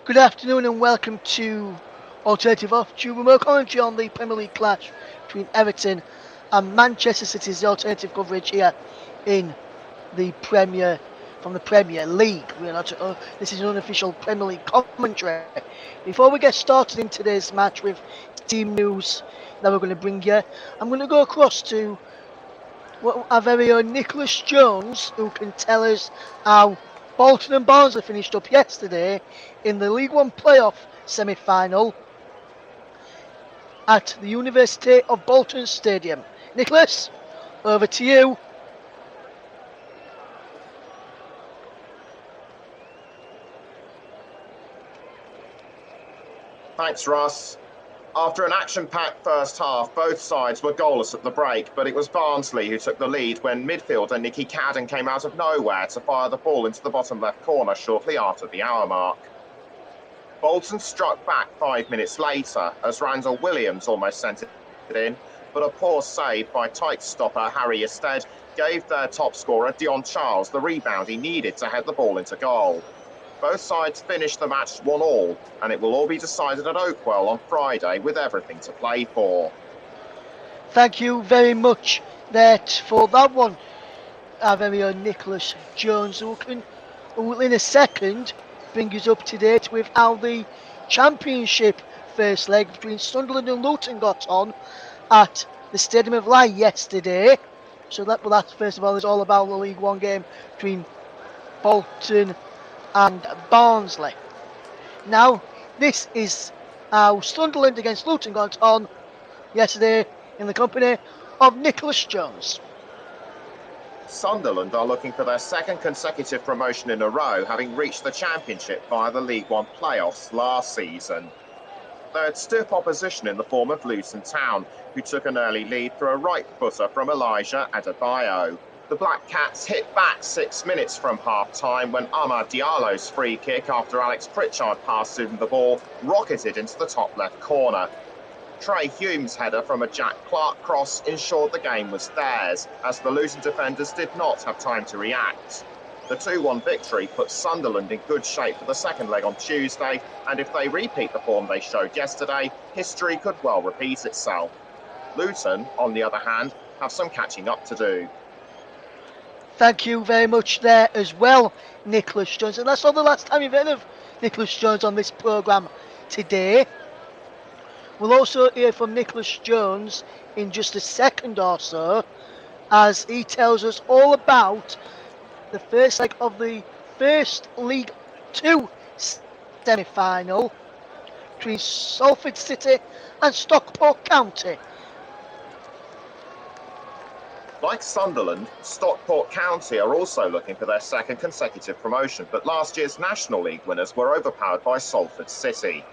Good afternoon and welcome to Alternative Off to remote commentary on the Premier League clash between Everton and Manchester City. Is the alternative coverage here in the from the Premier League. We're not. This is an unofficial Premier League commentary. Before we get started in today's match with team news that we're going to bring you, I'm going to go across to our very own Nicholas Jones, who can tell us how Bolton and Barnsley finished up yesterday in the League One playoff semi-final at the University of Bolton Stadium. Nicholas, over to you. Thanks, Russ. After an action-packed first half, both sides were goalless at the break, but it was Barnsley who took the lead when midfielder Nicky Cadden came out of nowhere to fire the ball into the bottom left corner shortly after the hour mark. Bolton struck back 5 minutes later as Randall Williams almost sent it in, but a poor save by tight stopper Harry Isted gave their top scorer Dion Charles the rebound he needed to head the ball into goal. Both sides finished the match 1-1, and it will all be decided at Oakwell on Friday with everything to play for. Thank you very much for that one, our very own Nicholas Jones, who will in a second bring us up to date with how the Championship first leg between Sunderland and Luton got on at the Stadium of Light yesterday. So that's first of all, is all about the League One game between Bolton and Barnsley. Now, this is how Sunderland against Luton got on yesterday in the company of Nicholas Jones. Sunderland are looking for their second consecutive promotion in a row, having reached the Championship via the League One playoffs last season. They had stiff opposition in the form of Luton Town, who took an early lead through a right footer from Elijah Adebayo. The Black Cats hit back 6 minutes from half-time when Amad Diallo's free kick after Alex Pritchard passed him the ball rocketed into the top left corner. Trey Hume's header from a Jack Clark cross ensured the game was theirs, as the Luton defenders did not have time to react. The 2-1 victory puts Sunderland in good shape for the second leg on Tuesday, and if they repeat the form they showed yesterday, history could well repeat itself. Luton, on the other hand, have some catching up to do. Thank you very much there as well, Nicholas Jones. And that's not the last time you've heard of Nicholas Jones on this programme today. We'll also hear from Nicholas Jones in just a second or so, as he tells us all about the first leg of the first League 2 semi-final between Salford City and Stockport County. Like Sunderland, Stockport County are also looking for their second consecutive promotion, but last year's National League winners were overpowered by Salford City.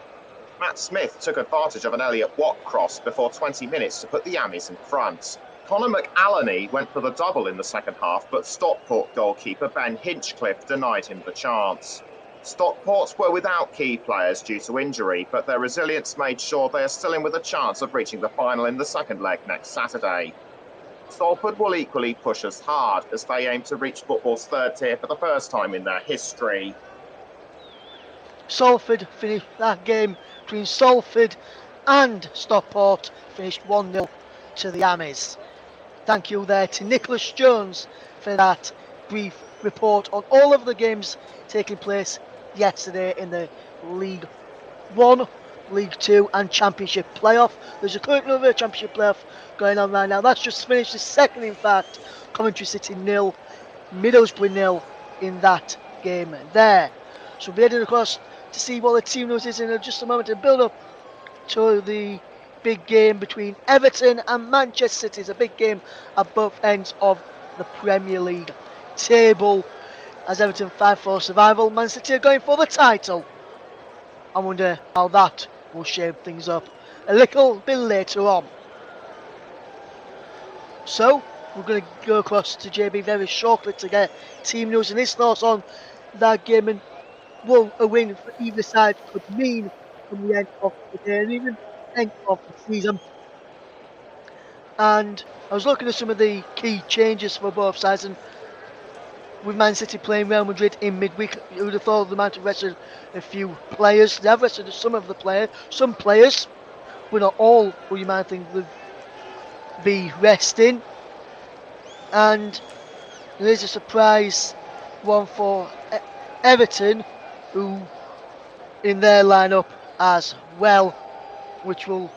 Matt Smith took advantage of an Elliot Watt cross before 20 minutes to put the Yammies in front. Conor McAleny went for the double in the second half, but Stockport goalkeeper Ben Hinchcliffe denied him the chance. Stockport were without key players due to injury, but their resilience made sure they are still in with a chance of reaching the final in the second leg next Saturday. Salford will equally push as hard as they aim to reach football's third tier for the first time in their history. Salford finished that game between Salford and Stockport, finished 1-0 to the Yammies. Thank you there to Nicholas Jones for that brief report on all of the games taking place yesterday in the League 1, League 2 and Championship playoff. There's a current another Championship playoff going on right now. That's just finished the second, in fact. Coventry City 0, Middlesbrough 0 in that game there. So we'll be heading across to see what the team news is in just a moment to build up to the big game between Everton and Manchester City. It's a big game at both ends of the Premier League table as Everton fight for survival. Man City are going for the title. I wonder how that will shape things up a little bit later on. So we're going to go across to JB very shortly to get team news and his thoughts on that game, and well, a win for either side could mean from the end of the day and even the end of the season. And I was looking at some of the key changes for both sides, and with Man City playing Real Madrid in midweek, you would have thought they might have rested a few players. They have rested some of the players, some players, but not all who you might think would be resting. And there is a surprise one for Everton, who in their lineup as well, which will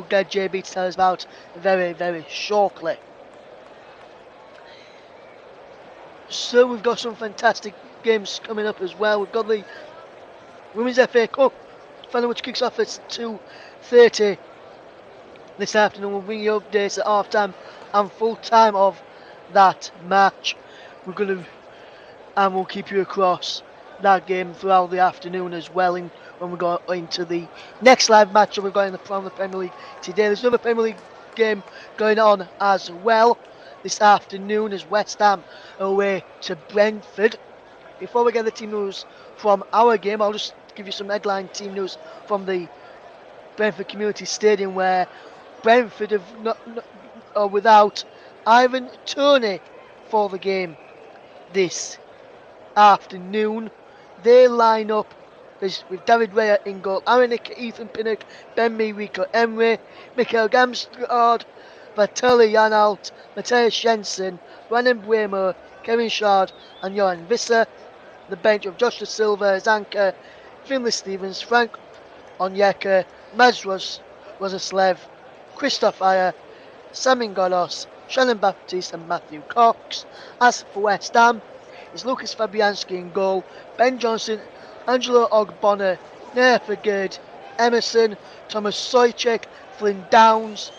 get JB to tell us about very, very shortly. So we've got some fantastic games coming up as well. We've got the Women's FA Cup final, which kicks off at 2:30 this afternoon. We'll bring you updates at half time and full time of that match. We'll keep you across that game throughout the afternoon as well. When we go into the next live match that we've got from the Premier League today, there's another Premier League game going on as well this afternoon as West Ham away to Brentford. Before we get the team news from our game, I'll just give you some headline team news from the Brentford Community Stadium, where Brentford are without Ivan Toney for the game this afternoon. They line up with David Raya in goal, Aaron Nick, Ethan Pinnock, Ben Mee, Rico Emery, Mikael Gamsgaard, Vitaly Janalt, Matthias Jensen, Brandon Buemo, Kevin Shard and Johan Visser. The bench of Joshua Silva, Zanka, Finlay Stevens, Frank Onyeka, Maz Rosaslev, Christoph Ayer, Samin Godos, Shannon Baptiste and Matthew Cox. As for West Ham, it's Lucas Fabianski in goal, Ben Johnson, Angelo Ogbonna, Nair Fagerd, Emerson, Thomas Soychek, Flynn Downs,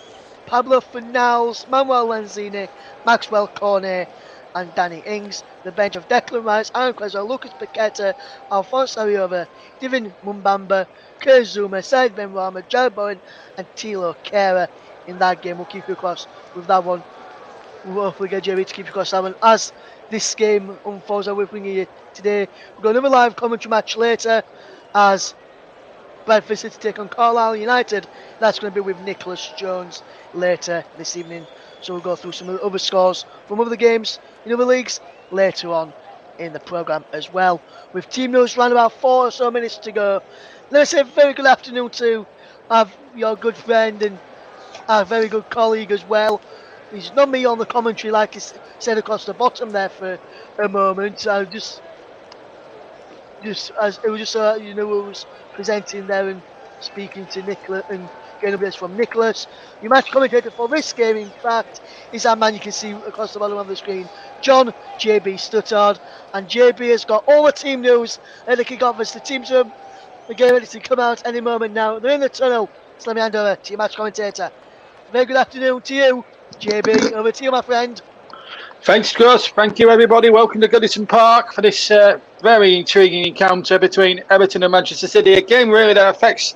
Pablo Fornals, Manuel Lanzini, Maxwell Cornet and Danny Ings. The bench of Declan Rice, Aaron Quezzo, Lucas Paqueta, Alphonse Ariova, Divin Mumbamba, Kerr Zuma, Said Ben Rama, Jared Bowen and Tilo Kera in that game. We'll keep you across with that one. We'll hopefully get JB to keep you across that one as this game unfolds. I will bring you today. We've got another live commentary match later as Bradford City take on Carlisle United. That's going to be with Nicholas Jones later this evening. So we'll go through some of the other scores from other games in other leagues later on in the programme as well. With team news around about 4 or so minutes to go. Let me say a very good afternoon to your good friend and our very good colleague as well. He's not me on the commentary like he said across the bottom there for a moment. I just as it was just who was presenting there and speaking to Nicholas and getting updates from Nicholas. Your match commentator for this game, in fact, is that man you can see across the bottom of the screen, John JB Stuttard. And JB has got all the team news at the kick-off as the teams are getting ready to come out any moment now. They're in the tunnel. So let me hand over to your match commentator. Very good afternoon to you, JB. Over to you, my friend. Thanks, Gus. Thank you, everybody. Welcome to Goodison Park for this very intriguing encounter between Everton and Manchester City. A game really that affects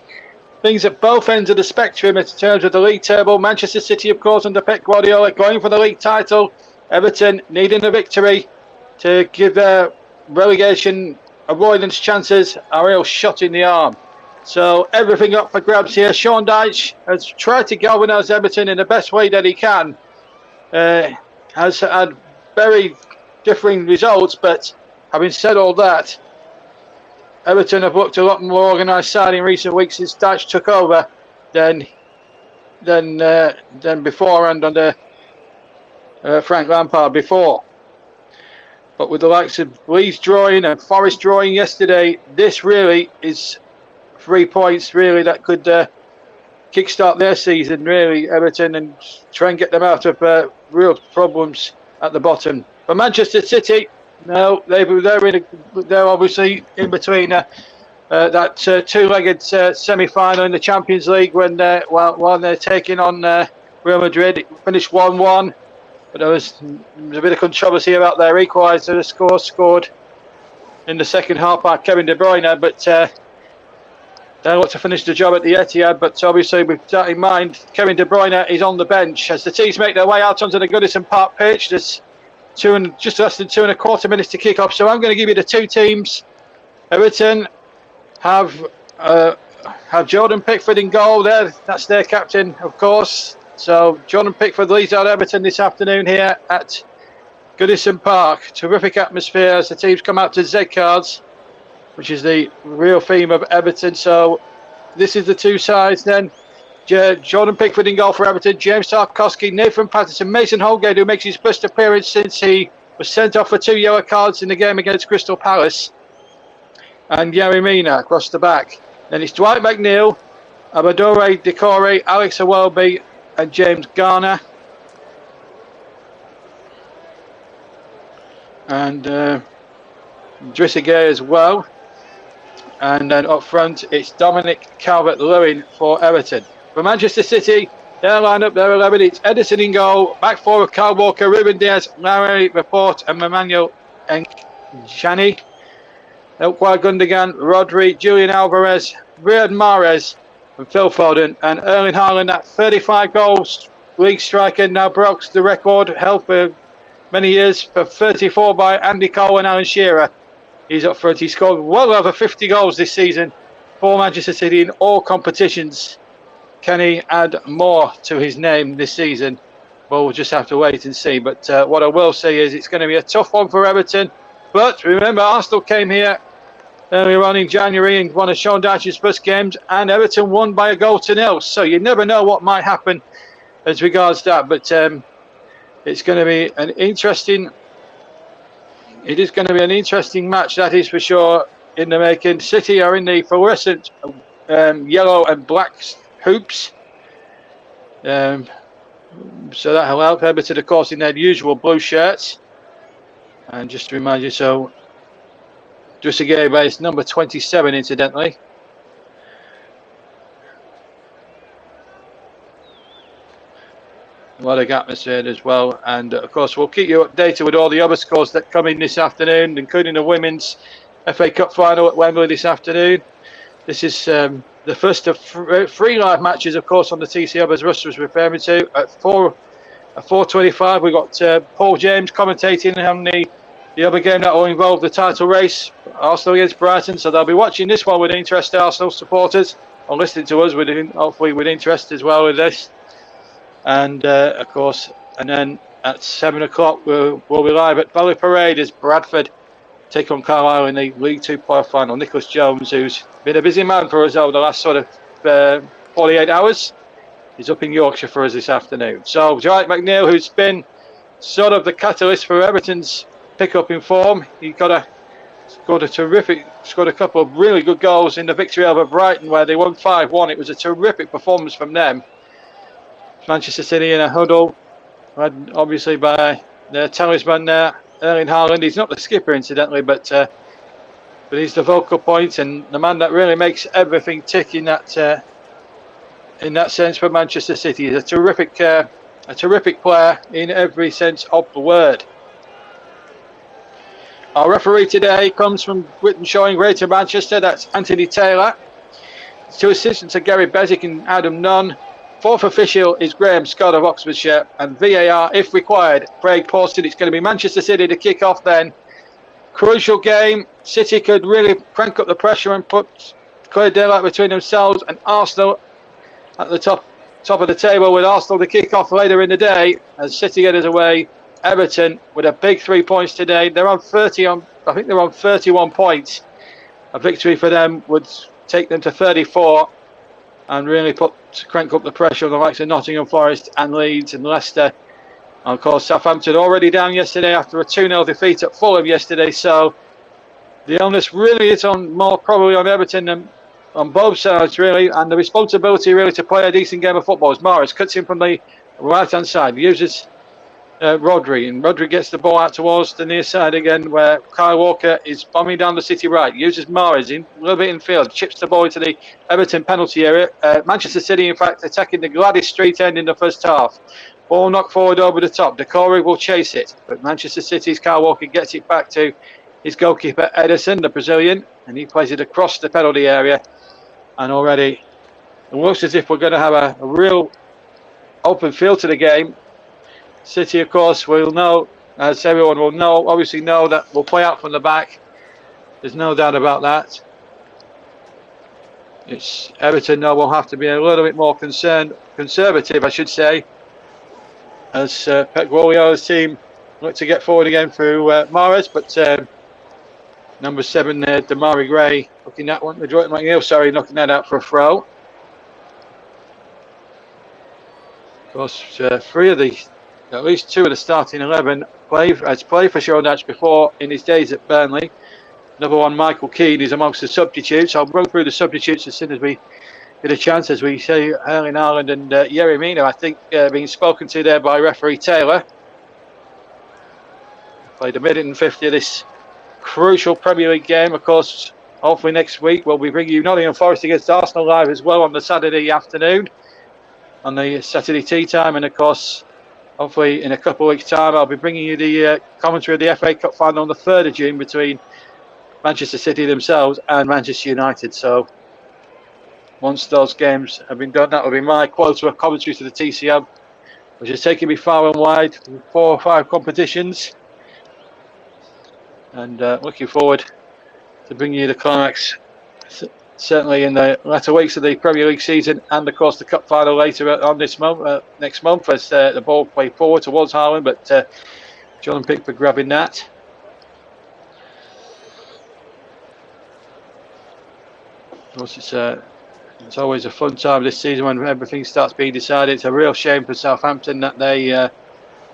things at both ends of the spectrum in terms of the league table. Manchester City, of course, under Pep Guardiola, going for the league title. Everton needing a victory to give their relegation avoidance chances a real shot in the arm. So everything up for grabs here. Sean Dyche has tried to galvanise Everton in the best way that he can. Has had very differing results, but having said all that, Everton have looked a lot more organised side in recent weeks since Dyche took over than before and under Frank Lampard before. But with the likes of Leeds drawing and Forest drawing yesterday, this really is 3 points really that could kickstart their season, really, Everton, and try and get them out of real problems at the bottom. But Manchester City, no, they're obviously in between that two-legged semi-final in the Champions League when while they're taking on Real Madrid. It finished 1-1, but there was a bit of controversy about their equaliser. The score scored in the second half by Kevin De Bruyne, but they want to finish the job at the Etihad, but obviously with that in mind, Kevin De Bruyne is on the bench as the teams make their way out onto the Goodison Park pitch. There's just less than 2.25 minutes to kick off, so I'm going to give you the two teams. Everton have Jordan Pickford in goal there. That's their captain, of course. So Jordan Pickford leads out Everton this afternoon here at Goodison Park. Terrific atmosphere as the teams come out to Z cards, which is the real theme of Everton. So this is the two sides then. Jordan Pickford in goal for Everton, James Tarkowski, Nathan Patterson, Mason Holgate, who makes his first appearance since he was sent off for 2 yellow cards in the game against Crystal Palace, and Yerry Mina across the back. Then it's Dwight McNeil, Abadore Decore, Alex Iwobi and James Garner. And Drissegay as well. And then up front, it's Dominic Calvert-Lewin for Everton. For Manchester City, they're lined up there 11. It's Ederson in goal. Back four of Kyle Walker, Ruben Diaz, Larry Laporte, and Emmanuel Enchani. Ilkay Gundogan, Rodri, Julian Alvarez, Riyad Mahrez, and Phil Foden. And Erling Haaland, that 35 goals league striker, now broke the record held for many years for 34 by Andy Cole and Alan Shearer. He's up front. He scored well over 50 goals this season for Manchester City in all competitions. Can he add more to his name this season? Well, we'll just have to wait and see. But what I will say is it's going to be a tough one for Everton. But remember, Arsenal came here earlier on in January and won a Sean Dyche's first games, and Everton won by a goal to nil. So you never know what might happen as regards that. But it's going to be an interesting. It is going to be an interesting match, that is for sure, in the making. City are in the fluorescent yellow and black hoops. So that'll help. Everton, of course, in their usual blue shirts. And just to remind you, so Drissegay is number 27, incidentally. A lot of atmosphere as well, and of course we'll keep you updated with all the other scores that come in this afternoon, including the women's FA Cup final at Wembley this afternoon. This is the first of three live matches, of course, on the TC Hub, as Russ was referring to. At 4:25 we've got Paul James commentating on the other game that will involve the title race, Arsenal against Brighton. So they'll be watching this one with interest, Arsenal supporters, or listening to us hopefully with interest as well with this. And of course, and then at 7 o'clock we'll be live at Valley Parade as Bradford take on Carlisle in the League 2 playoff final. Nicholas Jones, who's been a busy man for us over the last sort of 48 hours, is up in Yorkshire for us this afternoon. So Dwight McNeil, who's been sort of the catalyst for Everton's pick-up in form, he scored a couple of really good goals in the victory over Brighton where they won 5-1. It was a terrific performance from them. Manchester City in a huddle, led obviously by their talisman there, Erling Haaland. He's not the skipper, incidentally, but he's the vocal point and the man that really makes everything tick in that sense for Manchester City. He's a terrific player in every sense of the word. Our referee today comes from Britain showing Greater Manchester. That's Anthony Taylor. Two assistants are Gary Bezic and Adam Nunn. Fourth official is Graham Scott of Oxfordshire, and VAR, if required, Craig Pawston. It's going to be Manchester City to kick off then. Crucial game. City could really crank up the pressure and put clear daylight between themselves and Arsenal at the top of the table, with Arsenal to kick off later in the day as City get us away. Everton with a big 3 points today. They're on 31 points. A victory for them would take them to 34. And really crank up the pressure on the likes of Nottingham Forest and Leeds and Leicester. And of course, Southampton already down yesterday after a 2-0 defeat at Fulham yesterday. So the onus really is probably on Everton and on both sides, really. And the responsibility really to play a decent game of football as Mahrez cuts in from the right-hand side, uses Rodri, and Rodri gets the ball out towards the near side again, where Kyle Walker is bombing down the City right, uses Mahrez in a little bit in field, chips the ball into the Everton penalty area. Manchester City, in fact, attacking the Gladys Street end in the first half. Ball knocked forward over the top. Decore will chase it, but Manchester City's Kyle Walker gets it back to his goalkeeper Ederson, the Brazilian, and he plays it across the penalty area. And already it looks as if we're going to have a real open field to the game. City, of course, will know, as everyone will know, obviously know that we'll play out from the back. There's no doubt about that. It's Everton, though, will have to be a little bit more conservative, I should say, as Pep Guardiola's team look to get forward again through Mahrez, but number 7 there, Damari Gray, looking at one. Dwight McNeil, sorry, knocking that out for a throw. Of course, at least 2 of the starting 11 has played for Shoreditch before in his days at Burnley. Another one, Michael Keane, is amongst the substitutes. I'll run through the substitutes as soon as we get a chance, as we say, Erling Haaland and Yerry Mina, I think, being spoken to there by referee Taylor. Played a minute and 50 of this crucial Premier League game. Of course, hopefully next week we'll be bringing you Nottingham Forest against Arsenal live as well on the Saturday afternoon, on the Saturday tea time. And of course, hopefully in a couple of weeks' time, I'll be bringing you the commentary of the FA Cup final on the 3rd of June between Manchester City themselves and Manchester United. So once those games have been done, that will be my quota of commentary to the TCM, which is taking me far and wide, 4 or 5 competitions. And looking forward to bringing you the climax, certainly in the latter weeks of the Premier League season, and of course the Cup final later on this month, next month, as the ball played forward towards Haaland. But John Pickford grabbing that. Of course, it's always a fun time this season when everything starts being decided. It's a real shame for Southampton that they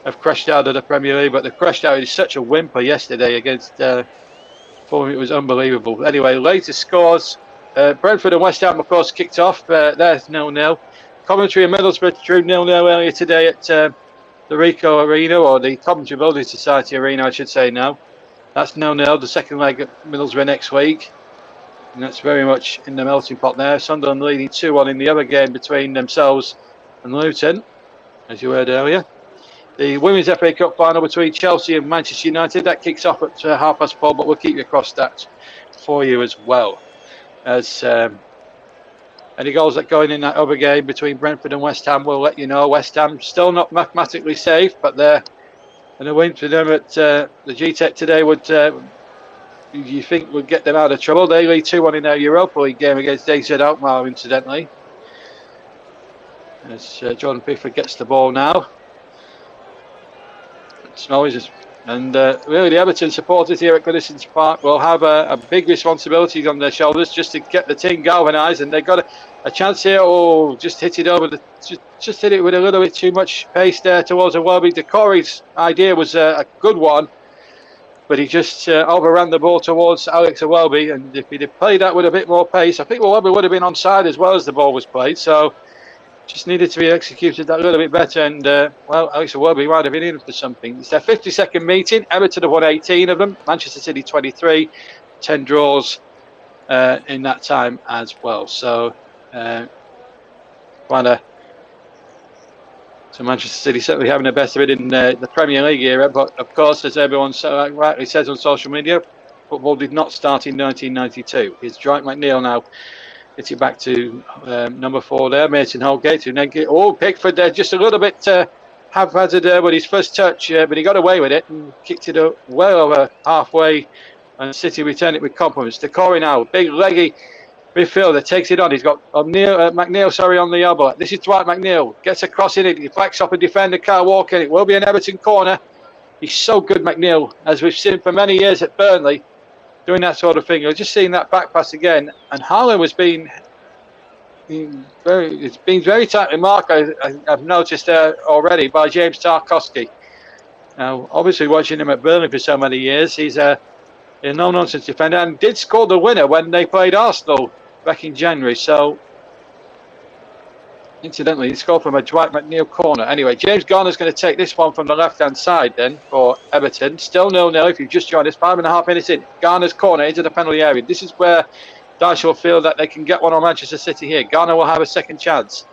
have crashed out of the Premier League, but they crashed out in such a whimper yesterday against Fulham. It was unbelievable. Anyway, latest scores. Brentford and West Ham, of course, kicked off. There's 0-0. Coventry and Middlesbrough drew 0-0 earlier today at the Ricoh Arena, or the Coventry Building Society Arena, I should say now. That's 0-0. The second leg at Middlesbrough next week. And that's very much in the melting pot there. Sunderland leading 2-1 in the other game between themselves and Luton, as you heard earlier. The Women's FA Cup final between Chelsea and Manchester United, that kicks off at 4:30, but we'll keep you across that for you as well. As any goals that go in that other game between Brentford and West Ham, we'll let you know. West Ham still not mathematically safe, but and a win for them at the G-Tech today would, you think, would get them out of trouble. They lead 2-1 in their Europa League game against AZ Alkmaar, incidentally. As Jordan Pickford gets the ball now. And really the Everton supporters here at Goodison Park will have a big responsibility on their shoulders just to get the team galvanised, and they've got a chance here. Oh, just hit it over just hit it with a little bit too much pace there towards Welby. Decore's idea was a good one, but he just overran the ball towards Alex Welby, and if he'd have played that with a bit more pace, I think Welby would have been onside as well as the ball was played. So just needed to be executed that a little bit better, and well, Alex Welby might have been in for something. It's their 52nd meeting. Everton have won 18 of them. Manchester City 23, 10 draws in that time as well. So so Manchester City certainly having the best of it in the Premier League era. But of course, as everyone so rightly says on social media, football did not start in 1992. It's Dwight McNeil now. It's it back to number 4 there, Mason Holgate, who then Pickford there, just a little bit haphazard there with his first touch, but he got away with it and kicked it up well over halfway, and City returned it with compliments. Decore now, big leggy midfielder, takes it on. He's got McNeil on the elbow. This is Dwight McNeil, gets across in it, he backs off a defender, can't walk in. It will be an Everton corner. He's so good, McNeil, as we've seen for many years at Burnley, doing that sort of thing. I've just seen that back pass again, and Haaland was being very tightly marked. I've noticed already by James Tarkowski. Now, obviously, watching him at Burnley for so many years, he's a no-nonsense defender, and did score the winner when they played Arsenal back in January. So, incidentally, he scored from a Dwight McNeil corner. Anyway, James Garner's going to take this one from the left-hand side then for Everton. Still 0-0 if you've just joined us. 5.5 minutes in. Garner's corner into the penalty area. This is where Dyche will feel that they can get one on Manchester City here. Garner will have a second chance.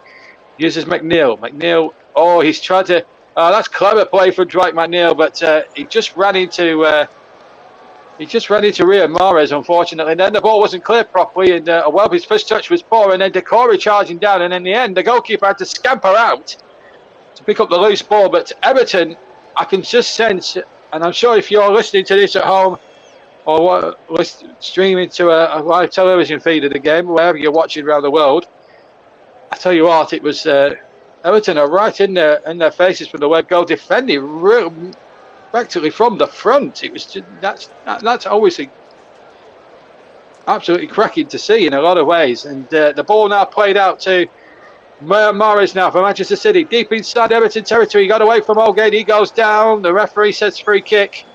Uses McNeil. McNeil, he's tried to... that's clever play from Dwight McNeil, but he just ran into Riyad Mahrez, unfortunately. And then the ball wasn't cleared properly, and Welby's first touch was poor, and then Decore charging down, and in the end, the goalkeeper had to scamper out to pick up the loose ball. But Everton, I can just sense, and I'm sure if you're listening to this at home or streaming to a live television feed of the game, wherever you're watching around the world, I tell you what, it was Everton are right in their faces from the word goal, defending practically from the front. It was just, that's always absolutely cracking to see in a lot of ways. And the ball now played out to Mahrez now for Manchester City, deep inside Everton territory. He got away from Holgate. He goes down. The referee says free kick.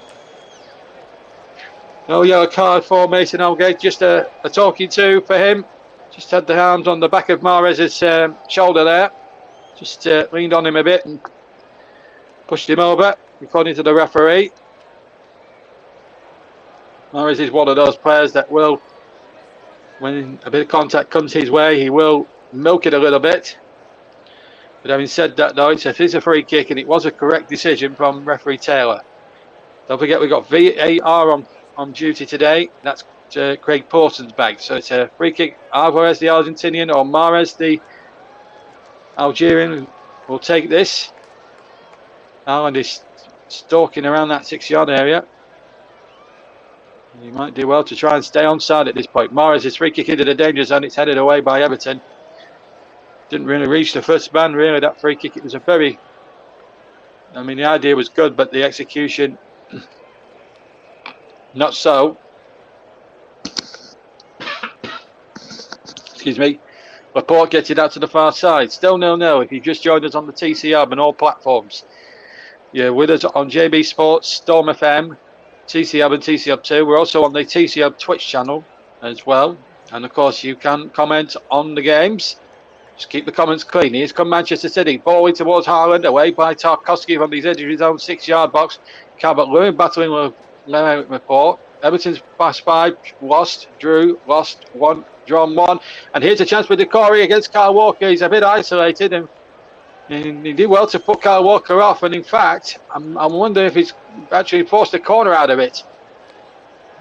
No yellow card for Mason Holgate. Just a talking to for him. Just had the hands on the back of Mahrez's shoulder there. Just leaned on him a bit and pushed him over, according to the referee. Mahrez is one of those players that will, when a bit of contact comes his way, he will milk it a little bit. But having said that, though, it is a free kick, and it was a correct decision from referee Taylor. Don't forget, we've got VAR on duty today. That's Craig Pawson's bag. So it's a free kick. Alvarez, the Argentinian, or Mahrez, the Algerian, will take this. Haaland is stalking around that 6-yard area. He might do well to try and stay onside at this point. Mahrez is free kick into the danger zone. It's headed away by Everton. Didn't really reach the first man, really, that free kick. It was a very... I mean, the idea was good, but the execution... not so. Excuse me. Laporte gets it out to the far side. Still 0-0 if you just joined us on the TC Hub and all platforms. You're with us on JB Sports, Storm FM, TC Hub and TC Hub 2. We're also on the TC Hub Twitch channel as well. And of course, you can comment on the games. Just keep the comments clean. Here's come Manchester City. Ball in towards Haaland. Away by Tarkowski from the edge of his own 6-yard box. Calvert-Lewin battling with Laporte. Everton's pass 5, lost, drew, lost, 1, drawn 1. And here's a chance for Decore against Kyle Walker. He's a bit isolated and he did well to put Kyle Walker off. And in fact, I wonder if he's actually forced a corner out of it.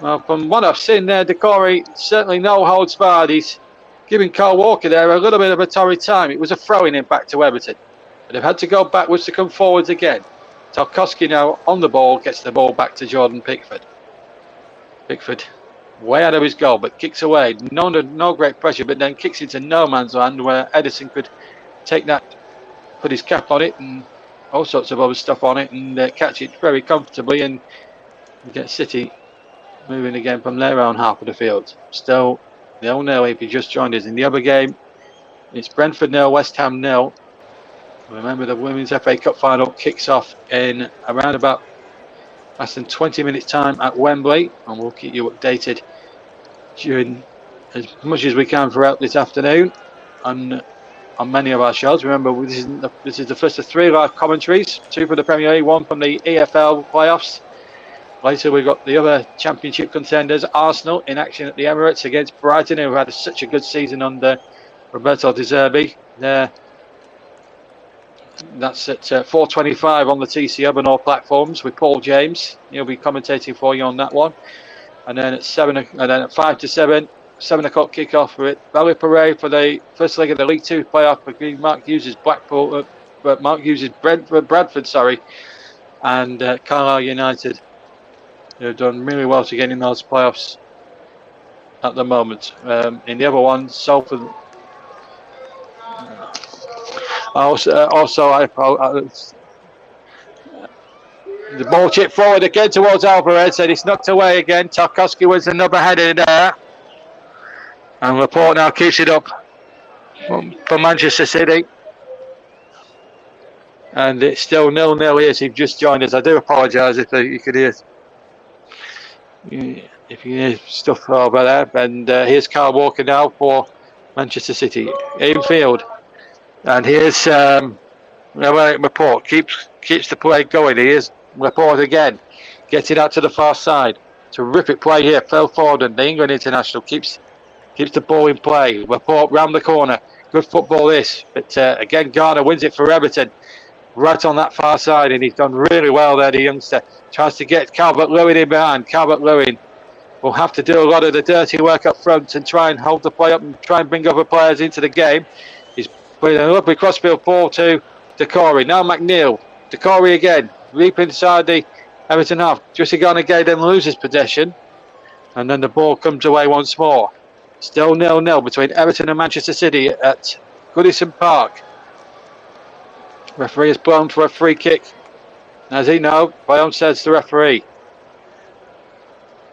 Well, from what I've seen there, Decore certainly no holds barred. He's giving Kyle Walker there a little bit of a torrid time. It was a throw-in back to Everton. But they've had to go backwards to come forwards again. Tarkowski now on the ball, gets the ball back to Jordan Pickford. Pickford way out of his goal, but kicks away. No great pressure, but then kicks into no man's land where Edison could take that, put his cap on it and all sorts of other stuff on it and catch it very comfortably and get City moving again from their own half of the field. Still 0-0 if you just joined us. In the other game, it's Brentford 0, West Ham 0. Remember, the Women's FA Cup final kicks off in around about less than 20 minutes time at Wembley, and we'll keep you updated during as much as we can throughout this afternoon on many of our shows. Remember, this is the first of 3 live commentaries, 2 from the Premier League, 1 from the EFL playoffs. Later we've got the other championship contenders, Arsenal in action at the Emirates against Brighton, who had such a good season under Roberto De Zerbi. That's at 4:25 on the TC Hub and all platforms with Paul James. He'll be commentating for you on that one. And then at 5 to 7, 7 o'clock kickoff for it. Valley Parade for the first leg of the League 2 playoff between Mark Hughes' Bradford, and Carlisle United. They've done really well to get in those playoffs at the moment. In the other one, Salford. The ball chipped forward again towards Alvarez, and it's knocked away again. Tarkowski wins another header there, and Laporte now keeps it up for Manchester City, and it's still 0-0 here. So you've just joined us. I do apologise if you could hear stuff over there. And here's Kyle Walker now for Manchester City infield. And here's Laporte keeps the play going. Here's Laporte again, gets it out to the far side. Terrific play here. Phil Foden, the England international, keeps the ball in play. Laporte round the corner. Good football this. But again, Garner wins it for Everton. Right on that far side, and he's done really well there, the youngster. Tries to get Calvert-Lewin in behind. Calvert-Lewin will have to do a lot of the dirty work up front and try and hold the play up and try and bring other players into the game. He's putting a lovely crossfield ball to Decore. Now McNeil. Decore again. Deep inside the Everton half. Jussigana again then loses possession. And then the ball comes away once more. Still 0-0 between Everton and Manchester City at Goodison Park. Referee has blown for a free kick As he know, Bayonne says the referee.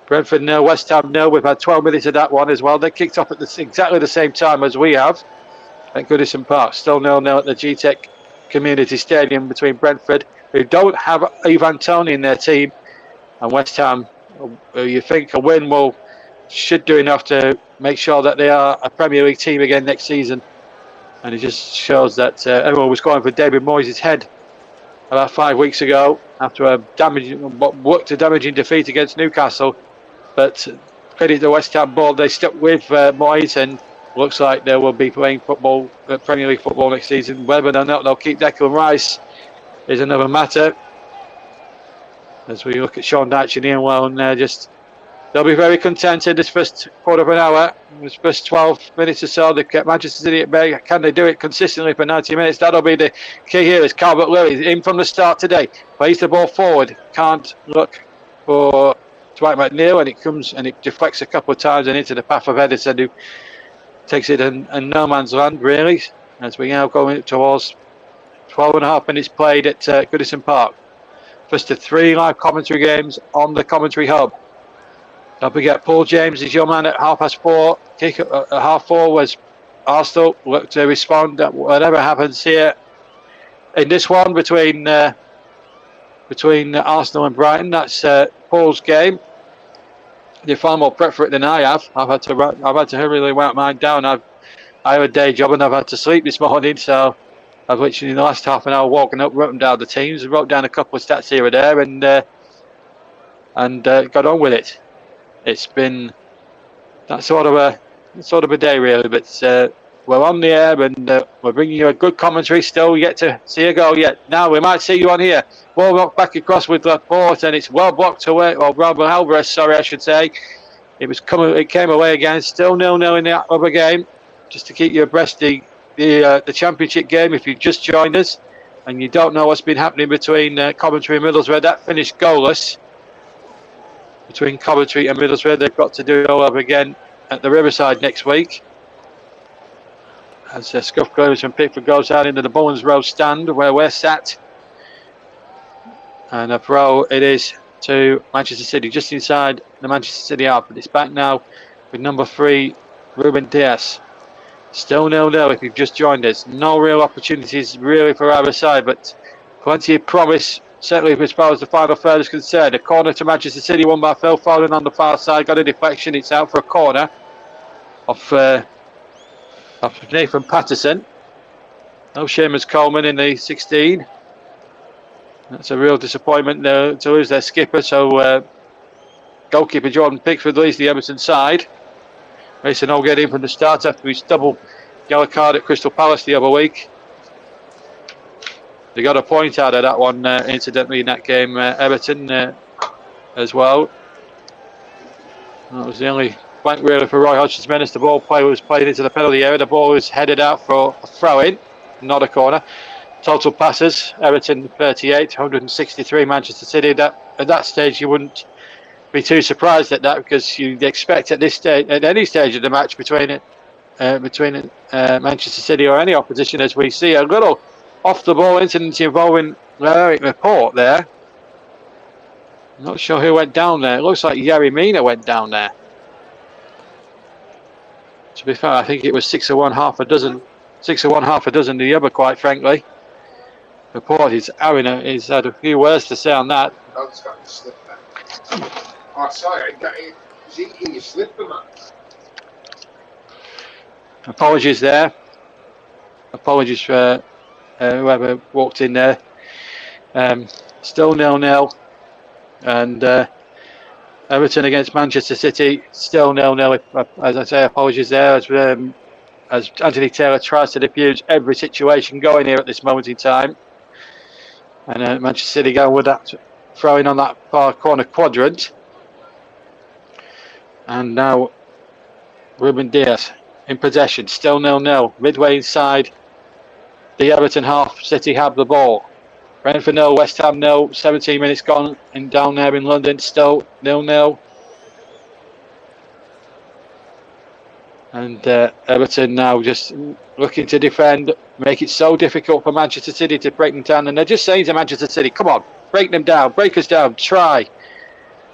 Brentford 0, West Ham 0. We've had 12 minutes of that one as well. They kicked off at exactly the same time as we have at Goodison Park. Still 0-0 at the GTEC Community Stadium between Brentford, who don't have Ivan Toney in their team, and West Ham, who you think a win should do enough to make sure that they are a Premier League team again next season. And it just shows that everyone was going for David Moyes' head about 5 weeks ago after a damaging defeat against Newcastle. But credit to West Ham board, they stuck with Moyes, and looks like they will be playing football, Premier League football next season. Whether or not they'll keep Declan Rice is another matter. As we look at Sean Dyche and Ian Welland there, they'll be very content in this first quarter of an hour, this first 12 minutes or so. They've kept Manchester City at bay. Can they do it consistently for 90 minutes? That'll be the key here. As Calvert-Lewin in from the start today, plays the ball forward, can't look for Dwight McNeil, and it deflects a couple of times and into the path of Edison, who takes it in no man's land, really, as we now go towards 12 and a half minutes played at Goodison Park. First of 3 live commentary games on the commentary hub. Don't forget, Paul James is your man at 4:30. Kick at 4:30 was Arsenal. Look to respond at whatever happens here in this one between Arsenal and Brighton. That's Paul's game. You're far more prep for it than I have. I've had to hurriedly write mine down. I have a day job and I've had to sleep this morning, so I've literally in the last half an hour walking up, wrote down the teams, wrote down a couple of stats here or there, and got on with it. It's been that sort of a day, really. But we're on the air and we're bringing you a good commentary. Still yet to see a goal yet. Now we might see you on here. Ball rocked back across with Laporte, and it's well blocked away. Or Robert Alvarez, sorry, I should say. It came away again. Still 0-0 in the other game. Just to keep you abreast the Championship game, if you've just joined us and you don't know what's been happening between Coventry and Middlesbrough, that finished goalless. Between Coventry and Middlesbrough, they've got to do it all over again at the Riverside next week. As Scuff Clovers from Pickford goes out into the Bowens Road stand where we're sat. And a throw it is to Manchester City, just inside the Manchester City half. But it's back now with number 3, Ruben Dias. Still 0-0 if you've just joined us. No real opportunities really for either side, but plenty of promise, certainly as far as the final third is concerned. A corner to Manchester City, won by Phil Foden on the far side. Got a deflection, it's out for a corner off Nathan Patterson. No Seamus Coleman in the 16. That's a real disappointment to lose their skipper. So goalkeeper Jordan Pickford leads the Everton side. Mason Hall get in from the start after his double yellow card at Crystal Palace the other week. They got a point out of that one, incidentally, in that game, Everton as well. That was the only blank really for Roy Hodgson's men as the ball play was played into the penalty area. The ball was headed out for a throw-in, not a corner. Total passes, Everton 38, 163 Manchester City. At that stage, you wouldn't be too surprised at that, because you'd expect at this stage, at any stage of the match between Manchester City or any opposition, as we see a little off-the-ball incident involving Eric Laporte there. I'm not sure who went down there. It looks like Yerry Mina went down there. To be fair, I think it was 6 of one, half a dozen. 6 of one, half a dozen the other, quite frankly. Laporte is he's had a few words to say on that. That's got the slipper. Oh, sorry, he's eating your slipper, man. Apologies there. Apologies for whoever walked in there. Still 0-0. And Everton against Manchester City, still 0-0. As I say, apologies there. As Anthony Taylor tries to diffuse every situation going here at this moment in time. And Manchester City going with that throwing on that far corner quadrant. And now Ruben Dias in possession, still 0-0. Midway inside the Everton half, City have the ball. Brentford 0, West Ham 0, 17 minutes gone and down there in London, still 0-0. And Everton now just looking to defend, make it so difficult for Manchester City to break them down. And they're just saying to Manchester City, come on, break them down, break us down, try.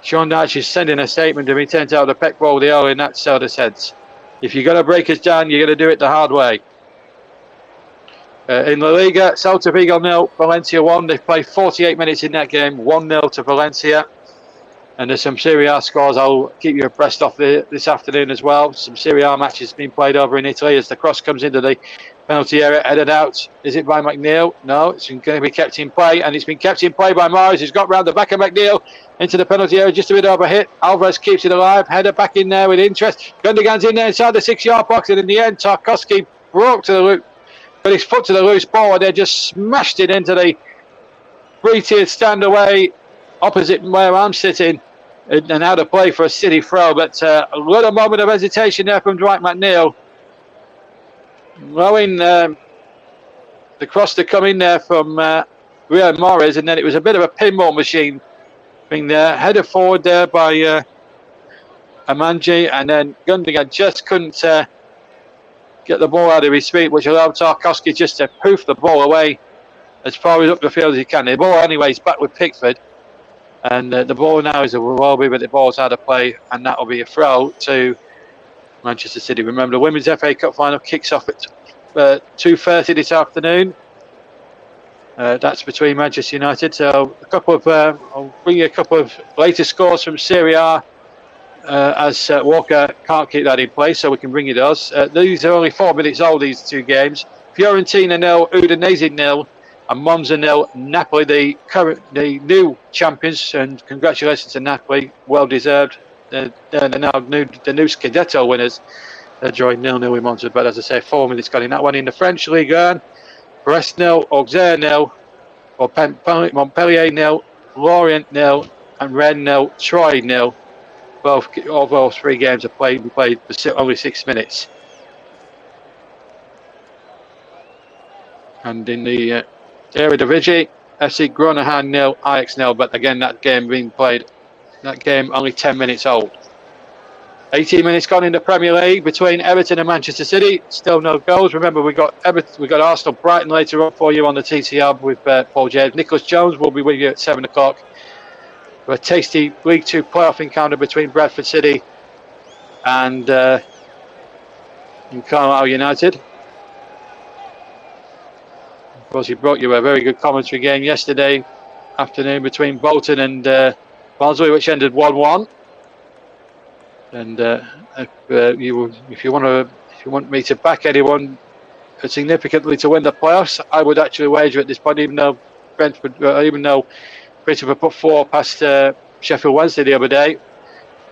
Sean Dyche is sending a statement to me, 10 out of the Pep Guardiola in that sort of sense. If you're going to break us down, you're going to do it the hard way. In La Liga, Celta Vigo 0, Valencia 1. They've played 48 minutes in that game, 1-0 to Valencia. And there's some Serie A scores I'll keep you abreast of this afternoon as well. Some Serie A matches being played over in Italy as the cross comes into the penalty area, headed out. Is it by McNeil? No, it's going to be kept in play, and it's been kept in play by Morris. He's got round the back of McNeil into the penalty area, just a bit over hit. Alvarez keeps it alive, header back in there with interest. Gundogan's in there inside the 6-yard box, and in the end, Tarkowski got his foot to the loose ball, and they just smashed it into the 3-tiered stand away opposite where I'm sitting, and out of play for a City throw. But a little moment of hesitation there from Dwight McNeil, allowing the cross to come in there from Riyad Mahrez, and then it was a bit of a pinball machine being there, headed forward there by Amanji, and then Gundogan just couldn't get the ball out of his feet, which allowed Tarkowski just to poof the ball away as far as up the field as he can. The ball anyway is back with Pickford, and the ball now is a Welby, but the ball's out of play, and that will be a throw to Manchester City. Remember, the Women's FA Cup final kicks off at 2:30 this afternoon. That's between Manchester United. So I'll bring you a couple of latest scores from Serie A, as Walker can't keep that in place, so we can bring you those. These are only 4 minutes old, these two games. Fiorentina 0, Udinese 0, and Monza 0. Napoli, the new champions, and congratulations to Napoli, well deserved. They're now the new Scudetto winners. They're drawing 0-0 with Monza, but as I say, 4 minutes gone in that one. In the French Ligue 1, Brest 0, Auxerre 0, Montpellier 0, Lorient 0, and Rennes 0, Troyes 0. All those 3 games are played for only 6 minutes. And in the Eredivisie, FC Groningen 0, Ajax 0. But again, that game only 10 minutes old. 18 minutes gone in the Premier League between Everton and Manchester City. Still no goals. Remember, we got Arsenal Brighton later on for you on the TT Hub with Paul James. Nicholas Jones will be with you at 7 o'clock. For a tasty League 2 playoff encounter between Bradford City and Carlisle United. Of course, he brought you a very good commentary game yesterday afternoon between Bolton and Barnsley, which ended 1-1. And if you want me to back anyone significantly to win the playoffs, I would actually wager at this point, even though Brentford put 4 past Sheffield Wednesday the other day,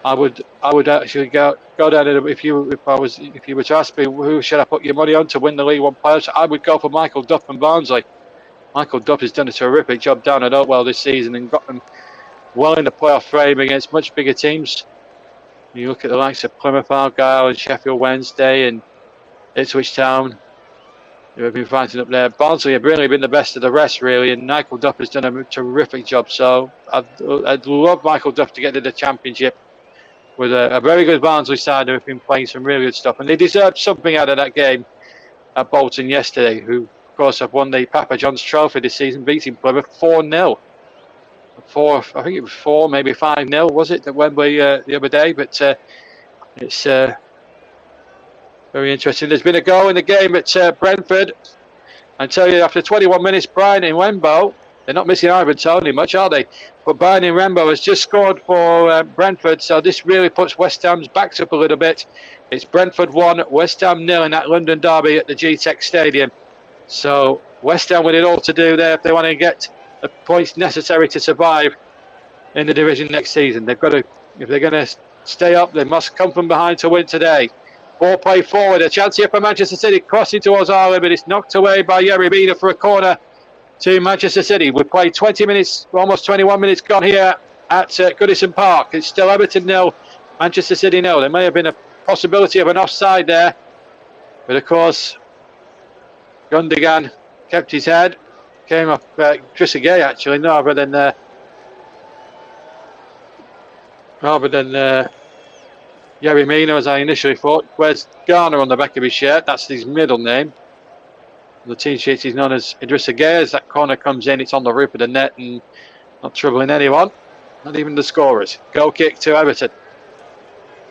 I would actually go down. If you were to ask me who should I put your money on to win the League One playoffs, I would go for Michael Duff and Barnsley. Michael Duff has done a terrific job down at Oakwell this season and got them well in the playoff frame against much bigger teams. You look at the likes of Plymouth Argyle and Sheffield Wednesday and Ipswich Town, who have been fighting up there. Barnsley have really been the best of the rest, really, and Michael Duff has done a terrific job. So I'd love Michael Duff to get to the Championship with a very good Barnsley side who have been playing some really good stuff. And they deserved something out of that game at Bolton yesterday, who, of course, have won the Papa John's Trophy this season, beating Plymouth 4-0. I think it was 4, maybe 5-0, was it, at Wembley the other day? But it's very interesting. There's been a goal in the game at Brentford. I tell you, after 21 minutes, Brian in Wembo, they're not missing Ivan Toney much, are they? But Brian in Wembo has just scored for Brentford, so this really puts West Ham's backs up a little bit. It's Brentford 1, West Ham 0 in that London derby at the G-Tech Stadium. So West Ham with it all to do there if they want to get the points necessary to survive in the division next season. They've got to, if they're going to stay up, they must come from behind to win today. Ball play forward, a chance here for Manchester City, crossing towards Ireland, but it's knocked away by Yerry Mina for a corner to Manchester City. We've played 20 minutes, almost 21 minutes gone here at Goodison Park. It's still Everton 0, Manchester City 0. There may have been a possibility of an offside there, but of course Gundogan kept his head, came off Trezeguet actually, rather than Yerry Mina, as I initially thought. Where's Garner on the back of his shirt? That's his middle name. On the team sheet he's known as Idrissa Gueye. As that corner comes in, it's on the roof of the net, and Not troubling anyone, not even the scorers. Goal kick to Everton.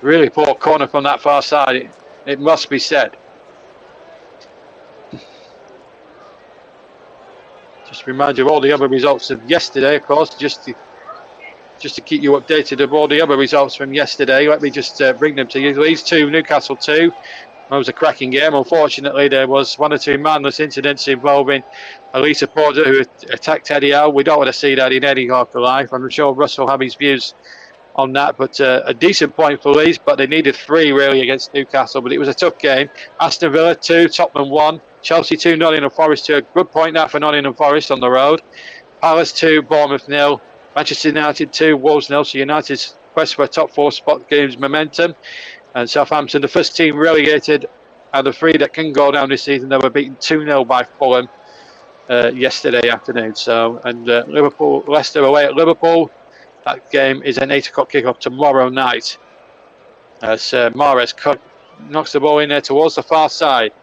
Really poor corner from that far side, it must be said. Just remind you of all the other results of yesterday, of course, just to keep you updated of all the other results from yesterday. Let me just bring them to you. Leeds 2, Newcastle 2. That was a cracking game. Unfortunately, there was one or two mindless incidents involving Elisa Porter, who attacked Eddie Howe. We don't want to see that in any walk of life. I'm sure Russ will have his views on that, but a decent point for Leeds, but they needed 3 really against Newcastle, but it was a tough game. Aston Villa 2, Tottenham 1, Chelsea 2, Nottingham Forest 2. A good point now for Nottingham Forest on the road. Palace 2, Bournemouth 0, Manchester United 2, Wolves 0. So United's quest for a top 4 spot gains momentum. And Southampton, the first team relegated, and the 3 that can go down this season, they were beaten 2-0 by Fulham yesterday afternoon. So, and Leicester away at Liverpool. That game is an 8 o'clock kickoff tomorrow night. As Mahrez knocks the ball in there towards the far side.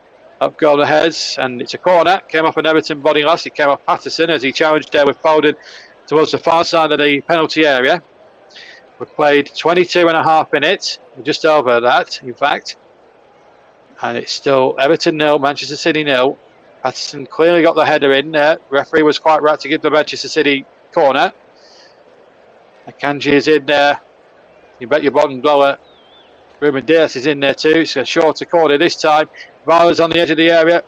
Up goal the heads, and it's a corner. Came off an Everton body last. It came off Patterson as he challenged there with Foden towards the far side of the penalty area. We've played 22 and a half minutes, just over that, in fact. And it's still Everton 0, Manchester City 0. Patterson clearly got the header in there. Referee was quite right to give the Manchester City corner. Akanji is in there. You bet your bottom dollar. Ruben Dias is in there too. It's a shorter corner this time. Vala's on the edge of the area.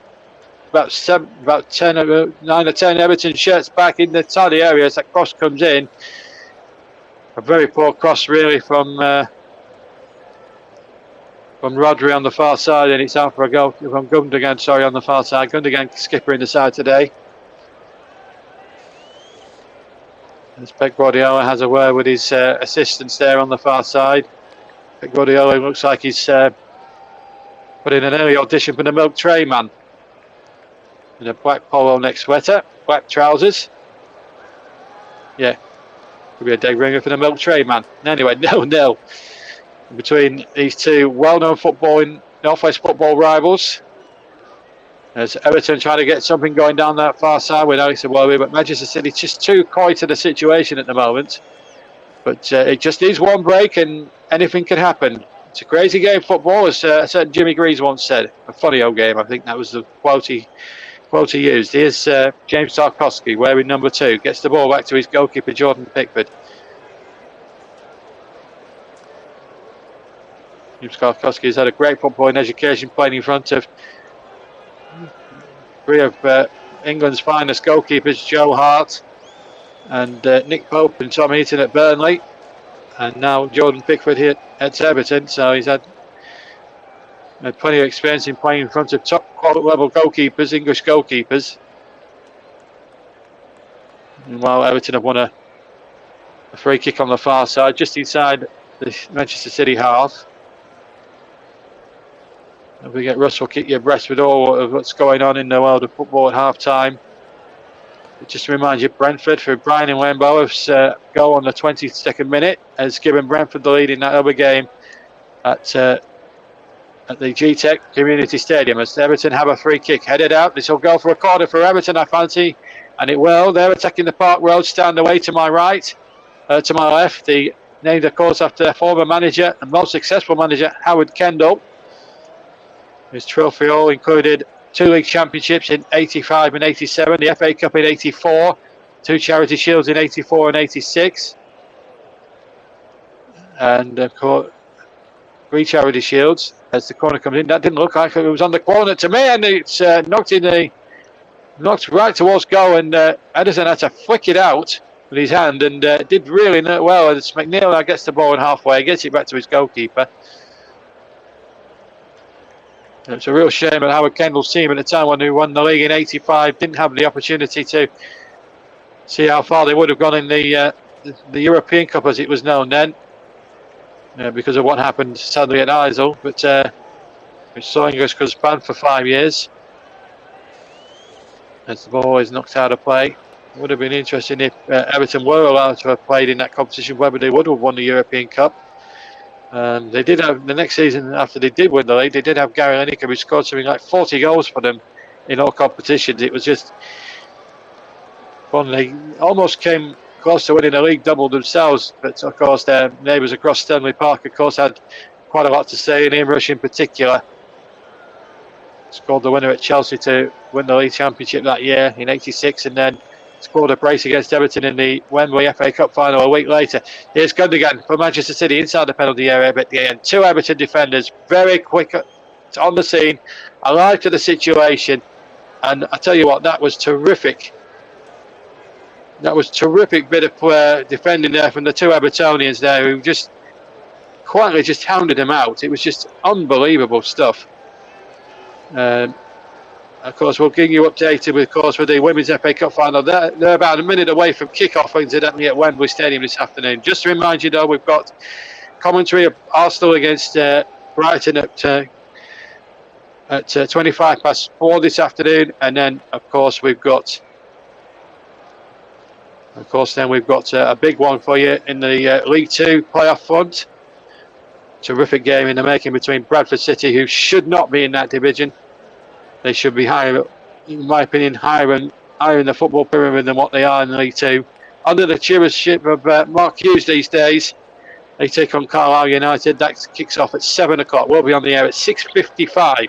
About 9 or 10 Everton shirts back in the tidy area as that cross comes in. A very poor cross really from Rodri on the far side, and it's out for a goal from Gundogan, on the far side. Gundogan skipper in the side today. As Pep Guardiola has a word with his assistants there on the far side. Pep Guardiola looks like he's put in an early audition for the milk tray man. In a black polo neck sweater, black trousers. Yeah, could be a dead ringer for the milk tray man. Anyway, 0-0 between these two well-known Northwest football rivals. As Everton trying to get something going down that far side with Alex Iwobi, but Manchester City just too coy to the situation at the moment. But it just needs one break and anything can happen. It's a crazy game, football, as certain Jimmy Greaves once said. A funny old game, I think that was the quote he used. Here's James Tarkowski wearing number 2. Gets the ball back to his goalkeeper, Jordan Pickford. James Tarkowski has had a great footballing education playing in front of 3 of England's finest goalkeepers, Joe Hart and Nick Pope and Tom Heaton at Burnley, and now Jordan Pickford here at Everton. So he's had plenty of experience in playing in front of top level goalkeepers, English goalkeepers. And while Everton have won a free kick on the far side, just inside the Manchester City half. If we get Russell kick your breast with all of what's going on in the world of football at half time. Just to remind you, Brentford for Brian and Wembo's goal on the 22nd minute has given Brentford the lead in that other game at the GTEC Community Stadium. As Everton have a free kick headed out, this will go for a corner for Everton, I fancy, and it will. They're attacking the Park Road stand away to my right, to my left. Named, of course, after former manager and most successful manager Howard Kendall. His trophy all included 2 league championships in 85 and 87, the FA Cup in 84, 2 charity shields in 84 and 86, and of course 3 charity shields. As the corner comes in, that didn't look like it was on the corner to me, and it's knocked right towards goal, and Ederson had to flick it out with his hand, and did really well. As McNeil now gets the ball in halfway, gets it back to his goalkeeper. It's a real shame that Howard Kendall's team at the time, when they won the league in 85, didn't have the opportunity to see how far they would have gone in the European Cup, as it was known then, because of what happened sadly at Eisel. But which saw English was banned for 5 years. As the ball is knocked out of play. It would have been interesting if Everton were allowed to have played in that competition, whether they would have won the European Cup. They did have, the next season after they did win the league, they did have Gary Lineker, who scored something like 40 goals for them in all competitions. It was just fun. They almost came close to winning a league double themselves, but of course their neighbours across Stanley Park, of course, had quite a lot to say, and Ian Rush in particular scored the winner at Chelsea to win the league championship that year in '86, and then scored a brace against Everton in the Wembley FA Cup final a week later. Here's Gundogan for Manchester City inside the penalty area, but again, 2 Everton defenders very quick on the scene, alive to the situation, and I tell you what, that was terrific. That was terrific bit of defending there from the 2 Evertonians there, who just quietly just hounded him out. It was just unbelievable stuff. Of course, we'll keep you updated with the Women's FA Cup final. They're about a minute away from kick-off, incidentally, at Wembley Stadium this afternoon. Just to remind you, though, we've got commentary of Arsenal against Brighton at 4:25 this afternoon, and then, of course, we've got a big one for you in the League Two playoff front. Terrific game in the making between Bradford City, who should not be in that division. They should be higher, in my opinion, higher in the football pyramid than what they are in League Two. Under the chairmanship of Mark Hughes these days, they take on Carlisle United. That kicks off at 7 o'clock. We'll be on the air at 6:55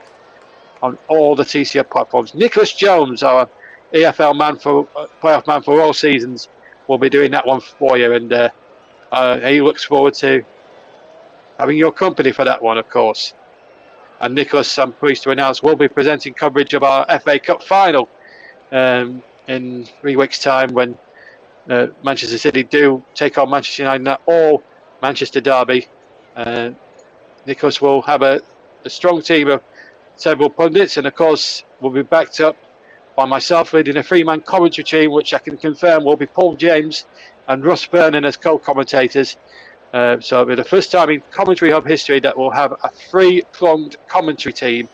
on all the TCF platforms. Nicholas Jones, our EFL playoff man for all seasons, will be doing that one for you, and he looks forward to having your company for that one, of course. And Nicholas, I'm pleased to announce, will be presenting coverage of our FA Cup final in 3 weeks' time, when Manchester City do take on Manchester United in that all Manchester derby. Nicholas will have a strong team of several pundits, and of course will be backed up by myself leading a 3-man commentary team, which I can confirm will be Paul James and Russ Vernon as co-commentators. So it'll be the first time in Commentary Hub history that we'll have a 3-pronged commentary team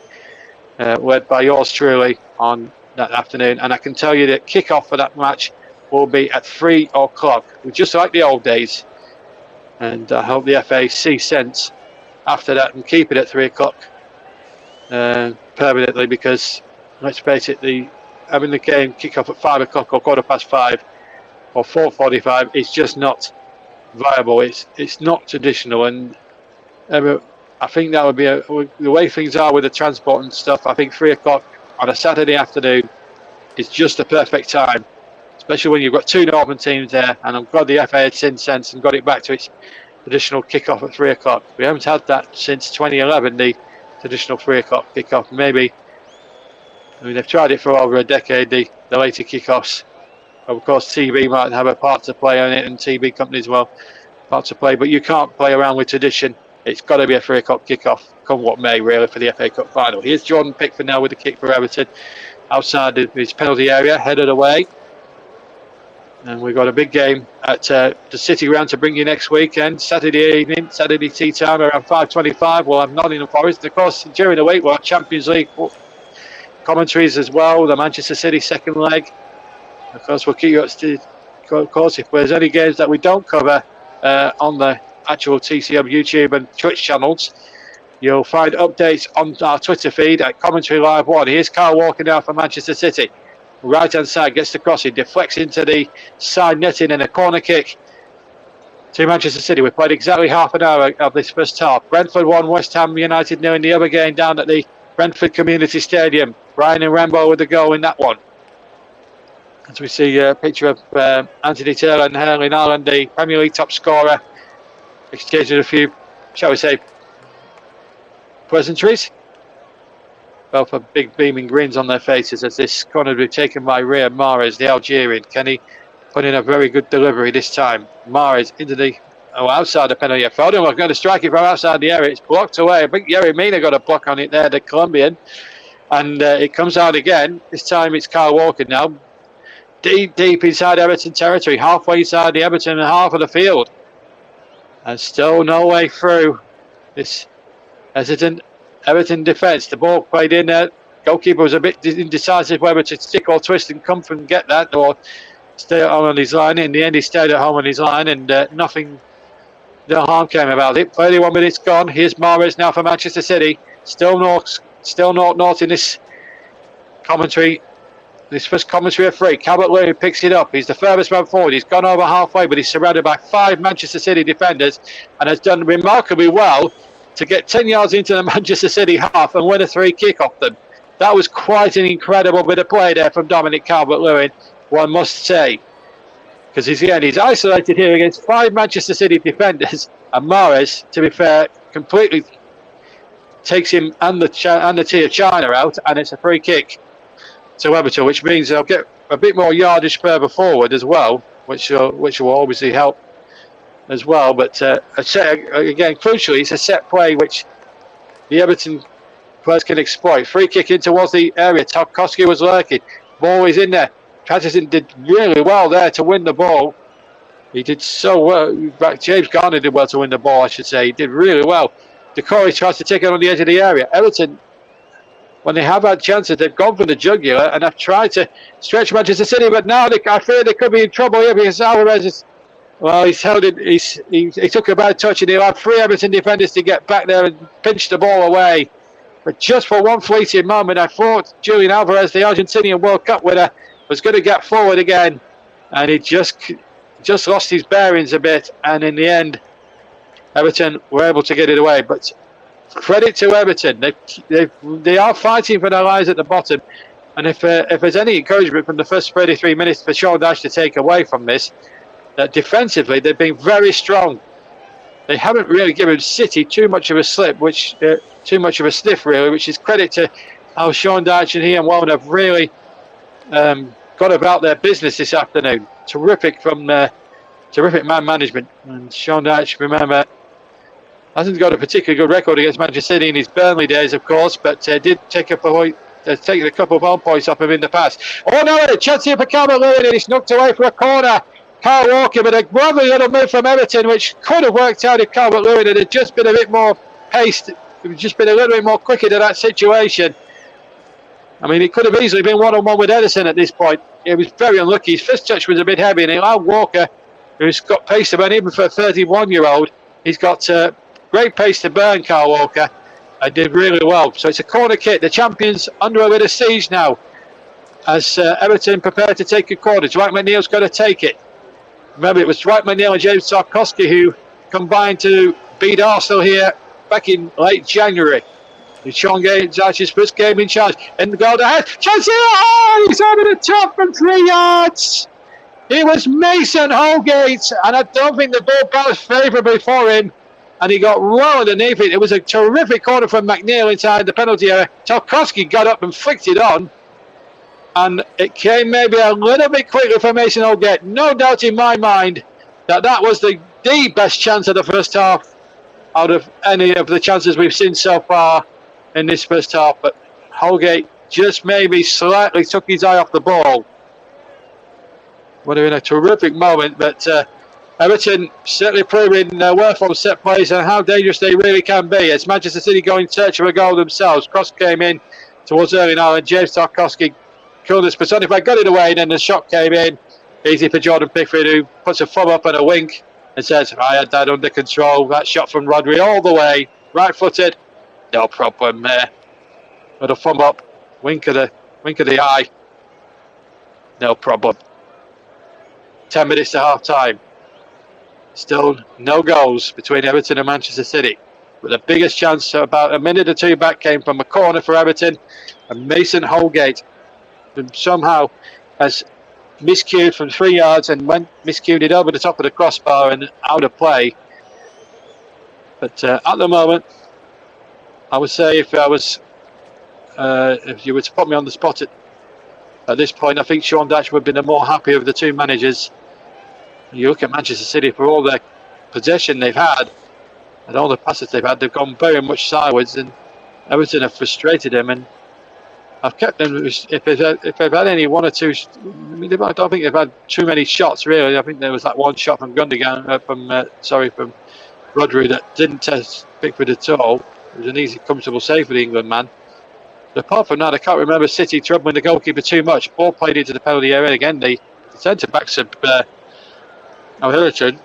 led by yours truly on that afternoon. And I can tell you that kick-off for that match will be at 3 o'clock, just like the old days. And I hope the FA see sense after that and keep it at 3 o'clock permanently, because let's face it, having the game kick off at 5 o'clock or 5:15 or 4:45 is just not viable. It's not traditional, and I think that would be the way things are with the transport and stuff. I think 3 o'clock on a Saturday afternoon is just the perfect time, especially when you've got 2 Northern teams there. And I'm glad the FA had seen sense and got it back to its traditional kick-off at 3 o'clock. We haven't had that since 2011, the traditional 3 o'clock kick-off. Maybe, I mean, they've tried it for over a decade, the later kick-offs. Of course, TV might have a part to play on it, and TV companies will part to play, but you can't play around with tradition. It's got to be a 3 o'clock kick-off, come what may, really, for the FA Cup final. Here's Jordan Pickford now with the kick for Everton, outside his penalty area, headed away. And we've got a big game at the City Ground to bring you next weekend, Saturday evening, Saturday tea time around 5:25. We'll have Nottingham Forest. Of course, during the week we'll have Champions League commentaries as well, the Manchester City second leg. Of course, we'll keep you up to, of course, if there's any games that we don't cover on the actual TCM YouTube and Twitch channels, you'll find updates on our Twitter feed at Commentary Live 1. Here's Kyle Walker now for Manchester City. Right hand side, gets the crossing, deflects into the side netting, and a corner kick to Manchester City. We've played exactly half an hour of this first half. Brentford 1, West Ham United 0 in the other game down at the Brentford Community Stadium. Brian and Rambo with the goal in that one. As we see a picture of Anthony Taylor and Erling Haaland, the Premier League top scorer, exchanging a few, shall we say, pleasantries. Both have big beaming grins on their faces as this corner will be taken by Riyad Mahrez, the Algerian. Can he put in a very good delivery this time? Mahrez into the outside the penalty. Foden was going to strike it from outside the area. It's blocked away. I think Yerry Mina got a block on it there, the Colombian. And it comes out again. This time it's Kyle Walker now. Deep inside Everton territory, halfway inside the Everton half of the field. And still no way through this hesitant Everton defence. The ball played in there. Goalkeeper was a bit indecisive whether to stick or twist and come and get that or stay at home on his line. In the end, he stayed at home on his line, and no harm came about it. 31 minutes gone. Here's Mahrez now for Manchester City. Still north in this commentary this first commentary referee. Calvert-Lewin picks it up. He's the furthest man forward. He's gone over halfway, but he's surrounded by 5 Manchester City defenders and has done remarkably well to get 10 yards into the Manchester City half and win a free kick off them. That was quite an incredible bit of play there from Dominic Calvert-Lewin, one must say. Because he's isolated here against 5 Manchester City defenders, and Mahrez, to be fair, completely takes him and the T of China out, and it's a free kick to Everton, which means they'll get a bit more yardage further forward as well, which will obviously help as well. But again, crucially, it's a set play which the Everton players can exploit. Free kick in towards the area. Tarkowski was lurking. Ball is in there. Patterson did really well there to win the ball. He did so well. James Garner did well to win the ball, I should say. He did really well. Decore tries to take it on the edge of the area. Everton, when they have had chances, they've gone for the jugular and have tried to stretch Manchester City, but now I fear they could be in trouble here because Alvarez is, well, he's held it. He took a bad touch and he'll have 3 Everton defenders to get back there and pinch the ball away. But just for one fleeting moment, I thought Julian Alvarez, the Argentinian World Cup winner, was going to get forward again, and he just lost his bearings a bit, and in the end, Everton were able to get it away. But credit to Everton, they are fighting for their lives at the bottom, and if there's any encouragement from the first 33 minutes for Sean Dyche to take away from this, that defensively they've been very strong. They haven't really given City too much of a sniff, really, which is credit to how Sean Dyche and he and Warren have really got about their business this afternoon. Terrific man management. And Sean Dyche, remember, hasn't got a particularly good record against Manchester City in his Burnley days, of course, but did take up taken a couple of home points off him in the past. Oh no, a chance here for Calvert-Lewin, and he's knocked away for a corner. Kyle Walker, but a lovely little move from Everton, which could have worked out if Calvert-Lewin had just been a bit more paced, just been a little bit more quicker to that situation. I mean, it could have easily been one-on-one with Edison at this point. He was very unlucky. His first touch was a bit heavy, and he allowed Walker, who's got pace to burn, even for a 31-year-old, he's got great pace to burn, Kyle Walker, and did really well. So it's a corner kick. The champions under a bit of siege now, as Everton prepare to take a corner. Dwight McNeil's got to take it. Remember, it was Dwight McNeil and James Tarkowski who combined to beat Arsenal here back in late January. Sean Dyche's first game in charge. In the goal ahead. Chance here! Oh, he's over the top from 3 yards. It was Mason Holgate, and I don't think the ball bounced favourably for him. And he got well underneath it. It was a terrific corner from McNeil inside the penalty area. Tarkowski got up and flicked it on. And it came maybe a little bit quickly for Mason Holgate. No doubt in my mind that was the best chance of the first half out of any of the chances we've seen so far in this first half. But Holgate just maybe slightly took his eye off the ball. Would have been a terrific moment, but Everton certainly proving their worth on set plays and how dangerous they really can be. As Manchester City go in search of a goal themselves. Cross came in towards Erling Haaland. James Tarkowski, coolness personified, got it away, and then the shot came in. Easy for Jordan Pickford, who puts a thumb up and a wink and says, I had that under control. That shot from Rodri all the way, right-footed, no problem there. With a thumb up, wink of the eye, no problem. 10 minutes to half time. Still no goals between Everton and Manchester City. But the biggest chance, about a minute or two back, came from a corner for Everton, and Mason Holgate somehow has miscued from 3 yards and miscued it over the top of the crossbar and out of play. But at the moment, I would say if you were to put me on the spot at this point, I think Sean Dyche would have been the more happy of the two managers. You look at Manchester City, for all their possession they've had and all the passes they've had, they've gone very much sideways, and Everton have frustrated them. And I've kept them. If they've had any one or two, I don't think they've had too many shots really. I think there was that one shot from Gundogan, from Rodri, that didn't test Pickford at all. It was an easy, comfortable save for the England man. But apart from that, I can't remember City troubling the goalkeeper too much. Ball played into the penalty area again. The centre backs of Everton,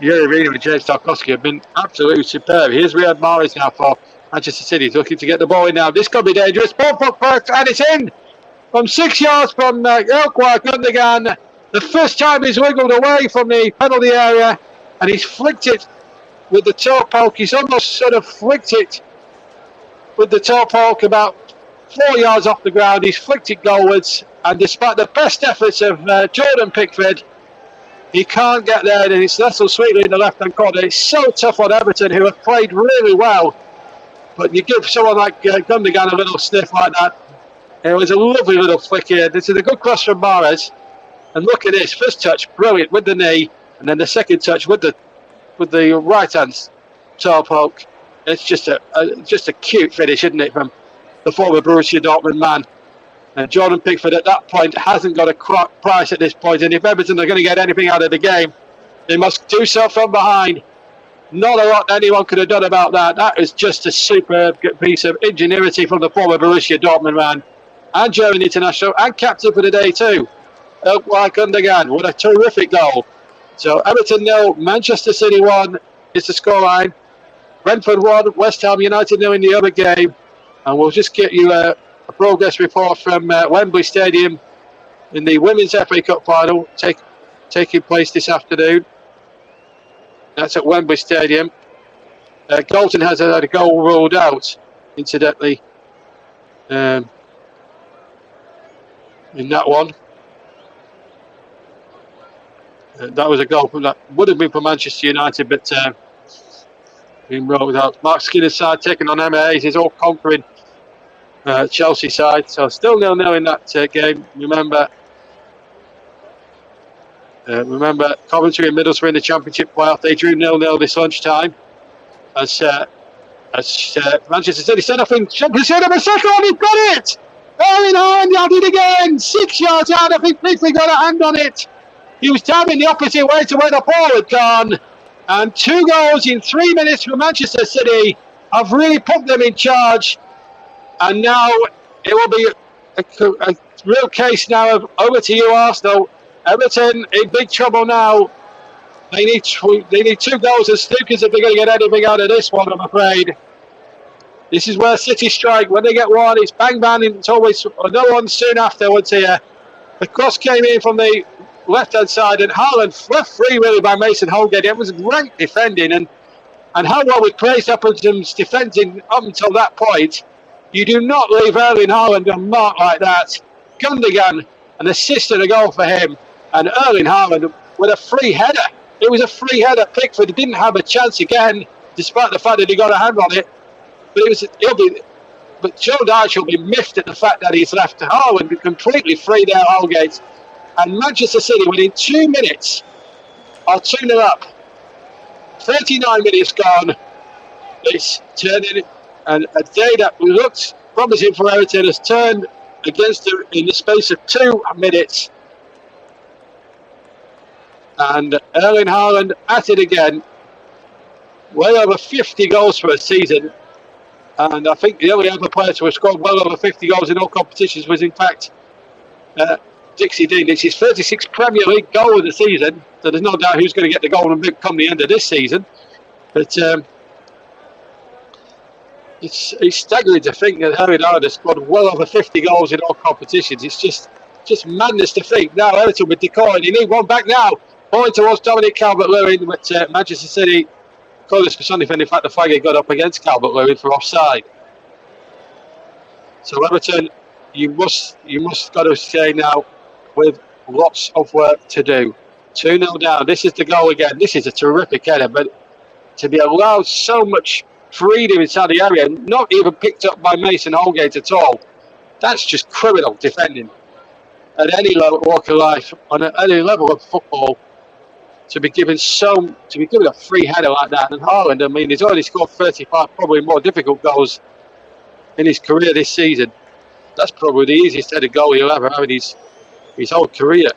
Reina and James Tarkowski have been absolutely superb. Here's Riyad Mahrez now for Manchester City. He's looking to get the ball in now. This could be dangerous. Ball put first, and it's in. from 6 yards from Elkwar Gundogan. The first time he's wiggled away from the penalty area, and he's flicked it with the toe poke. He's almost sort of flicked it with the toe poke about 4 yards off the ground. He's flicked it goalwards, and despite the best efforts of Jordan Pickford, he can't get there, and it's nestled sweetly in the left-hand corner. It's so tough on Everton, who have played really well. But you give someone like Gundogan a little sniff like that. It was a lovely little flick here. This is a good cross from Mahrez. And look at this, first touch, brilliant with the knee, and then the second touch with the right hand toe poke. It's just a cute finish, isn't it, from the former Borussia Dortmund man. And Jordan Pickford at that point hasn't got a price at this point, and if Everton are going to get anything out of the game, they must do so from behind. Not a lot anyone could have done about that. That is just a superb piece of ingenuity from the former Borussia Dortmund man, and German international, and captain for the day too. Like Gundogan, what a terrific goal. So Everton 0, Manchester City 1 is the scoreline. Brentford 1, West Ham United 0 in the other game. And we'll just get you a progress report from Wembley Stadium in the Women's FA Cup final taking place this afternoon. That's at Wembley Stadium. Galton has had a goal ruled out, incidentally, in that one. That was a goal that would have been for Manchester United, but been ruled out. Mark Skinner's side taking on Emma Hayes' all-conquering Chelsea side. So still 0-0 in that game. Remember, Coventry and Middlesbrough in the Championship playoff. They drew 0-0 this lunchtime. As Manchester City set off in Champions League number second, and he's got it! Erling Haaland had it again! 6 yards out, I think Pickford got a hand on it. He was diving the opposite way to where the ball had gone. And 2 goals in 3 minutes for Manchester City have really put them in charge. And now it will be a real case now of over to you, Arsenal. Everton in big trouble now. They need 2 goals as snookers if they're going to get anything out of this one, I'm afraid. This is where City strike. When they get one, it's bang bang, and it's always another one soon afterwards here. The cross came in from the left-hand side, and Haaland left free really by Mason Holgate. It was rank defending, and how well we praised Appleton's defending up until that point. You do not leave Erling Haaland unmarked like that. Gundogan, an assist and a goal for him, and Erling Haaland with a free header. It was a free header. Pickford didn't have a chance again, despite the fact that he got a hand on it. But Joe Dyche will be miffed at the fact that he's left Haaland completely free there, Holgate. And Manchester City, within 2 minutes, are 2-0 up. 39 minutes gone. It's turning, and a day that looked promising for Everton has turned against them in the space of 2 minutes. And Erling Haaland at it again. Well over 50 goals for a season. And I think the only other player to have scored well over 50 goals in all competitions was, in fact, Dixie Dean. It's his 36th Premier League goal of the season, so there's no doubt who's going to get the golden boot come the end of this season. But it's staggering to think that Erling Haaland has scored well over 50 goals in all competitions. It's just madness to think. Now Everton with decoy, they need one back now. Point towards Dominic Calvert-Lewin, but Manchester City colours for Sunday, in fact the flag had got up against Calvert-Lewin for offside. So Everton, you must got to say now, with lots of work to do. 2-0 down. This is the goal again. This is a terrific header, but to be allowed so much freedom inside the area, not even picked up by Mason Holgate at all, that's just criminal defending at any walk of life, on any level of football. To be given a free header like that, and Haaland, I mean, he's already scored 35 probably more difficult goals in his career this season. That's probably the easiest headed goal he'll ever have in his whole career.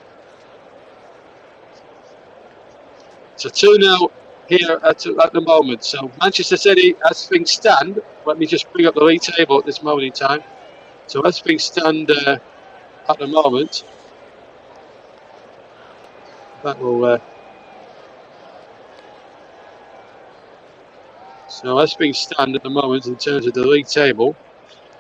So 2-0 here at the moment. So Manchester City, as things stand, let me just bring up the league table at this moment in time. So as things stand at the moment, that will. So as things stand at the moment in terms of the league table,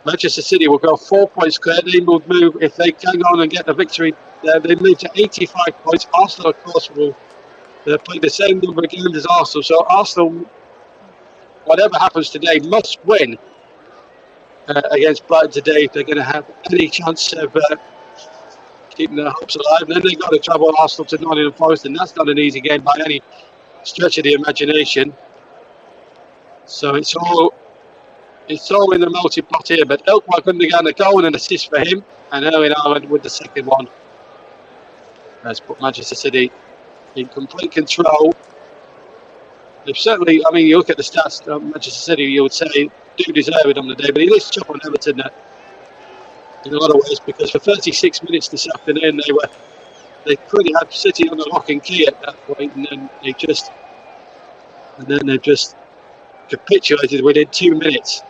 Manchester City will go 4 points clear. They will move, if they hang on and get the victory, they move to 85 points. Arsenal, of course, will play the same number of games as Arsenal. So Arsenal, whatever happens today, must win against Brighton today if they're going to have any chance of keeping their hopes alive. And then they've got to travel Arsenal to Nottingham Forest, and that's not an easy game by any stretch of the imagination. So it's all in the multi-pot here. But Ilkmaar Gundogan, a goal and an assist for him, and Erling Haaland with the second one has put Manchester City in complete control. They've certainly, I mean, you look at the stats, Manchester City, you would say, do deserve it on the day, but he is tough on Everton in a lot of ways, because for 36 minutes this afternoon they pretty had City on the lock and key at that point, and then they've just capitulated within 2 minutes,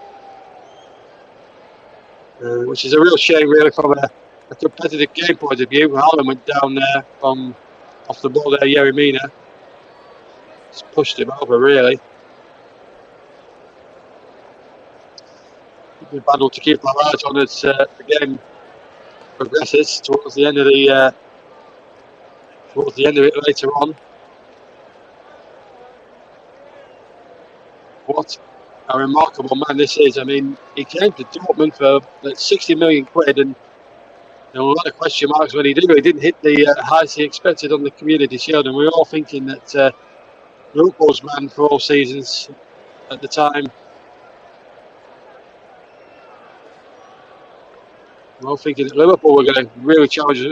which is a real shame, really, from a competitive game point of view. Haaland went down there off the ball there. Yeremina just pushed him over, really. It'll be a battle to keep our eyes on as the game progresses towards the end of it later on. What a remarkable man this is. I mean, he came to Dortmund for 60 million quid, and there were a lot of question marks when he did. He didn't hit the highs he expected on the Community Shield, and we were all thinking that Liverpool's man for all seasons at the time. We were all thinking that Liverpool were going to really challenge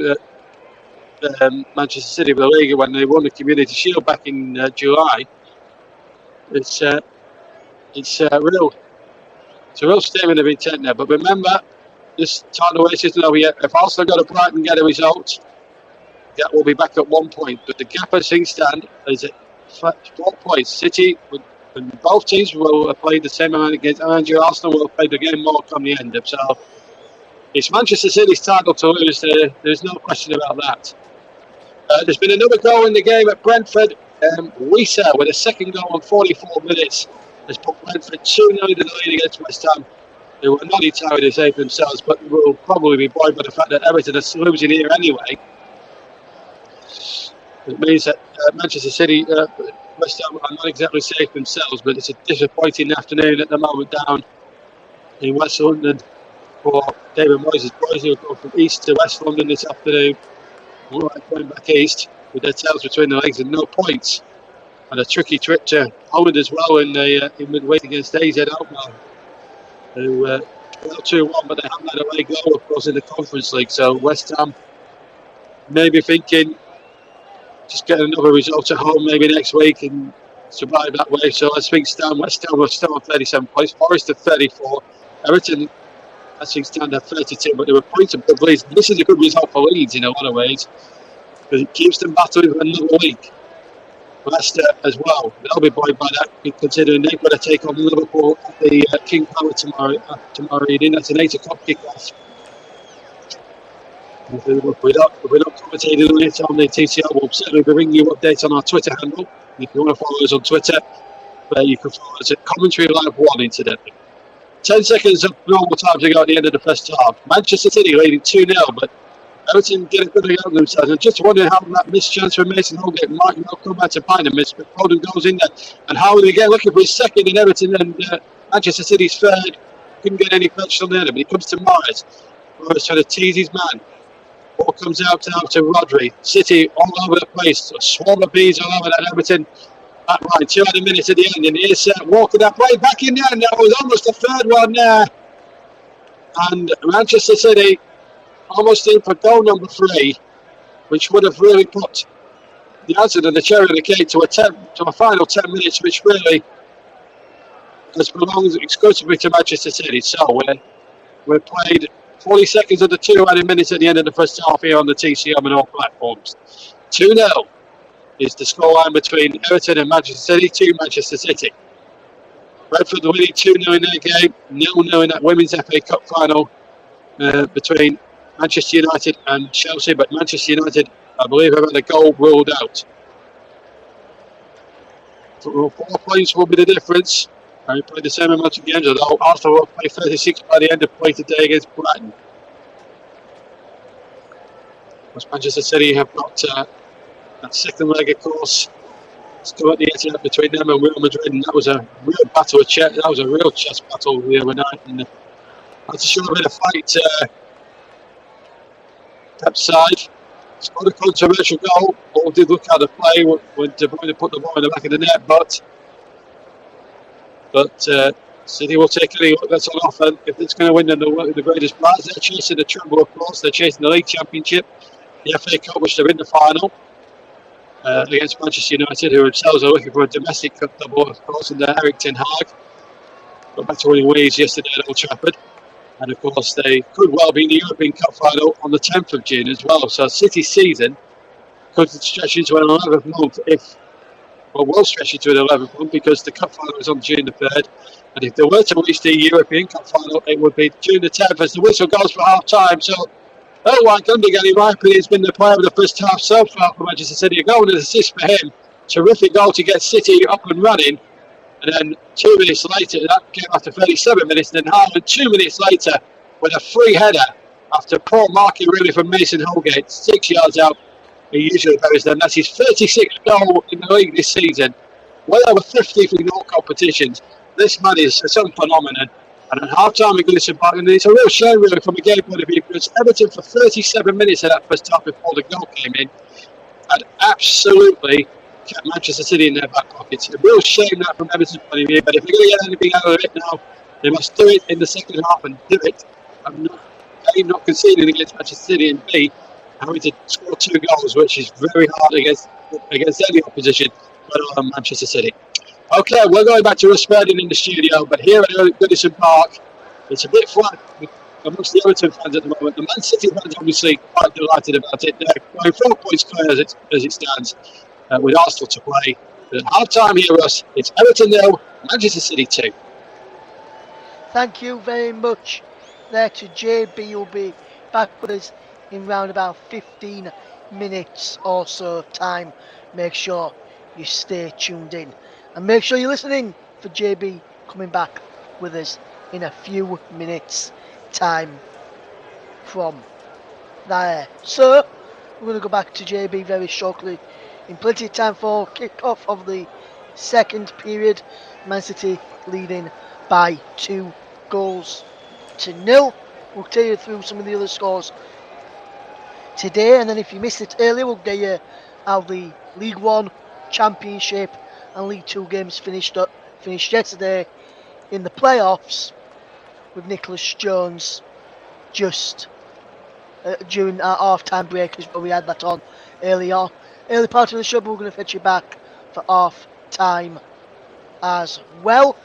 Manchester City for the league when they won the Community Shield back in July. It's a real statement of intent there. But remember, this title race isn't over yet. If Arsenal go to Brighton and get a result, that will be back at 1 point. But the gap as things stand is at 4 points. City, and both teams will have played the same amount against Arsenal. Arsenal will have played the game more come the end of. So it's Manchester City's title to lose. There's no question about that. There's been another goal in the game at Brentford. Wisa with a second goal in 44 minutes has put Brentford 2-0 in the lead against West Ham, who were not entirely safe themselves, but will probably be buoyed by the fact that Everton are losing here anyway. It means that Manchester City, West Ham are not exactly safe themselves, but it's a disappointing afternoon at the moment down in West London for David Moyes' boys, who go from east to West London this afternoon. All right, going back east with their tails between their legs and no points. And a tricky trip to Holland as well in midweek against AZ Alkmaar, who fell 2-1, but they haven't had a away goal, of course, in the Conference League. So West Ham maybe thinking just get another result at home maybe next week and survive that way. So as things stand, West Ham are still on 37 points, Forest at 34, Everton as things stand at 32, but they were points above Leeds. This is a good result for Leeds in a lot of ways, because it keeps them battling for another week. Leicester as well, they'll be buoyed by that, considering they've got to take on Liverpool at the King Power tomorrow evening. That's an 8 o'clock kickoff. If we're not commentating on it on the TCL, we'll certainly be bringing you updates on our Twitter handle. If you want to follow us on Twitter, you can follow us at Commentary Live 1 incidentally. 10 seconds of normal time to go at the end of the first half. Manchester City leading 2-0, but Everton get a good look at themselves. I'm just wondering how that missed chance from Mason Holgate might not come back to bite him. But Foden goes in there, and Howard again looking for his second in Everton, and Manchester City's third. Couldn't get any touch on there, but he comes to Morris. Morris trying to tease his man. Ball comes out now to Rodri. City all over the place. A swarm of bees all over that Everton. Back right, 200 minutes at the end, and here's Walker that play back in there, and that was almost the third one there. And Manchester City almost in for goal number 3, which would have really put the answer to the cherry on the cake to a final 10 minutes, which really has belonged exclusively to Manchester City. So we're played 40 seconds of the 200 minutes at the end of the first half here on the TCM and all platforms. 2-0 is the scoreline between Everton and Manchester City to Manchester City. Brentford winning 2-0 in their game, 0-0 in that Women's FA Cup final between Manchester United and Chelsea, but Manchester United, I believe, have had a goal ruled out. 4 points will be the difference, And we played the same amount of games, although Arsenal will play 36 by the end of play today against Brighton. As Manchester City have got that second leg, of course, still at the Etihad between them and Real Madrid, and that was a real battle of chess. That was a real chess battle the other night, and had to show a bit of fight. Pep's side scored a controversial goal. All did look at the play when De Bruyne put the ball in the back of the net, but City will take any look that's on offer. If it's going to win, then they'll work with the greatest prize. They're chasing the treble, of course. They're chasing the League Championship, the FA Cup, which they're in the final against Manchester United, who themselves are looking for a domestic cup double, of course, and Eric Ten Hag got back to winning ways yesterday at Old Trafford. And of course, they could well be in the European Cup final on the 10th of June as well. So City's season could stretch into an 11th month will stretch into an 11th month because the Cup final is on June the 3rd. And if they were to reach the European Cup final, it would be June the 10th as the whistle goes for half time. So, Erwan Gundogan, in my opinion, has been the player of the first half so far for Manchester City. A goal and an assist for him. Terrific goal to get City up and running. And then 2 minutes later, that came after 37 minutes, and then Haaland 2 minutes later with a free header after poor marking really from Mason Holgate, 6 yards out. He usually buries them. That's his 36th goal in the league this season. Well over 50 in all competitions. This man is some phenomenon. And at half time, Goodison Park, and it's a real shame really from a game point of view because Everton for 37 minutes of that first half before the goal came in had absolutely kept Manchester City in their back pockets. A real shame that from Everton's point of view, but if they're going to get anything out of it now, they must do it in the second half and do it. A, not conceding against Manchester City, and B, having to score 2 goals, which is very hard against any opposition, let alone Manchester City. Okay, we're going back to Rusperdon in the studio, but here at Goodison Park, it's a bit flat amongst the Everton fans at the moment. The Man City fans obviously quite delighted about it. They're going 4 points clear as it stands, with Arsenal to play. But at half time here, Russ, it's Everton 0, Manchester City 2. Thank you very much there to JB, who'll be back with us in round about 15 minutes or so of time. Make sure you stay tuned in and make sure you're listening for JB coming back with us in a few minutes time from there. So we're going to go back to JB very shortly in plenty of time for kick-off of the second period. Man City leading by 2 goals to 0. We'll take you through some of the other scores today, and then if you missed it earlier, we'll get you how the League One, Championship and League Two games finished yesterday in the playoffs, with Nicholas Jones just during our half-time break, but we had that on early part of the show, but we're going to fetch you back for half-time as well.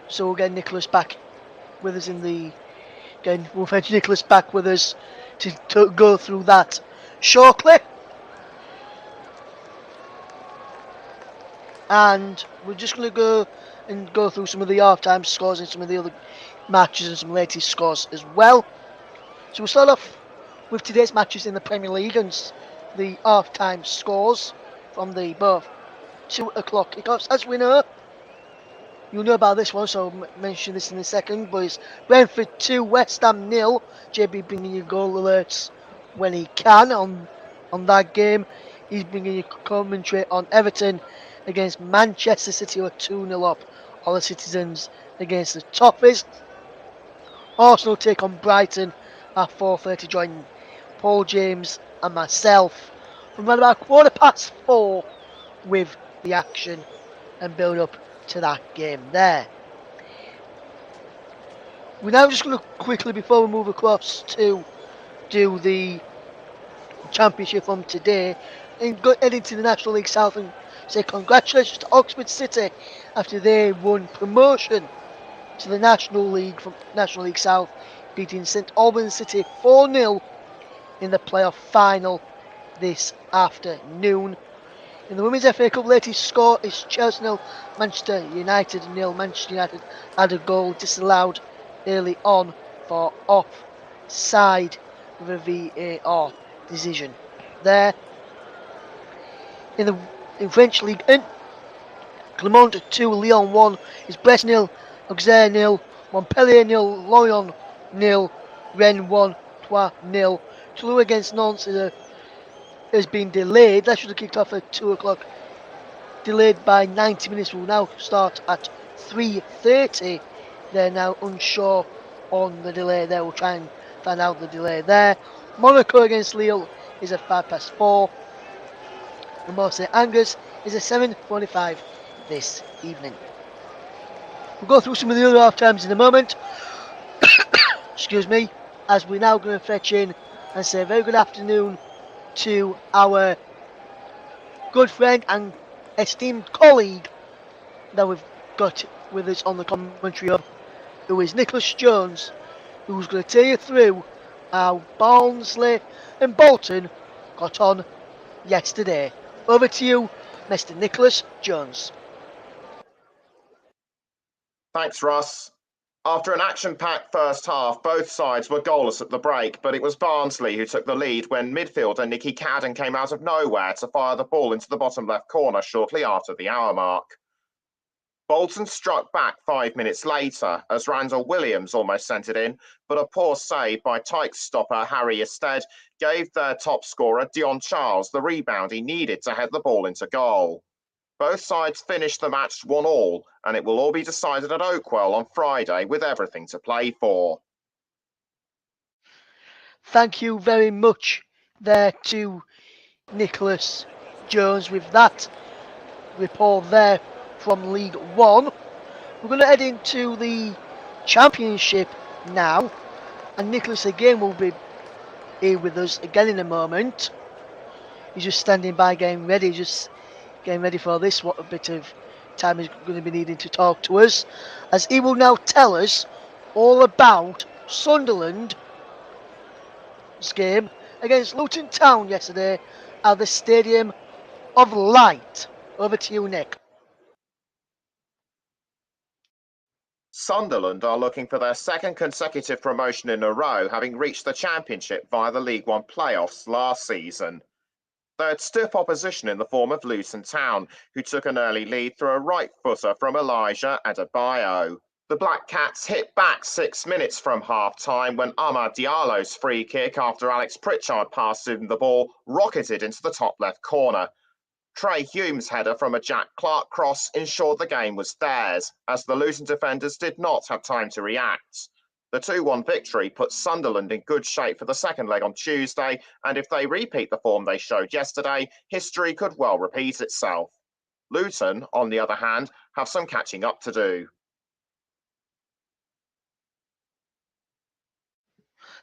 So we'll get Nicholas back with us we'll fetch Nicholas back with us to go through that shortly. And we're just going to go through some of the half-time scores and some of the other matches and some latest scores as well. So we'll start off with today's matches in the Premier League and the half-time scores from the both 2 o'clock kickoffs. As we know, you'll know about this one, so I'll mention this in a second, but it's Brentford 2, West Ham 0. JB bringing you goal alerts when he can on that game. He's bringing you commentary on Everton against Manchester City, who are 2-0 up. All the Citizens against the Toffees. Arsenal take on Brighton at 4:30, joining Paul James and myself from around about 4:15 with the action and build up to that game there. We're now just going to quickly, before we move across to do the Championship from today, and head into the National League South and say congratulations to Oxford City after they won promotion to the National League from National League South, beating St Albans City 4-0 in the playoff final this afternoon. In the Women's FA Cup, latest score is Chelsea 0, Manchester United 0. Manchester United had a goal disallowed early on for offside with a VAR decision there. In French League 1, Clermont 2, Lyon 1, is Brest nil, Auxerre nil, Montpellier nil, Lorient nil, Rennes 1, Troyes nil. Toulouse against Nantes has been delayed. That should have kicked off at 2 o'clock. Delayed by 90 minutes. Will now start at 3:30. They're now unsure on the delay there. We'll try and find out the delay there. Monaco against Lille is at 4:05. And Marseille Angers is at 7:45 this evening. We'll go through some of the other half times in a moment. Excuse me, as we're now going to fetch in and say a very good afternoon to our good friend and esteemed colleague that we've got with us on the commentary hub, who is Nicholas Jones, who's going to take you through how Barnsley and Bolton got on yesterday. Over to you, Mr. Nicholas Jones. Thanks, Russ. After an action-packed first half, both sides were goalless at the break, but it was Barnsley who took the lead when midfielder Nicky Cadden came out of nowhere to fire the ball into the bottom left corner shortly after the hour mark. Bolton struck back 5 minutes later as Randall Williams almost sent it in, but a poor save by Tykes stopper Harry Isted gave their top scorer Dion Charles the rebound he needed to head the ball into goal. Both sides finished the match 1-1, and it will all be decided at Oakwell on Friday with everything to play for. Thank you very much there to Nicholas Jones with that report there from League One. We're going to head into the Championship now, and Nicholas again will be here with us again in a moment. He's just standing by, getting ready for this. What a bit of time he's going to be needing to talk to us, as he will now tell us all about Sunderland's game against Luton Town yesterday at the Stadium of Light. Over to you, Nick. Sunderland are looking for their second consecutive promotion in a row, having reached the Championship via the League One playoffs last season. They had stiff opposition in the form of Luton Town, who took an early lead through a right footer from Elijah Adebayo. The Black Cats hit back 6 minutes from half-time when Amad Diallo's free kick after Alex Pritchard passed him the ball rocketed into the top left corner. Trey Hume's header from a Jack Clark cross ensured the game was theirs, as the Luton defenders did not have time to react. The 2-1 victory puts Sunderland in good shape for the second leg on Tuesday, and if they repeat the form they showed yesterday, history could well repeat itself. Luton, on the other hand, have some catching up to do.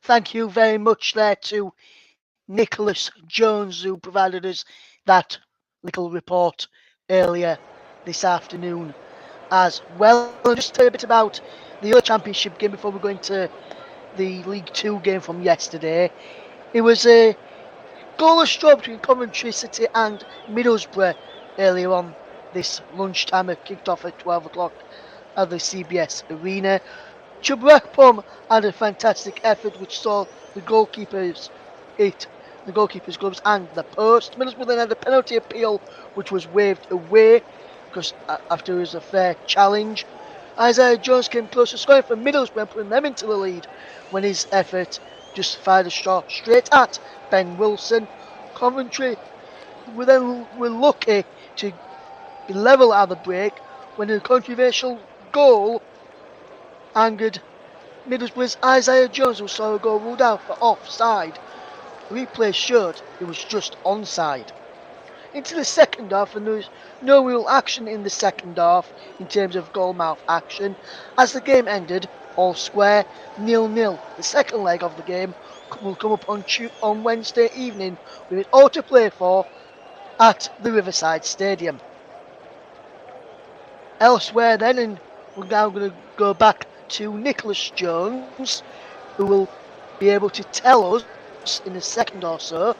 Thank you very much there to Nicholas Jones, who provided us that little report earlier this afternoon as well. And just tell you a bit about the other Championship game before we go into the League Two game from yesterday. It was a goalless draw between Coventry City and Middlesbrough earlier on this lunchtime. It kicked off at 12 o'clock at the CBS Arena. Chubrakpom had a fantastic effort which saw the goalkeepers hit the goalkeeper's gloves and the post. Middlesbrough then had a penalty appeal which was waved away because after it was a fair challenge. Isaiah Jones came close to scoring for Middlesbrough and putting them into the lead when his effort just fired a shot straight at Ben Wilson. Coventry were lucky to be level at the break when a controversial goal angered Middlesbrough's Isaiah Jones, who saw a goal ruled out for offside. Replay showed it was just onside. Into the second half, and there was no real action in the second half in terms of goal-mouth action, as the game ended all square 0-0. The second leg of the game will come up on Wednesday evening with it all to play for at the Riverside Stadium. Elsewhere then, and we're now going to go back to Nicholas Jones, who will be able to tell us in a second or so,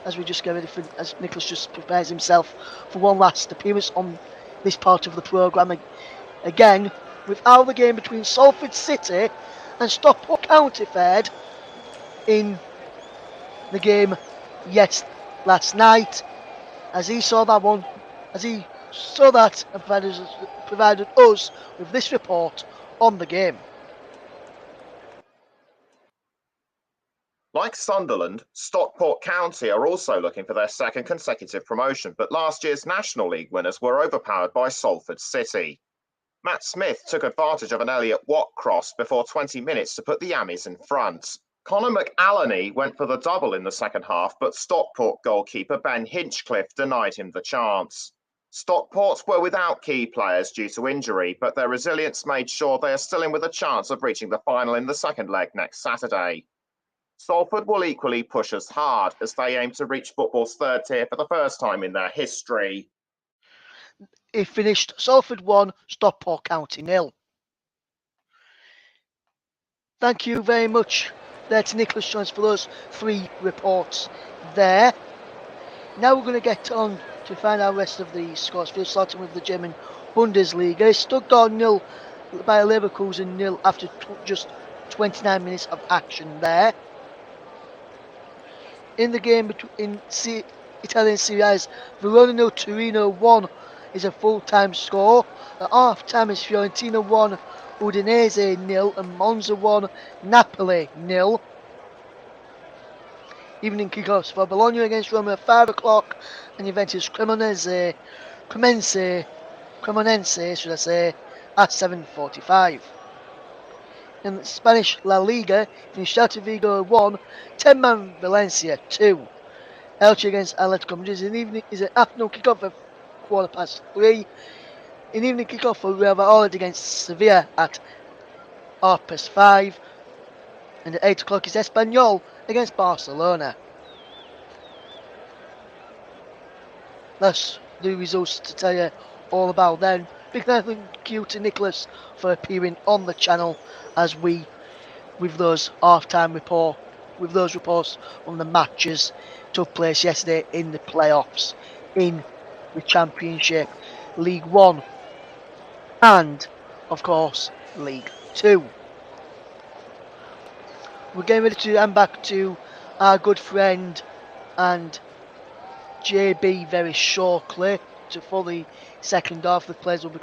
as we just get ready for, as Nicholas just prepares himself for one last appearance on this part of the programme again, with how the game between Salford City and Stockport County fared in the game last night, as he saw so that provided us with this report on the game. Like Sunderland, Stockport County are also looking for their second consecutive promotion, but last year's National League winners were overpowered by Salford City. Matt Smith took advantage of an Elliot Watt cross before 20 minutes to put the Ammies in front. Conor McAleny went for the double in the second half, but Stockport goalkeeper Ben Hinchcliffe denied him the chance. Stockport were without key players due to injury, but their resilience made sure they are still in with a chance of reaching the final in the second leg next Saturday. Salford will equally push as hard as they aim to reach football's third tier for the first time in their history. It finished Salford 1, Stockport County 0. Thank you very much there to Nicholas Jones for those 3 reports there. Now we're going to get on to find out the rest of the scores, starting with the German Bundesliga. Stuttgart 0 by Leverkusen 0 after just 29 minutes of action there. In the game between Italian Serie A's Verona 0, Torino 1 is a full-time score. At half-time is Fiorentina 1, Udinese 0 and Monza 1, Napoli 0. Evening kickoffs for Bologna against Roma at 5 o'clock and Juventus Cremonese should I say, at 7:45. In the Spanish La Liga, finished Celta Vigo 1, 10-man Valencia 2. Elche against Atletico Madrid is an afternoon kickoff at 3:15. An evening kickoff for Real Valladolid against Sevilla at 5:30. And at 8 o'clock is Espanyol against Barcelona. That's the results to tell you all about then. Big thank you to Nicholas for appearing on the channel as we, with those reports on the matches took place yesterday in the playoffs in the Championship, League 1 and, of course, League 2. We're getting ready to hand back to our good friend and JB very shortly for the second half. The players will be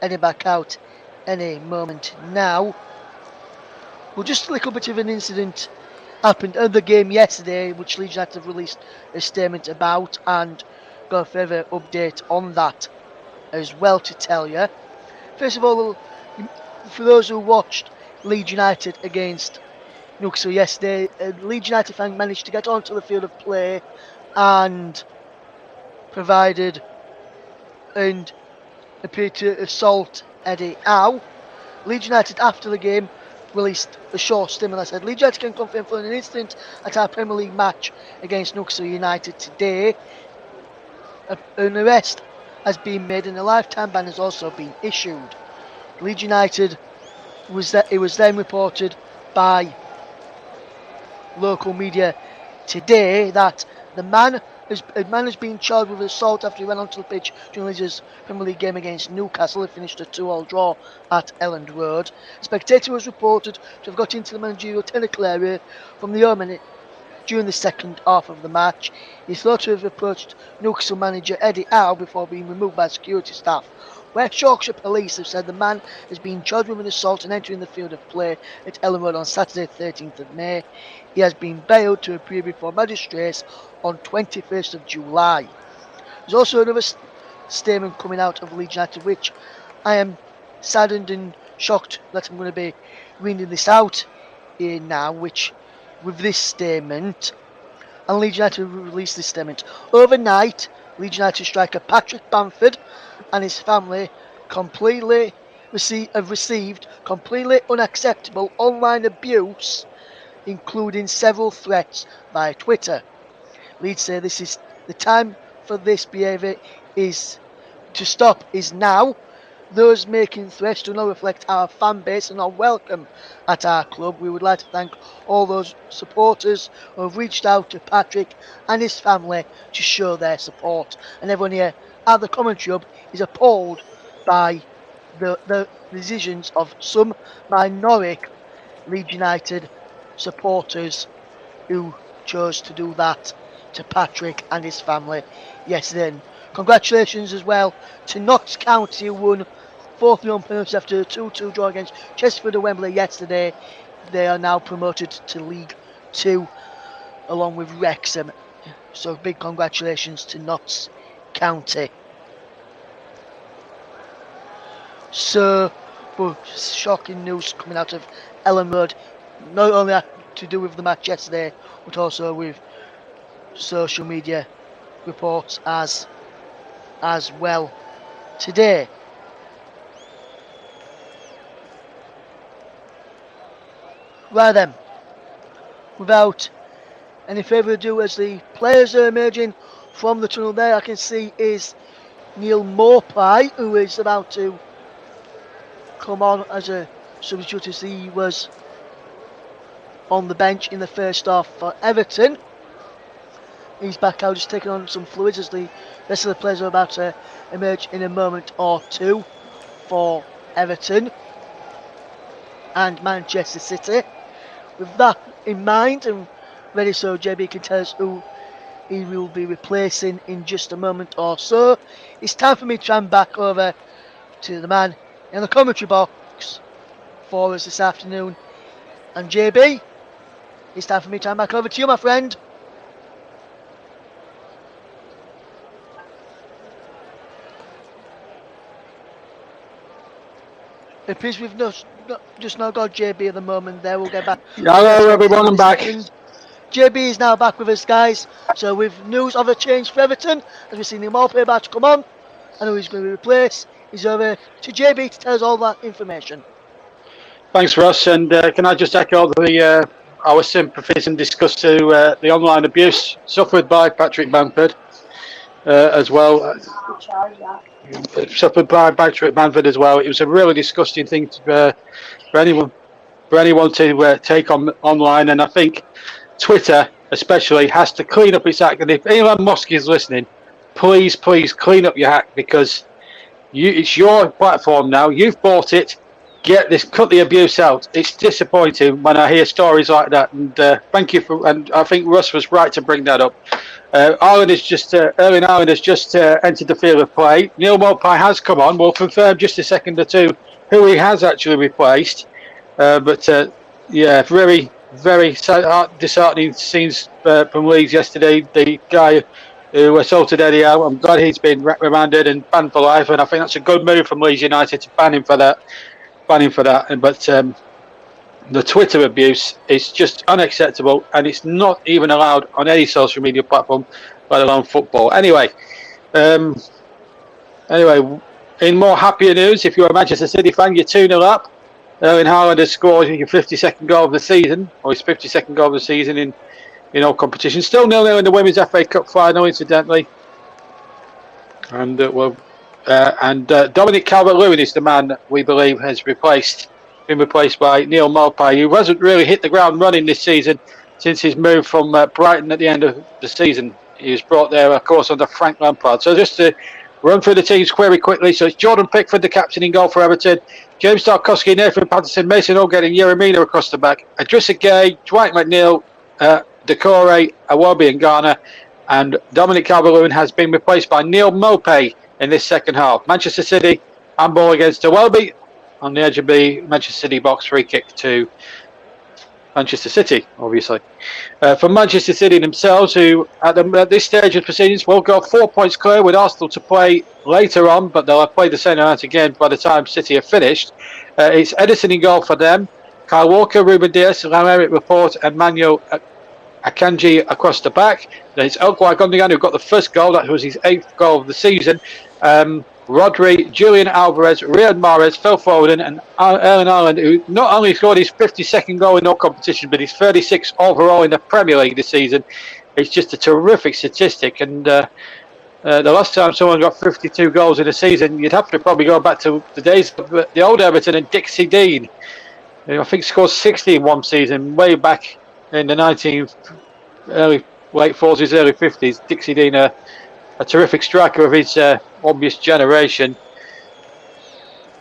heading back out any moment now. Well, just a little bit of an incident happened at the game yesterday, which Leeds United have released a statement about, and got a further update on that as well to tell you. First of all, for those who watched Leeds United against Newcastle yesterday, Leeds United fan managed to get onto the field of play and provided and appeared to assault Eddie Howe. Leeds United after the game released a short statement that said, Leeds United can confirm for an incident at our Premier League match against Newcastle United today. An arrest has been made and a lifetime ban has also been issued. Leeds United it was then reported by local media today that a man has been charged with assault after he ran onto the pitch during Leeds' Premier League game against Newcastle. It finished a 2-2 draw at Elland Road. A spectator was reported to have got into the managerial technical area from the home during the second half of the match. He's thought to have approached Newcastle manager Eddie Howe before being removed by security staff. West Yorkshire Police have said the man has been charged with an assault and entering the field of play at Elland Road on Saturday 13th of May. He has been bailed to appear before magistrates on 21st of July. There's also another statement coming out of Leeds United, which I am saddened and shocked that I'm going to be reading this out here now, which with this statement, and Leeds United released this statement. Overnight, Leeds United striker Patrick Bamford and his family have received completely unacceptable online abuse, including several threats via Twitter. Leeds say this is the time for this behaviour to stop is now. Those making threats do not reflect our fan base and are welcome at our club. We would like to thank all those supporters who have reached out to Patrick and his family to show their support. And everyone here at the commentary hub is appalled by the decisions of some minority Leeds United supporters who chose to do that to Patrick and his family yesterday. Congratulations as well to Notts County, who won 4-3 on penalties after a 2-2 draw against Chesterfield at Wembley yesterday. They are now promoted to League 2 along with Wrexham. So big congratulations to Notts County. So, but shocking news coming out of Ellen Road, not only to do with the match yesterday, but also with social media reports as well today. Right then, without any further ado, as the players are emerging from the tunnel there, I can see is Neil Maupay, who is about to come on as a substitute, as he was on the bench in the first half for Everton. He's back out, just taking on some fluids as the rest of the players are about to emerge in a moment or two for Everton and Manchester City. With that in mind and ready, so JB can tell us who he will be replacing in just a moment or so. It's time for me to hand back over to the man in the commentary box for us this afternoon. And JB, it's time for me to hand back over to you, my friend. It appears we've just now got JB at the moment there. We'll get back. Hello everyone, I'm back. JB is now back with us, guys. So with news of a change for Everton, as we've seen him all play about to come on, and who he's going to replace, he's over to JB to tell us all that information. Thanks, Ross. And can I just echo our sympathies and discuss the online abuse suffered by Patrick Bamford as well. Suffered by Patrick Bamford as well. It was a really disgusting thing for anyone to take on online, and I think Twitter especially has to clean up its act. And if Elon Musk is listening, please clean up your act, because it's your platform now. You've bought it. Cut the abuse out. It's disappointing when I hear stories like that. And thank you and I think Russ was right to bring that up. Erling Haaland has just entered the field of play. Neil Maupay has come on. We'll confirm just a second or two who he has actually replaced. Very, very disheartening scenes from Leeds yesterday. The guy who assaulted Eddie Howe, I'm glad he's been remanded and banned for life, and I think that's a good move from Leeds United to ban him for that. But the Twitter abuse is just unacceptable, and it's not even allowed on any social media platform, let alone football. Anyway, in more happier news, if you're a Manchester City fan, you're 2-0 up. Erling Haaland has scored his 52nd goal of the season, or his 52nd goal of the season in all competitions. Still 0-0 in the Women's FA Cup final, incidentally. And Dominic Calvert-Lewin is the man that we believe has been replaced by Neil Maupay, who hasn't really hit the ground running this season since his move from Brighton at the end of the season. He was brought there, of course, under Frank Lampard. So just to run through the team's query quickly. So it's Jordan Pickford, the captain, in goal for Everton. James Tarkowski, Nathan Patterson, Mason Allgate and Yeremina across the back. Idrissa Gueye, Dwight McNeil, Decore, Awobi and Garner. And Dominic Calvert-Lewin has been replaced by Neil Maupay in this second half. Manchester City, handball against Awobi on the edge of the Manchester City box, free kick to Manchester City, obviously. For Manchester City themselves, who at this stage of proceedings will go 4 points clear with Arsenal to play later on, but they'll play the same amount again by the time City are finished. It's Edison in goal for them. Kyle Walker, Ruben Dias, Lam-Eric Laporte and Manuel Akanji across the back. Then it's Ilkay Gundogan who got the first goal. That was his 8th goal of the season. Rodri, Julian Alvarez, Riyad Mahrez, Phil Foden and Erling Haaland, who not only scored his 52nd goal in all competition, but his 36th overall in the Premier League this season. It's just a terrific statistic. And the last time someone got 52 goals in a season, you'd have to probably go back to the days of the old Everton and Dixie Dean, who I think scored 60 in one season, way back in the late 40s, early 50s. Dixie Dean, a terrific striker of his obvious generation.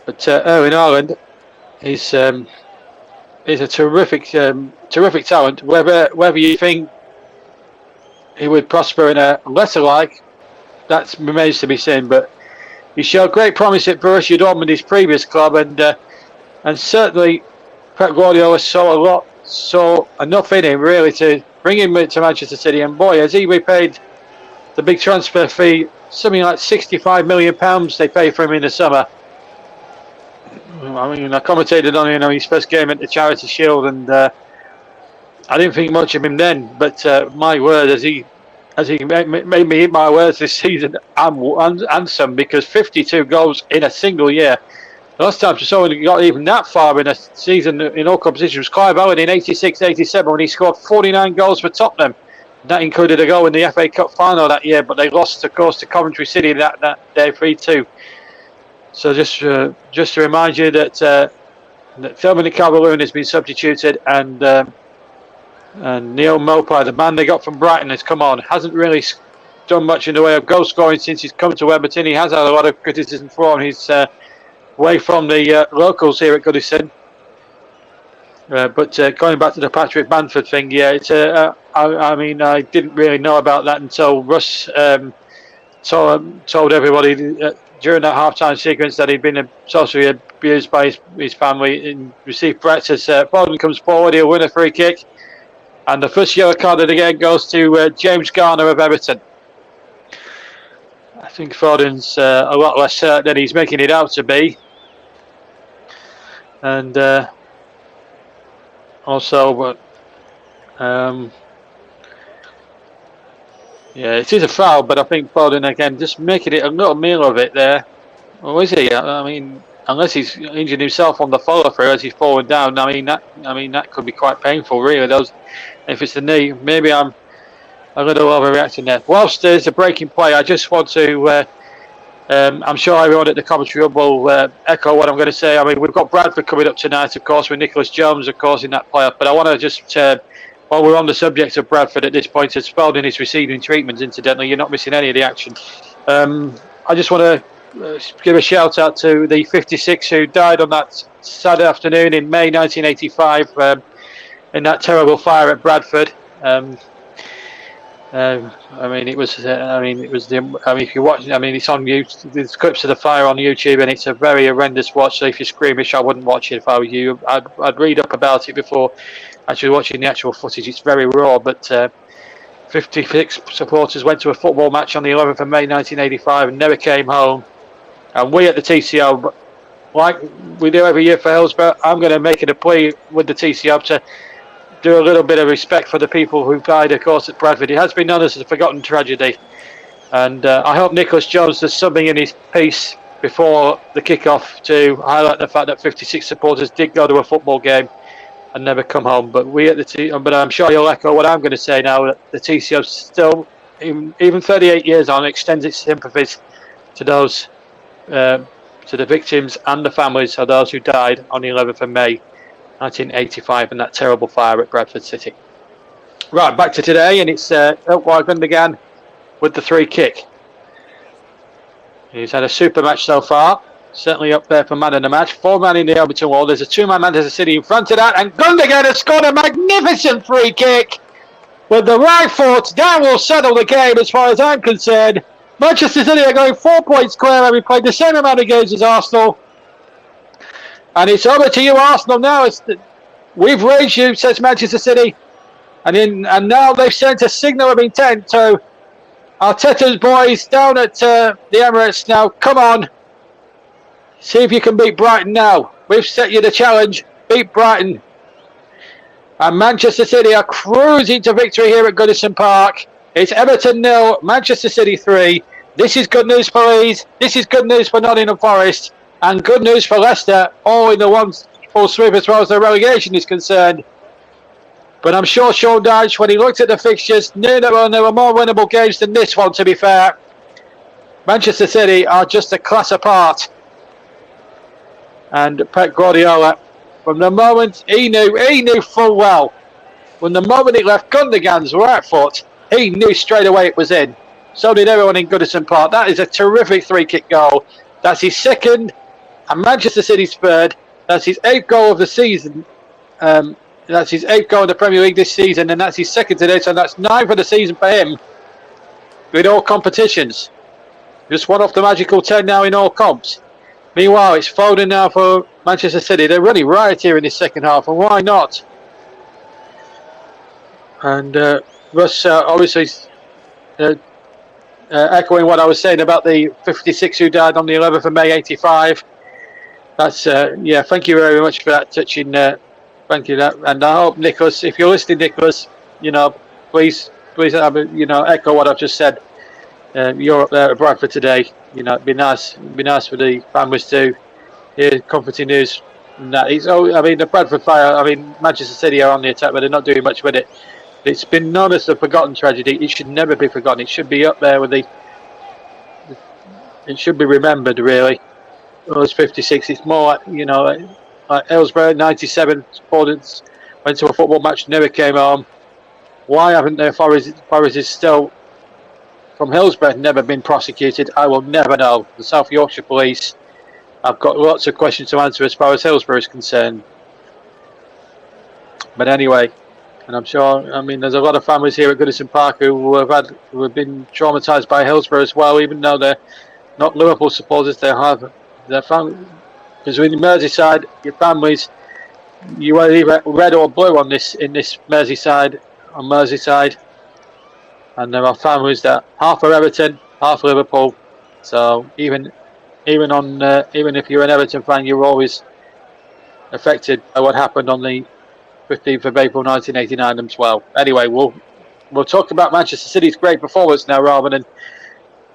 But Erling Haaland is a terrific talent. Whether you think he would prosper in a lesser that remains to be seen. But he showed great promise at Borussia Dortmund, his previous club, and certainly Pep Guardiola saw enough in him really to bring him to Manchester City. And boy, has he repaid the big transfer fee, something like £65 million they paid for him in the summer. I mean, I commentated on his first game at the Charity Shield, and I didn't think much of him then. But my word, as he made me eat my words this season and some, because 52 goals in a single year. The last time someone got even that far in a season in all competitions was Clive Owen in 86-87 when he scored 49 goals for Tottenham. That included a goal in the FA Cup final that year, but they lost, of course, to Coventry City that day 3-2. So just to remind you that Dominic Calvert-Lewin has been substituted, and Neil Maupay, the man they got from Brighton, has come on. Hasn't really done much in the way of goal scoring since he's come to Everton. He has had a lot of criticism for him. He's away from the locals here at Goodison. But going back to the Patrick Bamford thing, yeah, it's I mean, I didn't really know about that until Russ told everybody during that half-time sequence that he'd been socially abused by his family and received threats. As Foden comes forward, he'll win a free kick, and the first yellow card of the game goes to James Garner of Everton. I think Foden's a lot less hurt than he's making it out to be. And also, yeah, it is a foul, but I think Foden again just making it a little meal of it there. Or is he? I mean, unless he's injured himself on the follow through as he's falling down. I mean that could be quite painful, really. If it's the knee, maybe I'm a little overreacting there. Whilst there's a breaking play, I just want to. I'm sure everyone at the commentary will echo what I'm going to say. I mean, we've got Bradford coming up tonight, of course, with Nicholas Jones, of course, in that playoff. But I want to just, while we're on the subject of Bradford at this point, as Spalding is receiving treatment, incidentally, you're not missing any of the action. I just want to give a shout out to the 56 who died on that Saturday afternoon in May 1985 in that terrible fire at Bradford. If you watch, it's on YouTube. There's clips of the fire on YouTube, and it's a very horrendous watch. So if you're squeamish, I wouldn't watch it if I were you. I'd read up about it before actually watching the actual footage. It's very raw. But 56 supporters went to a football match on the 11th of May 1985 and never came home. And we at the TCO, like we do every year for Hillsborough, I'm going to make it a plea with the TCO to do a little bit of respect for the people who died, of course, at Bradford. It has been known as a forgotten tragedy, and I hope Nicholas Jones does something in his piece before the kick-off to highlight the fact that 56 supporters did go to a football game and never come home. But but I'm sure you'll echo what I'm going to say now, that the TCO still, even 38 years on, extends its sympathies to those, to the victims and the families of those who died on the 11th of May 1985 and that terrible fire at Bradford City. Right, back to today, and it's Gundogan with the free kick. He's had a super match so far, certainly up there for man of the match. 4-man in the Everton wall. There's a 2-man Manchester City in front of that, and Gundogan has scored a magnificent free kick with the right foot. That will settle the game as far as I'm concerned. Manchester City are going 4 points clear, having played the same amount of games as Arsenal. And it's over to you, Arsenal, now. We've raised you, says Manchester City. And now they've sent a signal of intent to Arteta's boys down at the Emirates now. Come on. See if you can beat Brighton now. We've set you the challenge. Beat Brighton. And Manchester City are cruising to victory here at Goodison Park. It's Everton 0, Manchester City 3. This is good news for Leeds. This is good news for Nottingham Forest. And good news for Leicester, all in the one full sweep as far as the relegation is concerned. But I'm sure Sean Dyche, when he looked at the fixtures, knew there were more winnable games than this one, to be fair. Manchester City are just a class apart. And Pep Guardiola, from the moment he knew full well, when the moment he left Gundogan's right foot, he knew straight away it was in. So did everyone in Goodison Park. That is a terrific free-kick goal. That's his second, and Manchester City's third. That's his 8th goal of the season. That's his 8th goal in the Premier League this season, and that's his second today. So that's 9 for the season for him, with all competitions. Just one off the magical 10 now in all comps. Meanwhile, it's Foden now for Manchester City. They're running riot here in this second half, and why not? And Russ, obviously, echoing what I was saying about the 56 who died on the 11th of May, 85. That's, yeah, thank you very much for that touching. Thank you. And I hope, Nicholas, if you're listening, Nicholas, please, echo what I've just said. You're up there at Bradford today. It'd be nice for the families to hear comforting news. And that the Bradford Fire. Manchester City are on the attack, but they're not doing much with it. It's been known as the forgotten tragedy. It should never be forgotten. It should be up there with it should be remembered, really. Well, it's 56. It's more like Hillsborough, 97. Went to a football match, never came home. Why haven't their Forest is still from Hillsborough never been prosecuted? I will never know. The South Yorkshire Police, I've got lots of questions to answer as far as Hillsborough is concerned. But anyway, and I'm sure, there's a lot of families here at Goodison Park who have been traumatised by Hillsborough as well, even though they're not Liverpool supporters. They have their family, because in Merseyside, your families, you are either red or blue in this Merseyside, and there are families that half are Everton, half Liverpool. So even if you're an Everton fan, you're always affected by what happened on the 15th of April 1989 as well. Anyway, we'll talk about Manchester City's great performance now rather than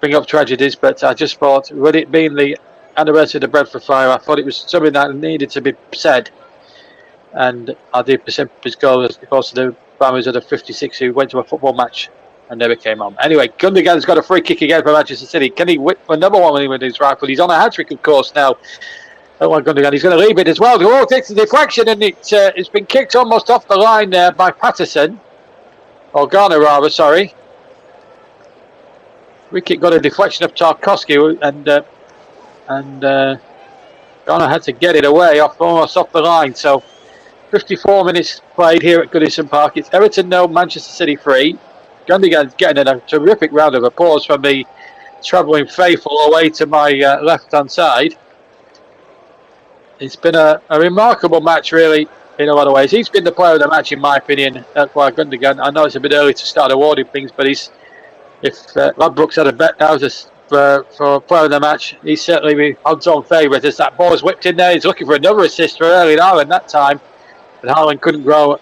bring up tragedies. But I just thought, with it being the anniversary of the Bradford Fire, I thought it was something that needed to be said. And I did present this goal because of the families of the 56 who went to a football match and never came home. Anyway, Gundogan's got a free kick again for Manchester City. Can he whip another one with his rifle? He's on a hat-trick, of course, now. Gundogan, he's going to leave it as well. Oh, takes the deflection, and it's been kicked almost off the line there by Patterson. Or Garner, rather, sorry. Free kick got a deflection of Tarkowski, and Garner had to get it away almost off the line. So 54 minutes played here at Goodison Park. It's Everton 0, Manchester City 3. Gundogan's getting a terrific round of applause from the travelling faithful away to my left-hand side. It's been a remarkable match, really, in a lot of ways. He's been the player of the match, in my opinion, by Gundogan. I know it's a bit early to start awarding things, but if Ladbrokes had a bet now for player of the match, he's certainly the odds-on favourite. As that ball's whipped in there, he's looking for another assist for Erling Haaland that time, but Haaland couldn't grow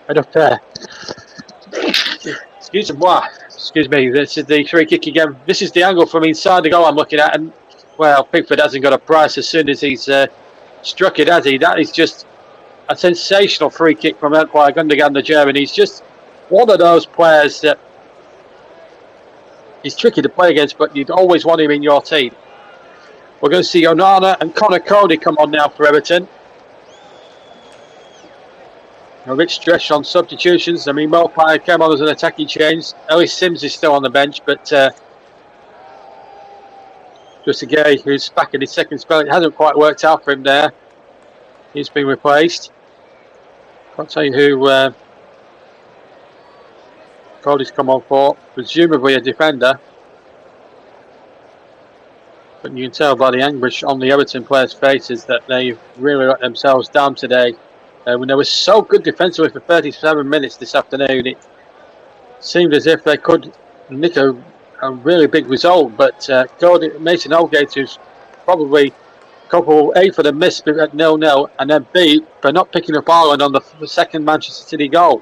enough there. Excuse me. This is the free kick again. This is the angle from inside the goal I'm looking at, and well, Pickford hasn't got a price as soon as he's struck it, has he? That is just a sensational free kick from Ilkay Gundogan, the German. He's just one of those players that he's tricky to play against, but you'd always want him in your team. We're going to see Onana and Connor Cody come on now for Everton. A rich stretch on substitutions. Mopai came on as an attacking change. Ellis Sims is still on the bench, but just a guy who's back in his second spell. It hasn't quite worked out for him there. He's been replaced. Can't tell you who Cody's come on for. Presumably a defender. But you can tell by the anguish on the Everton players' faces that they've really let themselves down today. When they were so good defensively for 37 minutes this afternoon, it seemed as if they could nick a really big result. But Mason Holgate, who's probably couple A for the miss at 0-0, and then B for not picking up Ireland on the second Manchester City goal.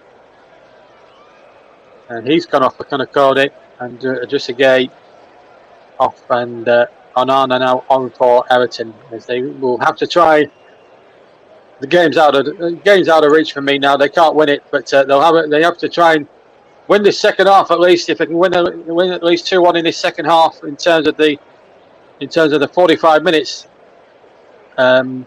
And he's gone off for Connor Cody, and just a gate off, and Onana now on for Everton, as they will have to try. The game's out of reach for me now. They can't win it, but they have to try and win this second half at least. If they can win at least 2-1 in this second half, in terms of the 45 minutes, to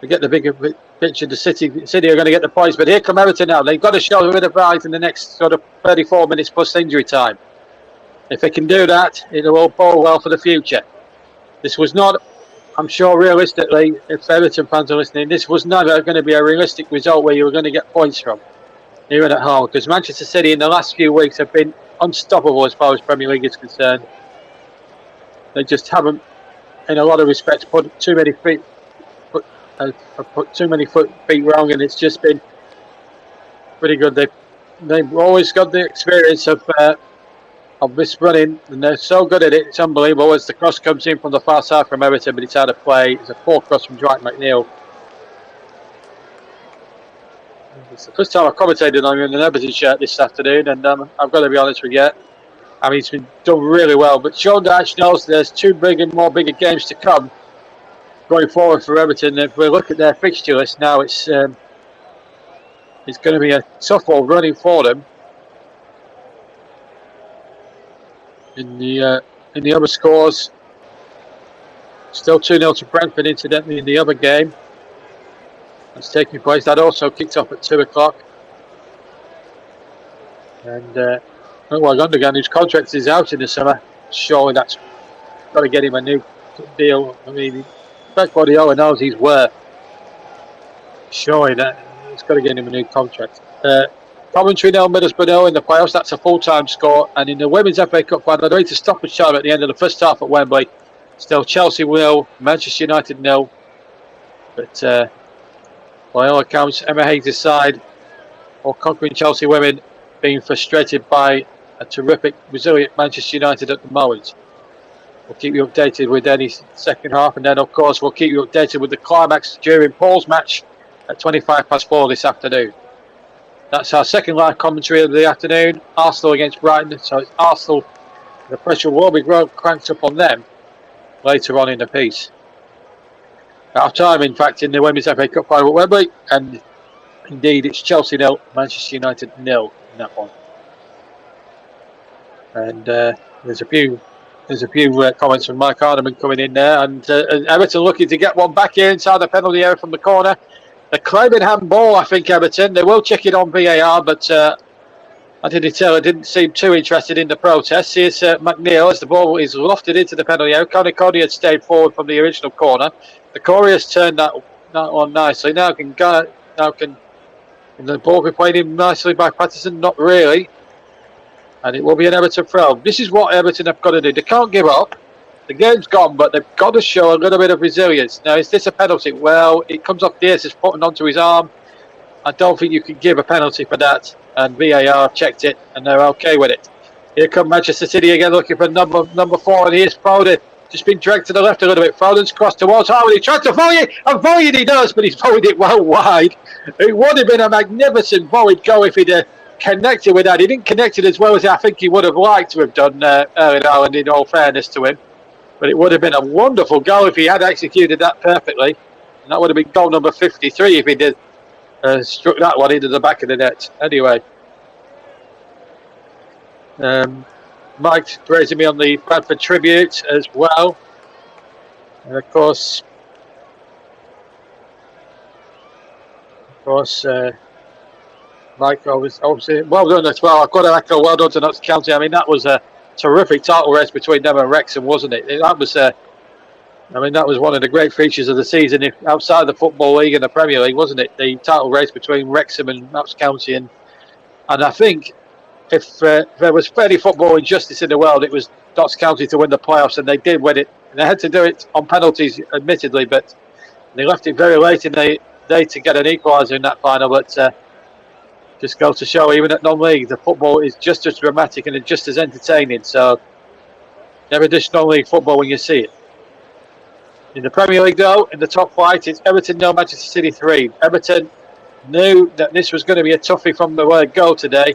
get the bigger picture. The City are going to get the points, but here come Everton now. They've got to show a bit of fight in the next sort of 34 minutes plus injury time. If they can do that, it will all bode well for the future. This was not, I'm sure, realistically, if Everton fans are listening, this was never going to be a realistic result where you were going to get points from, even at home, because Manchester City in the last few weeks have been unstoppable as far as Premier League is concerned. they just haven't, in a lot of respects, put too many feet wrong, and it's just been pretty good. They've always got the experience of this running, and they're so good at it. It's unbelievable. As the cross comes in from the far side from Everton, but it's out of play. It's a poor cross from Dwight McNeil. It's the first time I've commentated on an Everton shirt this afternoon, and I've got to be honest with you. I mean, it's been done really well, but Sean Dyche knows there's two bigger games to come going forward for Everton. If we look at their fixture list now, it's going to be a tough one running for them. In the other scores, still 2-0 to Brentford, incidentally, in the other game that's taking place. That also kicked off at 2 o'clock. And Gundogan, whose contract is out in the summer, surely that's got to get him a new deal. I mean, Pep Guardiola knows he's worth. Surely that it's got to get him a new contract. Coventry 0, Middlesbrough 0 in the playoffs. That's a full-time score. And in the Women's FA Cup final, they're to stoppage time at the end of the first half at Wembley. Still Chelsea 0, Manchester United 0. But by all accounts, Emma Hayes' side, or conquering Chelsea women, being frustrated by a terrific, resilient Manchester United at the moment. We'll keep you updated with any second half, and then of course we'll keep you updated with the climax during Paul's match at 4:25 this afternoon. That's our second live commentary of the afternoon. Arsenal against Brighton. So it's Arsenal. The pressure will be cranked up on them later on in the piece. Half time, in fact, in the Women's FA Cup final at Wembley, and indeed it's Chelsea 0, Manchester United 0 in that one. And there's a few comments from Mike Hardeman coming in there, and Everton looking to get one back here inside the penalty area from the corner. They're claiming handball, I think, Everton. They will check it on VAR, but Anthony Taylor didn't seem too interested in the protest. Here's McNeil as the ball is lofted into the penalty area. Conor Cody had stayed forward from the original corner. The Corey has turned that on nicely. Now can the ball be played in nicely by Patterson? Not really. And it will be an Everton throw. This is what Everton have got to do. They can't give up. The game's gone, but they've got to show a little bit of resilience. Now, is this a penalty? Well, it comes off Diaz's putting onto his arm. I don't think you can give a penalty for that. And VAR checked it, and they're okay with it. Here come Manchester City again, looking for number 4, and here's Foden. Just been dragged to the left a little bit. Foden's crossed towards Harwood. He tried to volley it, and volleyed he does, but he's volleyed it well wide. It would have been a magnificent volleyed goal if he'd connected with that. He didn't connect it as well as I think he would have liked to have done, Erling Haaland, in all fairness to him. But it would have been a wonderful goal if he had executed that perfectly. And that would have been goal number 53 if he did struck that one into the back of the net. Anyway, Mike's praising me on the Bradford tribute as well. And of course, Mike, obviously, well done as well. I've got to echo well done to Notts County. I mean, that was a terrific title race between them and Wrexham, wasn't it? That was one of the great features of the season, outside the Football League and the Premier League, wasn't it? The title race between Wrexham and Notts County, and I think if there was fairly football injustice in the world, it was Notts County to win the playoffs, and they did win it. And they had to do it on penalties, admittedly, but they left it very late in the day to get an equaliser in that final. But just goes to show, even at non-league, the football is just as dramatic and just as entertaining. So never dish non-league football when you see it. In the Premier League, though, in the top flight, it's Everton 0, Manchester City 3. Everton knew that this was going to be a toughie from the word go today.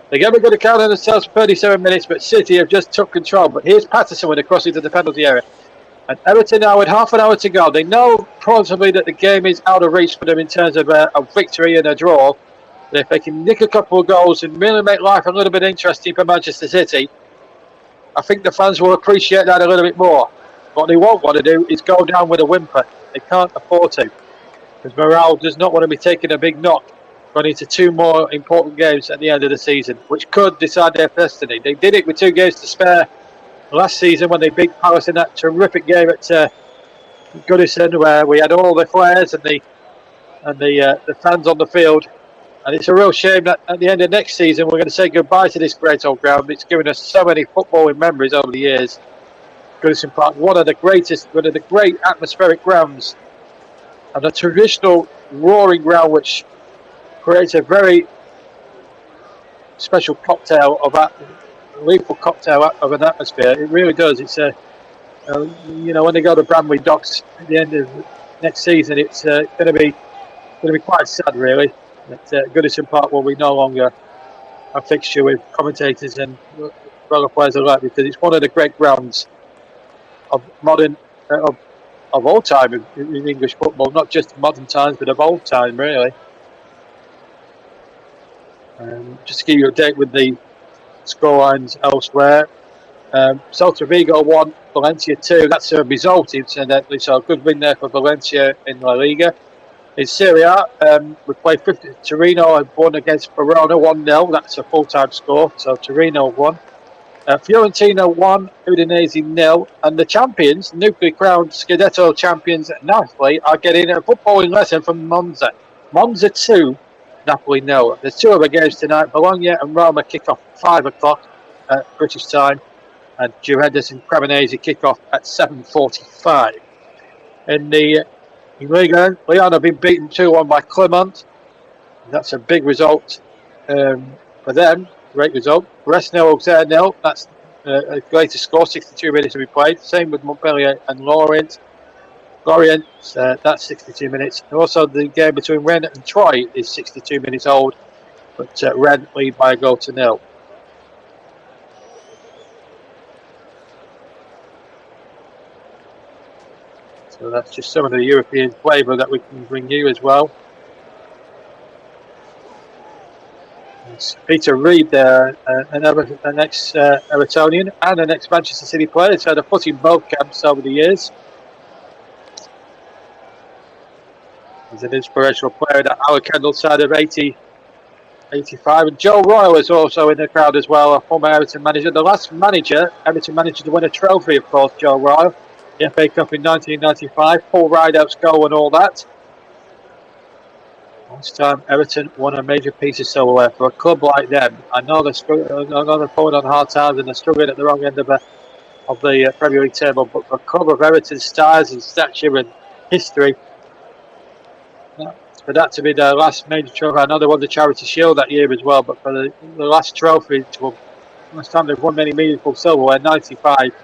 They're never going to count on themselves for 37 minutes, but City have just took control. But here's Patterson with a cross into the penalty area. And Everton now with half an hour to go. They know possibly that the game is out of reach for them in terms of a victory and a draw. But if they can nick a couple of goals and really make life a little bit interesting for Manchester City, I think the fans will appreciate that a little bit more. What they won't want to do is go down with a whimper. They can't afford to, because morale does not want to be taking a big knock going into 2 more important games at the end of the season, which could decide their destiny. They did it with 2 games to spare last season when they beat Palace in that terrific game at Goodison, where we had all the flares and the fans on the field. And it's a real shame that at the end of next season we're going to say goodbye to this great old ground. It's given us so many footballing memories over the years. Goodison Park, one of the great atmospheric grounds, and a traditional roaring ground which creates a very special cocktail of lethal cocktail of an atmosphere. It really does. It's when they go to Bramley Docks at the end of next season, it's going to be quite sad, really. That Goodison Park will be no longer a fixture with commentators and fellow players alike, because it's one of the great grounds of modern of all time in English football, not just modern times, but of old time, really. Just to give you a date with the scorelines elsewhere. Celta Vigo 1, Valencia 2. That's a result, incidentally, so a good win there for Valencia in La Liga. In Serie A, we played Torino and won against Verona 1-0. That's a full-time score, so Torino won. Fiorentina 1, Udinese 0. And the champions, newly crowned Scudetto champions Napoli, are getting a footballing lesson from Monza. Monza 2, Napoli 0. There's two other games tonight. Bologna and Roma kick off at 5 o'clock British time. And Juventus and Cremonese kick off at 7:45. In the Liga, Lyon have been beaten 2-1 by Clermont. That's a big result for them. Great result. Brest 0, Auxerre 0. That's a greatest score. 62 minutes to be played. Same with Montpellier and Lorient. That's 62 minutes. And also the game between Rennes and Troyes is 62 minutes old, but Rennes lead by a goal to 0. So that's just some of the European flavour that we can bring you as well. It's Peter Reid there, an ex-Evertonian and an ex-Manchester City player. He's had a foot in both camps over the years. He's an inspirational player at our Kendall side of 85. And Joe Royle is also in the crowd as well, a former Everton manager. The last Everton manager to win a trophy, of course, Joe Royle. The FA Cup in 1995, Paul Rideout's goal and all that. Last time Everton won a major piece of silverware for a club like them. I know they're falling on hard times and they're struggling at the wrong end of the Premier League table, but for a club of Everton's stars and stature and history, for that to be their last major trophy. I know they won the Charity Shield that year as well, but for the last trophy, last time they've won many meaningful silverware, 95,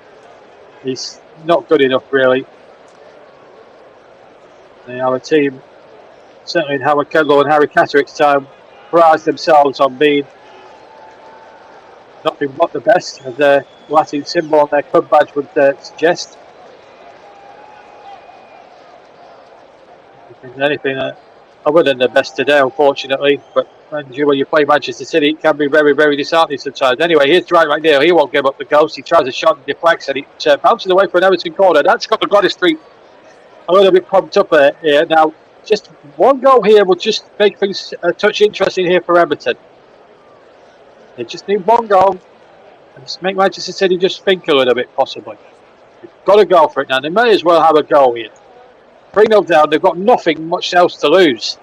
is not good enough, really. Our team, certainly in Howard Kendall and Harry Catterick's time, prized themselves on being nothing but the best, as their Latin symbol on their club badge would suggest. Anything other than the best today, unfortunately. But when you play Manchester City, it can be very, very disheartening sometimes. Anyway, here's Dwight McNeil. He won't give up the ghost. He tries a shot and deflects, and it bounces away for an Everton corner. That's got the Goddess Street a little bit pumped up here. Now, just one goal here will just make things a touch interesting here for Everton. They just need one goal and just make Manchester City just think a little bit, possibly. They've got to go for it now. They may as well have a goal here. 3-0 down, they've got nothing much else to lose.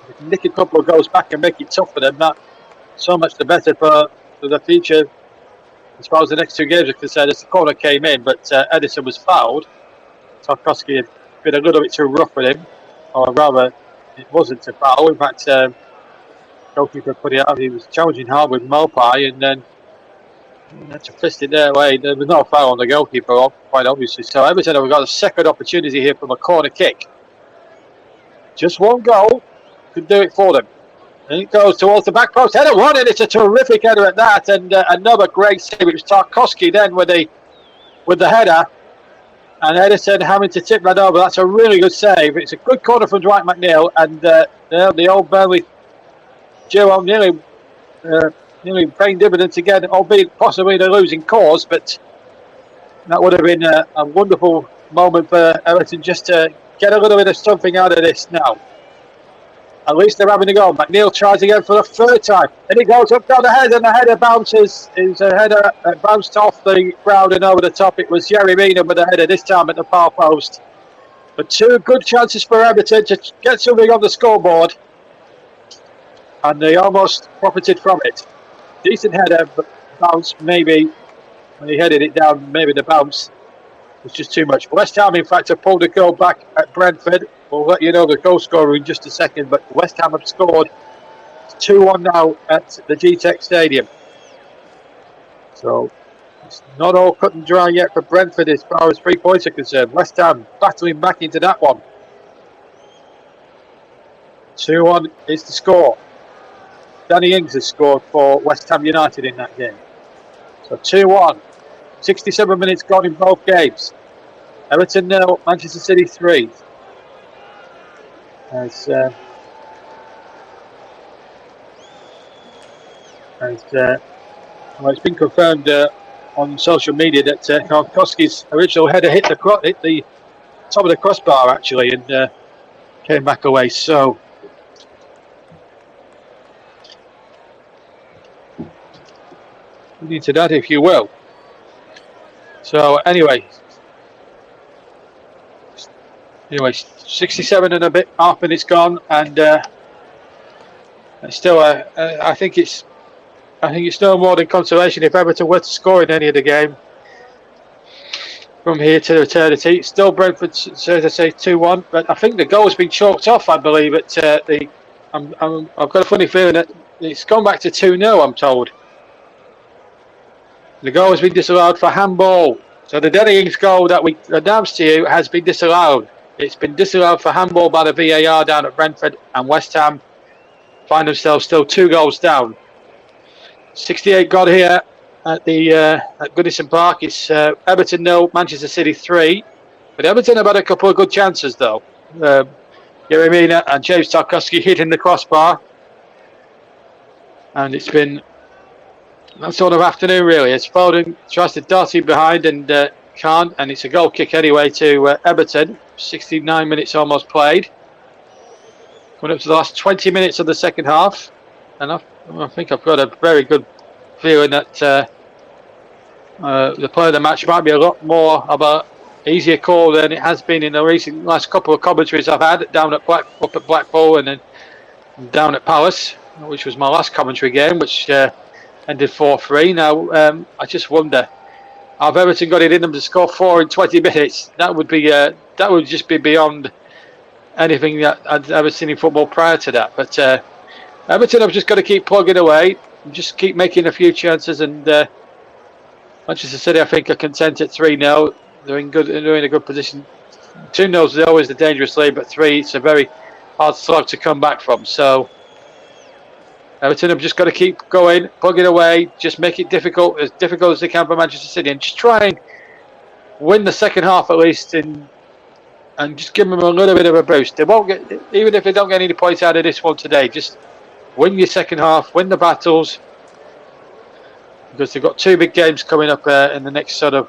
They can nick a couple of goals back and make it tough for them. That so much the better for the future as far as the next two games are concerned. As the corner came in, but Edison was fouled. Tarkowski had been a little bit too rough with him, or rather, it wasn't a foul. In fact, goalkeeper put it out. He was challenging hard with Mopai, and then had to fist it their way. There was no foul on the goalkeeper, quite obviously. So Everton have got a second opportunity here from a corner kick. Just one goal could do it for them. And it goes towards the back post. Header one, and it's a terrific header at that. And another great save. It was Tarkowski then with the header. And Edison having to tip that over. That's a really good save. It's a good corner from Dwight McNeil. And the old Burnley duo nearly paying dividends again, albeit possibly the losing cause, but that would have been a wonderful moment for Everton just to get a little bit of something out of this now. At least they're having a go. McNeil tries again for the third time, and he goes up down the head, and the header bounces. It's a header bounced off the ground and over the top. It was Yerry Mina with the header, this time at the far post. But two good chances for Everton to get something on the scoreboard, and they almost profited from it. Decent header, but bounce maybe when he headed it down, maybe the bounce was just too much. West Ham, in fact, have pulled a goal back at Brentford. We'll let you know the goal scorer in just a second, but West Ham have scored 2-1 now at the G-Tech Stadium. So it's not all cut and dry yet for Brentford as far as 3 points are concerned. West Ham battling back into that one. 2-1 is the score. Danny Ings has scored for West Ham United in that game. So 2-1. 67 minutes gone in both games. Everton 0, Manchester City 3. Well, it's been confirmed on social media that Karkowski's original header hit the top of the crossbar actually and came back away. So into that, if you will. So anyway, 67 and a bit, half minutes gone, and still, I think it's no more than consolation if Everton were to score in any of the game from here to eternity. Still Brentford, so as I say, 2-1, but I think the goal has been chalked off. I believe at I've got a funny feeling that it's gone back to 2-0. I'm told. The goal has been disallowed for handball. So the Danny Ings goal that we announced to you has been disallowed. It's been disallowed for handball by the VAR down at Brentford, and West Ham find themselves still 2 goals down. 68 gone here at Goodison Park. It's Everton 0, Manchester City 3. But Everton have had a couple of good chances though. Yeremina and James Tarkowski hitting the crossbar, and it's been that sort of afternoon really. As Foden tries to dart in behind and can't, and it's a goal kick anyway to Everton. 69 minutes almost played. Coming up to the last 20 minutes of the second half, and I think I've got a very good feeling that the player of the match might be a lot more of a easier call than it has been in the last couple of commentaries I've had down at up at Blackpool and then down at Palace, which was my last commentary game, which ended 4-3. Now I just wonder, have Everton got it in them to score 4 in 20 minutes? That would just be beyond anything that I'd ever seen in football prior to that. But Everton have just got to keep plugging away, just keep making a few chances, and Manchester City I think are content at 3-0. They're in a good position. 2-0 is always the dangerous lead, but 3 it's a very hard slog to come back from. So Everton have just got to keep going, plugging away, just make it difficult as they can for Manchester City, and just try and win the second half at least, and just give them a little bit of a boost. They won't get, even if they don't get any points out of this one today, just win your second half, win the battles, because they've got 2 big games coming up in the next sort of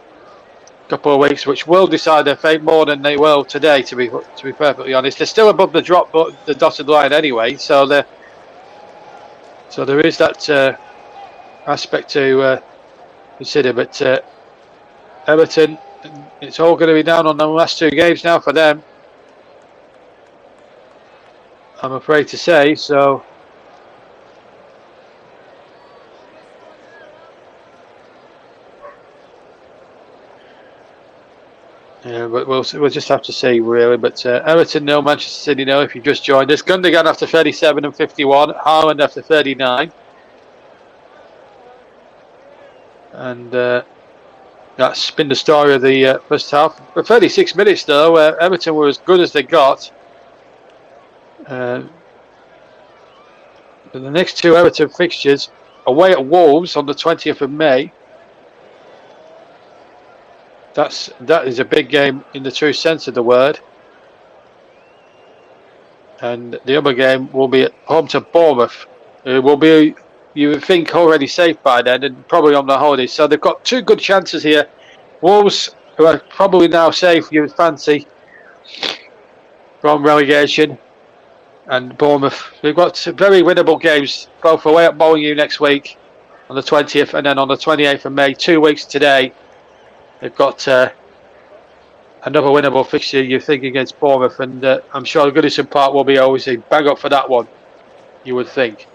couple of weeks, which will decide their fate more than they will today. To be perfectly honest, they're still above the dotted line anyway, so there is that aspect to consider. But Everton, it's all going to be down on the last 2 games now for them, I'm afraid to say. So yeah, but we'll just have to see really. But Everton 0, Manchester City 0. If you've just joined us, Gundogan after 37 and 51, Haaland after 39, and that's been the story of the first half. For 36 minutes though, Everton were as good as they got. The next 2 Everton fixtures, away at Wolves on the 20th of May. That is a big game in the true sense of the word. And the other game will be at home to Bournemouth, who will be, you would think, already safe by then and probably on the holidays. So they've got 2 good chances here. Wolves, who are probably now safe, you would fancy, from relegation, and Bournemouth. They've got 2 very winnable games, both away at Molineux next week on the 20th, and then on the 28th of May, 2 weeks today. They've got another winnable fixture, you think, against Bournemouth, and I'm sure Goodison Park will be always a bang up for that one, you would think.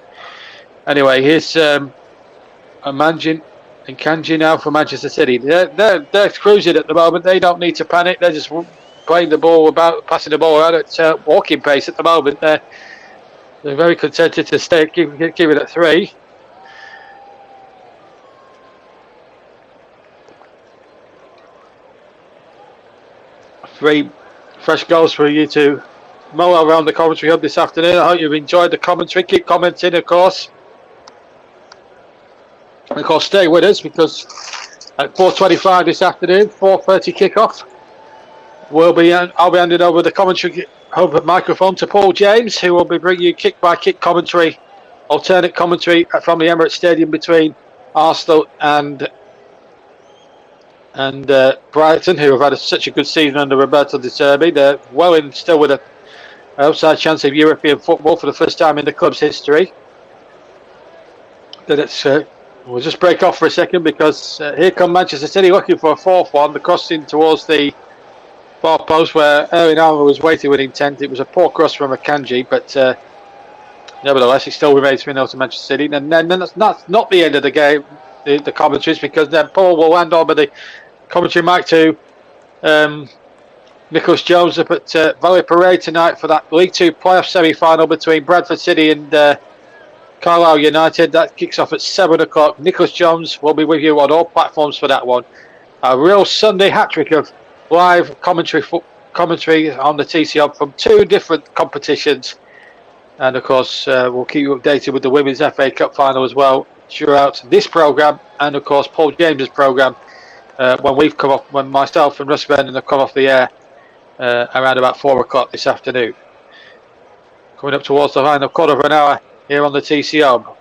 Anyway, here's Manjin And Kanji now for Manchester City. They're cruising at the moment. They don't need to panic. They're just playing the ball about, passing the ball around at walking pace at the moment. They're very contented to stay, keep it at 3. Three fresh goals for you to mull around the commentary hub this afternoon. I hope you've enjoyed the commentary. Keep commenting, of course. And of course, stay with us because at 4:25 this afternoon, 4:30 kickoff, I'll be handing over the commentary hub microphone to Paul James, who will be bringing you kick-by-kick commentary, alternate commentary from the Emirates Stadium between Arsenal and Brighton, who have had such a good season under Roberto De Zerbi. They're still with an outside chance of European football for the first time in the club's history. We'll just break off for a second because here come Manchester City looking for a 4th one. The crossing towards the far post where Erling Haaland was waiting with intent. It was a poor cross from Akanji, but nevertheless, it still remains 3-0 to Manchester City. And then that's not the end of the game, the commentaries, because then Paul will hand over the commentary mic to Nicholas Jones up at Valley Parade tonight for that League 2 playoff semi-final between Bradford City and Carlisle United. That kicks off at 7 o'clock. Nicholas Jones will be with you on all platforms for that one. A real Sunday hat-trick of live commentary on the TC Hub from 2 different competitions. And of course, we'll keep you updated with the Women's FA Cup final as well throughout this programme and of course Paul James's programme when myself and Russ Vernon have come off the air around about 4 o'clock this afternoon. Coming up towards the final quarter of an hour here on the TC Hub.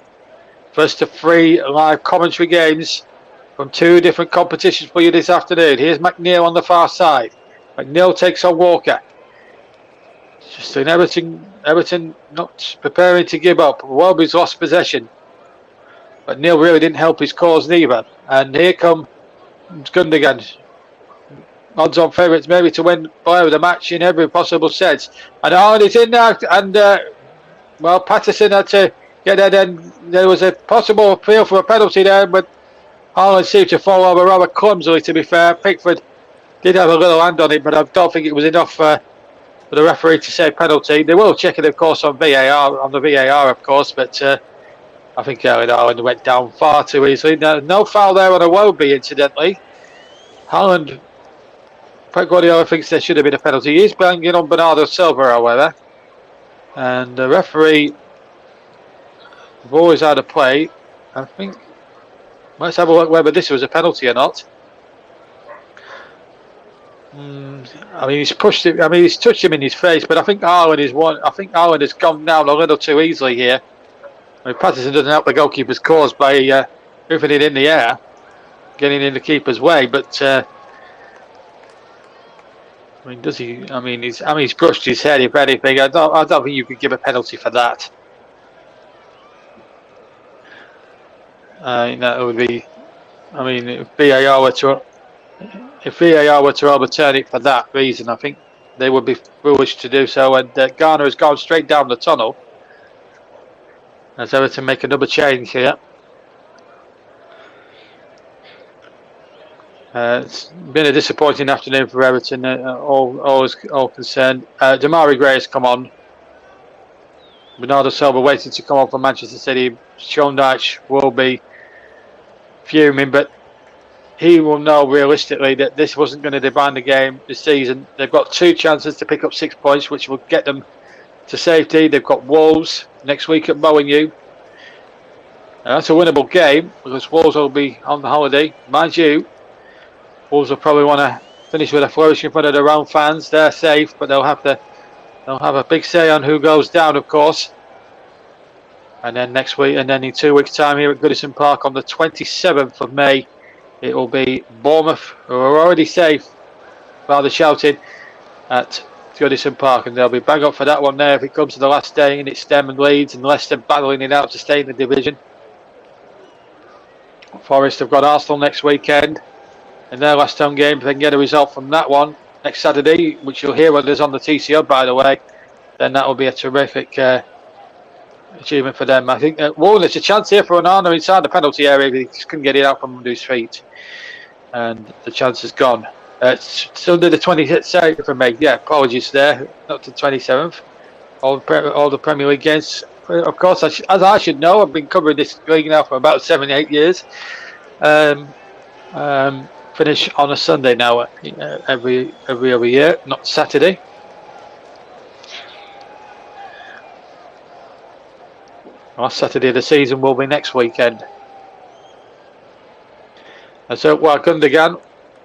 First of 3 live commentary games from 2 different competitions for you this afternoon. Here's McNeil on the far side. McNeil takes on Walker. Just an Everton not preparing to give up. Welby's lost possession. But Neil really didn't help his cause neither. And here come Gundogan. Odds on favourites maybe to win by the match in every possible sense. And Haaland is in now. And Patterson had to get there. Then there was a possible appeal for a penalty there, but Haaland seemed to fall over rather clumsily, to be fair. Pickford did have a little hand on it, but I don't think it was enough for the referee to say penalty. They will check it, of course, on the VAR, of course, but I think Haaland went down far too easily. No foul there on Iwobi, incidentally. Haaland, Pep Guardiola thinks there should have been a penalty. He is banging on Bernardo Silva, however. And the referee, the ball is out of play. I think, let's have a look whether this was a penalty or not. He's pushed him. He's touched him in his face, but I think Haaland has gone down a little too easily here. Patterson doesn't help the goalkeeper's cause by moving it in the air, getting in the keeper's way. But does he? He's brushed his head. If anything, I don't think you could give a penalty for that. That would be. If VAR were to overturn it for that reason, I think they would be foolish to do so. And Garner has gone straight down the tunnel. As Everton make another change here. It's been a disappointing afternoon for Everton, all concerned. Damari Gray has come on. Bernardo Silva waiting to come on for Manchester City. Sean Dyche will be fuming, but he will know realistically that this wasn't going to define the game this season. They've got 2 chances to pick up 6 points, which will get them to safety. They've got Wolves next week at Molineux. That's a winnable game because Wolves will be on the holiday. Mind you, Wolves will probably want to finish with a flourish in front of their own fans. They're safe, but they'll have a big say on who goes down, of course. And then next week, and then in 2 weeks' time here at Goodison Park on the 27th of May, it will be Bournemouth, who are already safe, rather shouting, at Goodison Park, and they'll be bang up for that one there if it comes to the last day, and it's them and Leeds and Leicester battling it out to stay in the division. Forest have got Arsenal next weekend in their last home game. If they can get a result from that one next Saturday, which you'll hear when there's on the TC Hub, by the way, then that will be a terrific achievement for them. I think there's a chance here for Onana inside the penalty area. He just couldn't get it out from under his feet, and the chance is gone. It's under the 27th for me. Yeah, apologies there, not the 27th. All the Premier League games, of course, as I should know. I've been covering this league now for about 7-8 years. Finish on a Sunday now, every other year, not Saturday. Last Saturday of the season will be next weekend. And so, Gundogan,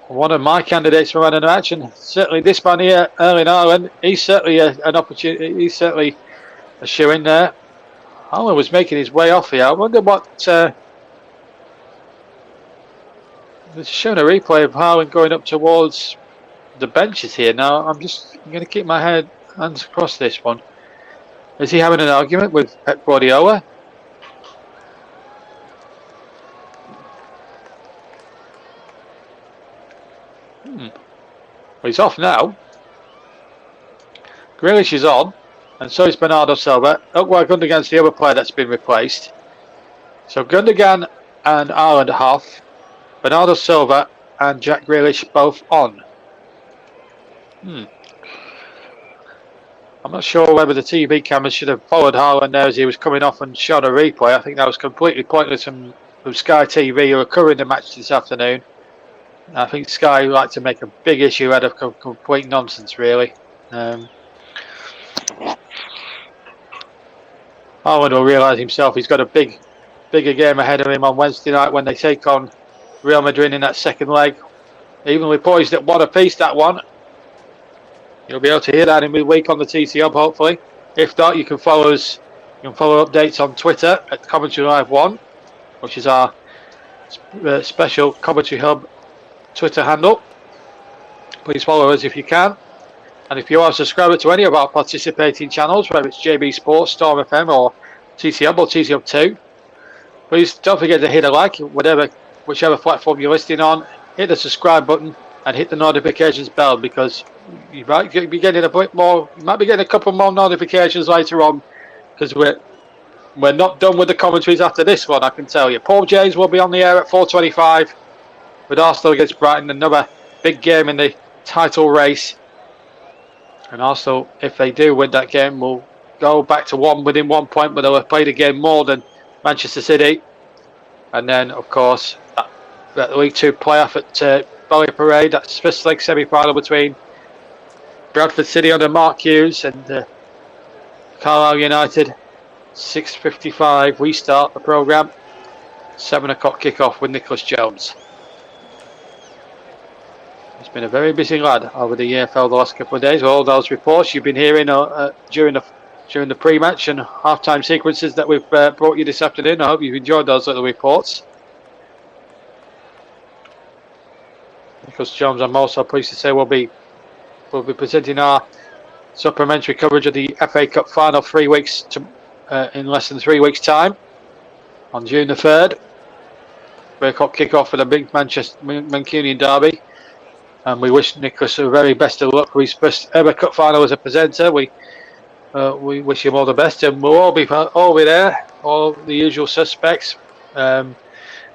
one of my candidates for man of the match, and certainly this man here, Erling Haaland, he's certainly an opportunity. He's certainly a shoe in there. Haaland was making his way off here. I wonder what. They're showing a replay of Haaland going up towards the benches here. Now, I'm going to keep my hands across this one. Is he having an argument with Pep Guardiola? Well, he's off now. Grealish is on, and so is Bernardo Silva. Gundogan's the other player that's been replaced. So Gundogan and Haaland are off. Bernardo Silva and Jack Grealish both on. I'm not sure whether the TV cameras should have followed Haaland there as he was coming off and shot a replay. I think that was completely pointless from Sky TV, who are covering the match this afternoon. I think Sky like to make a big issue out of complete nonsense, really. Haaland will realise himself he's got a bigger game ahead of him on Wednesday night when they take on Real Madrid in that second leg. Evenly poised at 1 apiece, that one. You'll be able to hear that in midweek on the TC Hub, hopefully. If not, you can follow us. You can follow updates on Twitter at Commentary Live 1, which is our special Commentary Hub Twitter handle. Please follow us if you can. And if you are a subscriber to any of our participating channels, whether it's JB Sports, Storm FM, or TC Hub or TC Hub 2, please don't forget to hit a like, whichever platform you're listening on. Hit the subscribe button and hit the notifications bell, because you might be getting a bit more. You might be getting a couple more notifications later on, because we're not done with the commentaries after this one. I can tell you. Paul James will be on the air at 4:25 with Arsenal against Brighton, another big game in the title race. And Arsenal, if they do win that game, will go back to within 1 point, but they'll have played a game more than Manchester City. And then, of course, that League 2 playoff at Valley Parade, that's first leg semi-final between Bradford City under Mark Hughes and Carlisle United. 6:55 we start the programme. 7 o'clock kick-off with Nicholas Jones. He's been a very busy lad over the EFL the last couple of days. All those reports you've been hearing during the pre-match and half-time sequences that we've brought you this afternoon. I hope you've enjoyed those little reports. Nicholas Jones, I'm also pleased to say, we'll be presenting our supplementary coverage of the FA Cup final in less than 3 weeks' time on June the 3rd. 3 o'clock kick-off for the big Mancunian derby. And we wish Nicholas the very best of luck for his first ever cup final as a presenter. We wish him all the best, and we'll all be there, all the usual suspects.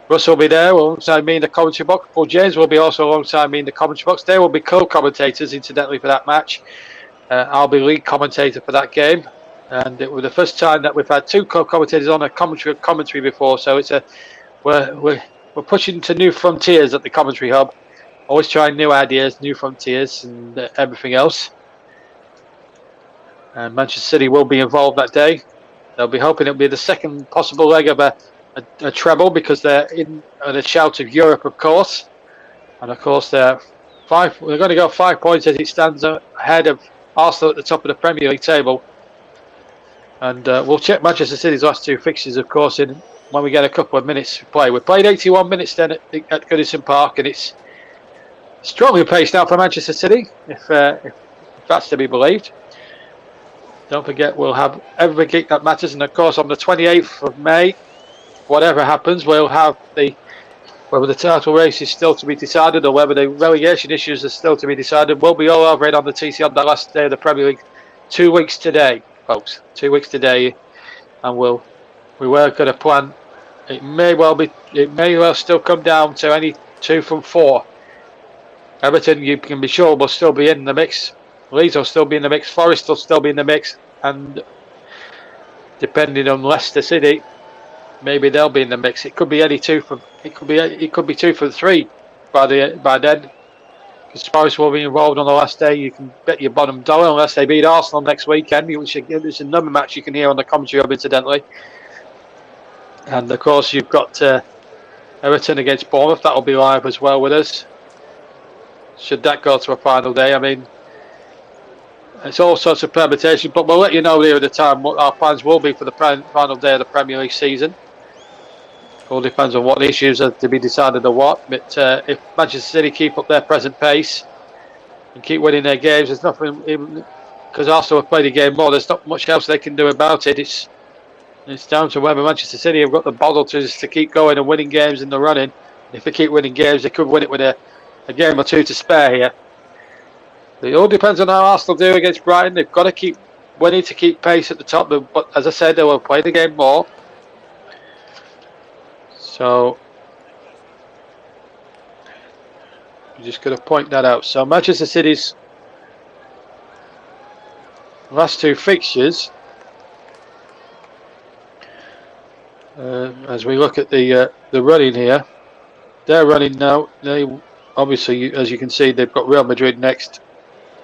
Russ will be there alongside me in the commentary box. Paul James will be also alongside me in the commentary box. They will be co-commentators, incidentally, for that match. I'll be lead commentator for that game, and it was the first time that we've had 2 co-commentators on a commentary before. So we're pushing to new frontiers at the Commentary Hub. Always trying new ideas, new frontiers, and everything else. And Manchester City will be involved that day. They'll be hoping it'll be the second possible leg of a treble, because they're in the shout of Europe, of course. And of course, they're going to go 5 points as it stands ahead of Arsenal at the top of the Premier League table. And we'll check Manchester City's last 2 fixtures, of course, when we get a couple of minutes to play. We played 81 minutes then at Goodison Park, and it's strongly paced now for Manchester City, if that's to be believed. Don't forget, we'll have everything that matters, and of course on the 28th of May, whatever happens, we'll have whether the title race is still to be decided or whether the relegation issues are still to be decided. We'll be all over it on the TC on the last day of the Premier League. 2 weeks today, folks. 2 weeks today. and we were going to plan. It may well still come down to any 2 from 4. Everton, you can be sure, will still be in the mix. Leeds will still be in the mix. Forest will still be in the mix, and depending on Leicester City, maybe they'll be in the mix. It could be any 2 from. It could be 2 from 3 by then. Because Forest will be involved on the last day. You can bet your bottom dollar unless they beat Arsenal next weekend, which is another match you can hear on the commentary of, incidentally. And of course, you've got Everton against Bournemouth. That'll be live as well with us. Should that go to a final day, I mean, it's all sorts of permutations, but we'll let you know near the time what our plans will be for the final day of the Premier League season. All depends on what issues are to be decided or what. But if Manchester City keep up their present pace and keep winning their games, there's nothing, because Arsenal have played the game more, there's not much else they can do about it. It's down to whether Manchester City have got the bottle to keep going and winning games in the running. If they keep winning games, they could win it with a game or 2 to spare here. It all depends on how Arsenal do against Brighton. They've got to keep winning to keep pace at the top. But as I said, they will play the game more. So I'm just going to point that out. So Manchester City's last 2 fixtures, as we look at the running here, they're running now. They obviously, as you can see, they've got Real Madrid next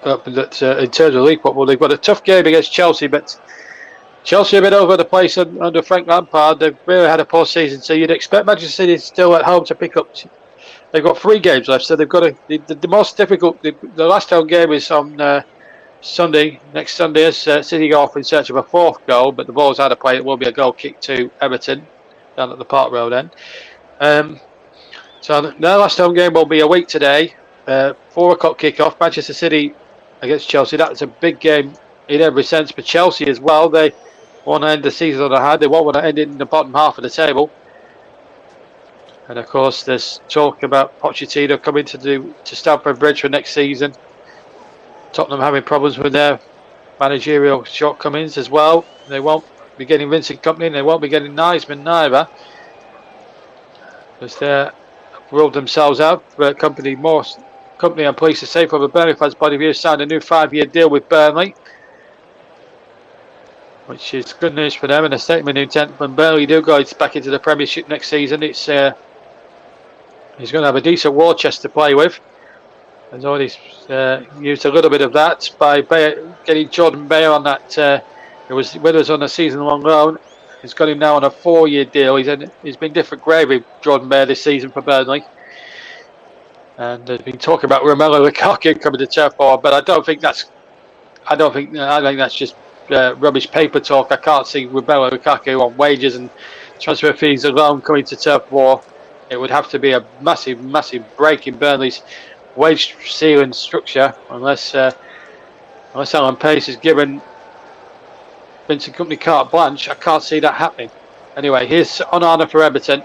up. In terms of league football, they've got a tough game against Chelsea, but Chelsea have been over the place under Frank Lampard. They've really had a poor season, so you'd expect Manchester City still at home to pick up. They've got 3 games left, so they've got the most difficult. The last home game is on next Sunday, as City go off in search of a 4th goal, but the ball's out of play. It will be a goal kick to Everton down at the Park Road end. So their last home game will be a week today, 4 o'clock kickoff. Manchester City against Chelsea. That's a big game in every sense for Chelsea as well. They want to end the season on a high. They won't want to end it in the bottom half of the table. And of course, there's talk about Pochettino coming to Stamford Bridge for next season. Tottenham having problems with their managerial shortcomings as well. They won't be getting Vincent Kompany, and they won't be getting Niceman neither, because they're ruled themselves out. But Kompany, I'm pleased to say, from a Burnley fans' point of view, signed a new 5-year deal with Burnley, which is good news for them, and a statement of intent when Burnley do go back into the Premiership next season. He's going to have a decent war chest to play with. He's already used a little bit of that by getting Jordan Bayer on that. He was with us on a season-long loan. He's got him now on a 4-year deal. He's been different gravy, Jordan Bayer, this season for Burnley. And there's been talk about Romelu Lukaku coming to Turf Moor, but I think that's just rubbish paper talk. I can't see Romelu Lukaku on wages and transfer fees alone coming to Turf Moor. It would have to be a massive, massive break in Burnley's wage ceiling structure, unless Alan Pace has given Vincent Kompany carte blanche. I can't see that happening. Anyway, here's Onana for Everton.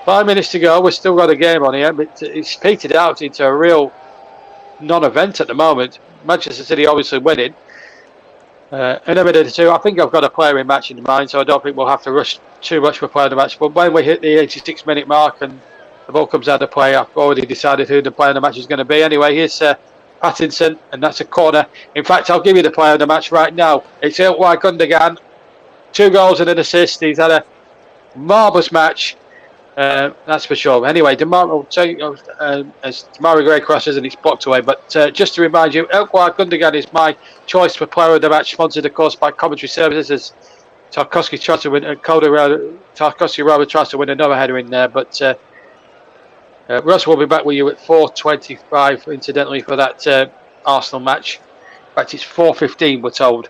5 minutes to go. We've still got a game on here, but it's petered out into a real non-event at the moment. Manchester City obviously winning. In a minute or 2, I think I've got a player in match in mind, so I don't think we'll have to rush too much for playing the match. But when we hit the 86-minute mark and the ball comes out of play, I've already decided who the player of the match is going to be. Anyway, here's Pattinson, and that's a corner. In fact, I'll give you the player of the match right now. It's Ilkay Gundogan. 2 goals and an assist. He's had a marvellous match. That's for sure. Anyway, Demarai Gray crosses and it's blocked away. But just to remind you, Ilkay Gundogan is my choice for player of the match, sponsored, of course, by Commentary Services. As Tarkowski tries to win, Tarkowski rather tries to win another header in there. But Russ will be back with you at 4:25, incidentally, for that Arsenal match. In fact, it's 4:15, we're told.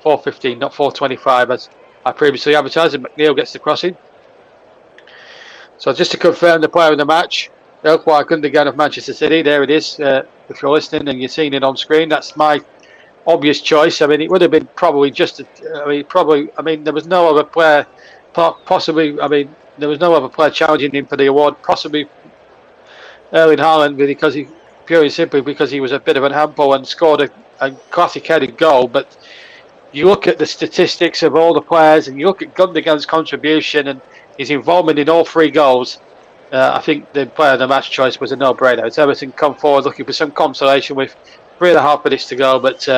4:15, not 4:25, as I previously advertised. And McNeil gets the crossing. So just to confirm the player of the match, Ilkay Gundogan of Manchester City. There it is. If you're listening and you're seeing it on screen, that's my obvious choice. I mean, it would have been probably just. There was no other player. Possibly, there was no other player challenging him for the award. Possibly Erling Haaland, purely and simply because he was a bit of an handful and scored a classic headed goal. But you look at the statistics of all the players, and you look at Gundogan's contribution and his involvement in all 3 goals. I think the player of the match choice was a no-brainer. It's Everton come forward looking for some consolation with 3.5 minutes to go, but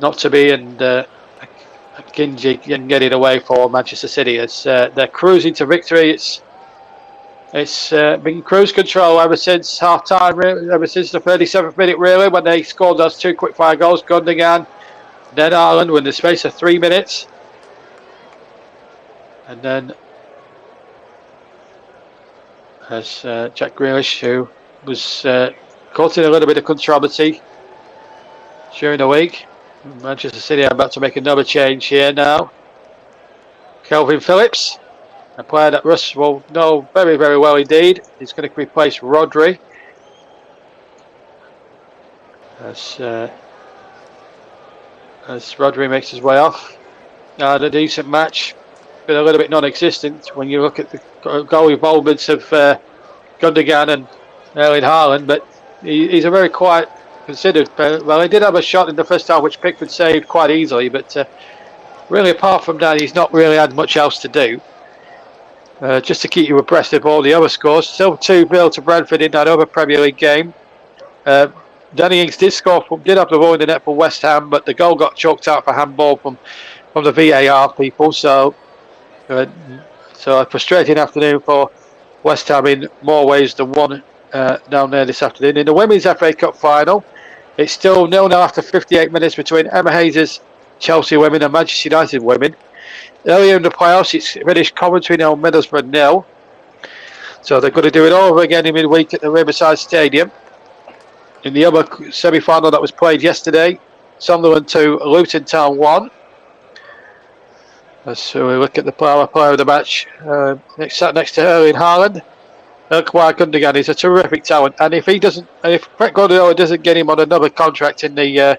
not to be, and Gingy can get it away for Manchester City. It's they're cruising to victory. It's been cruise control ever since half time, really, ever since the 37th minute, really, when they scored those 2 quick-fire goals. Gundogan, then Ireland, within the space of 3 minutes, and then as Jack Grealish, who was caught in a little bit of controversy during the week. Manchester City are about to make another change here now. Kelvin Phillips, a player that Russ will know very, very well indeed. He's going to replace Rodri. As Rodri makes his way off. A decent match, but a little bit non-existent when you look at the goal involvements of Gundogan and Erling Haaland, but he's a very quiet, considered. Well, he did have a shot in the first half which Pickford saved quite easily, but really apart from that, he's not really had much else to do. Just to keep you abreast of all the other scores, still 2-0 to Brentford in that other Premier League game. Danny Ings did have the ball in the net for West Ham, but the goal got chalked out for handball from the VAR people. So a frustrating afternoon for West Ham in more ways than one down there this afternoon. In the Women's FA Cup final, it's still 0-0 after 58 minutes between Emma Hayes' Chelsea women and Manchester United women. Earlier in the playoffs, it's finished Coventry 0, Middlesbrough 0. So they're going to do it all over again in midweek at the Riverside Stadium. In the other semi-final that was played yesterday, Sunderland 2, Luton Town 1. So we look at the player of the match. Next to Erling Haaland, Ilkay Gundogan is a terrific talent, and if Pep Guardiola doesn't get him on another contract in the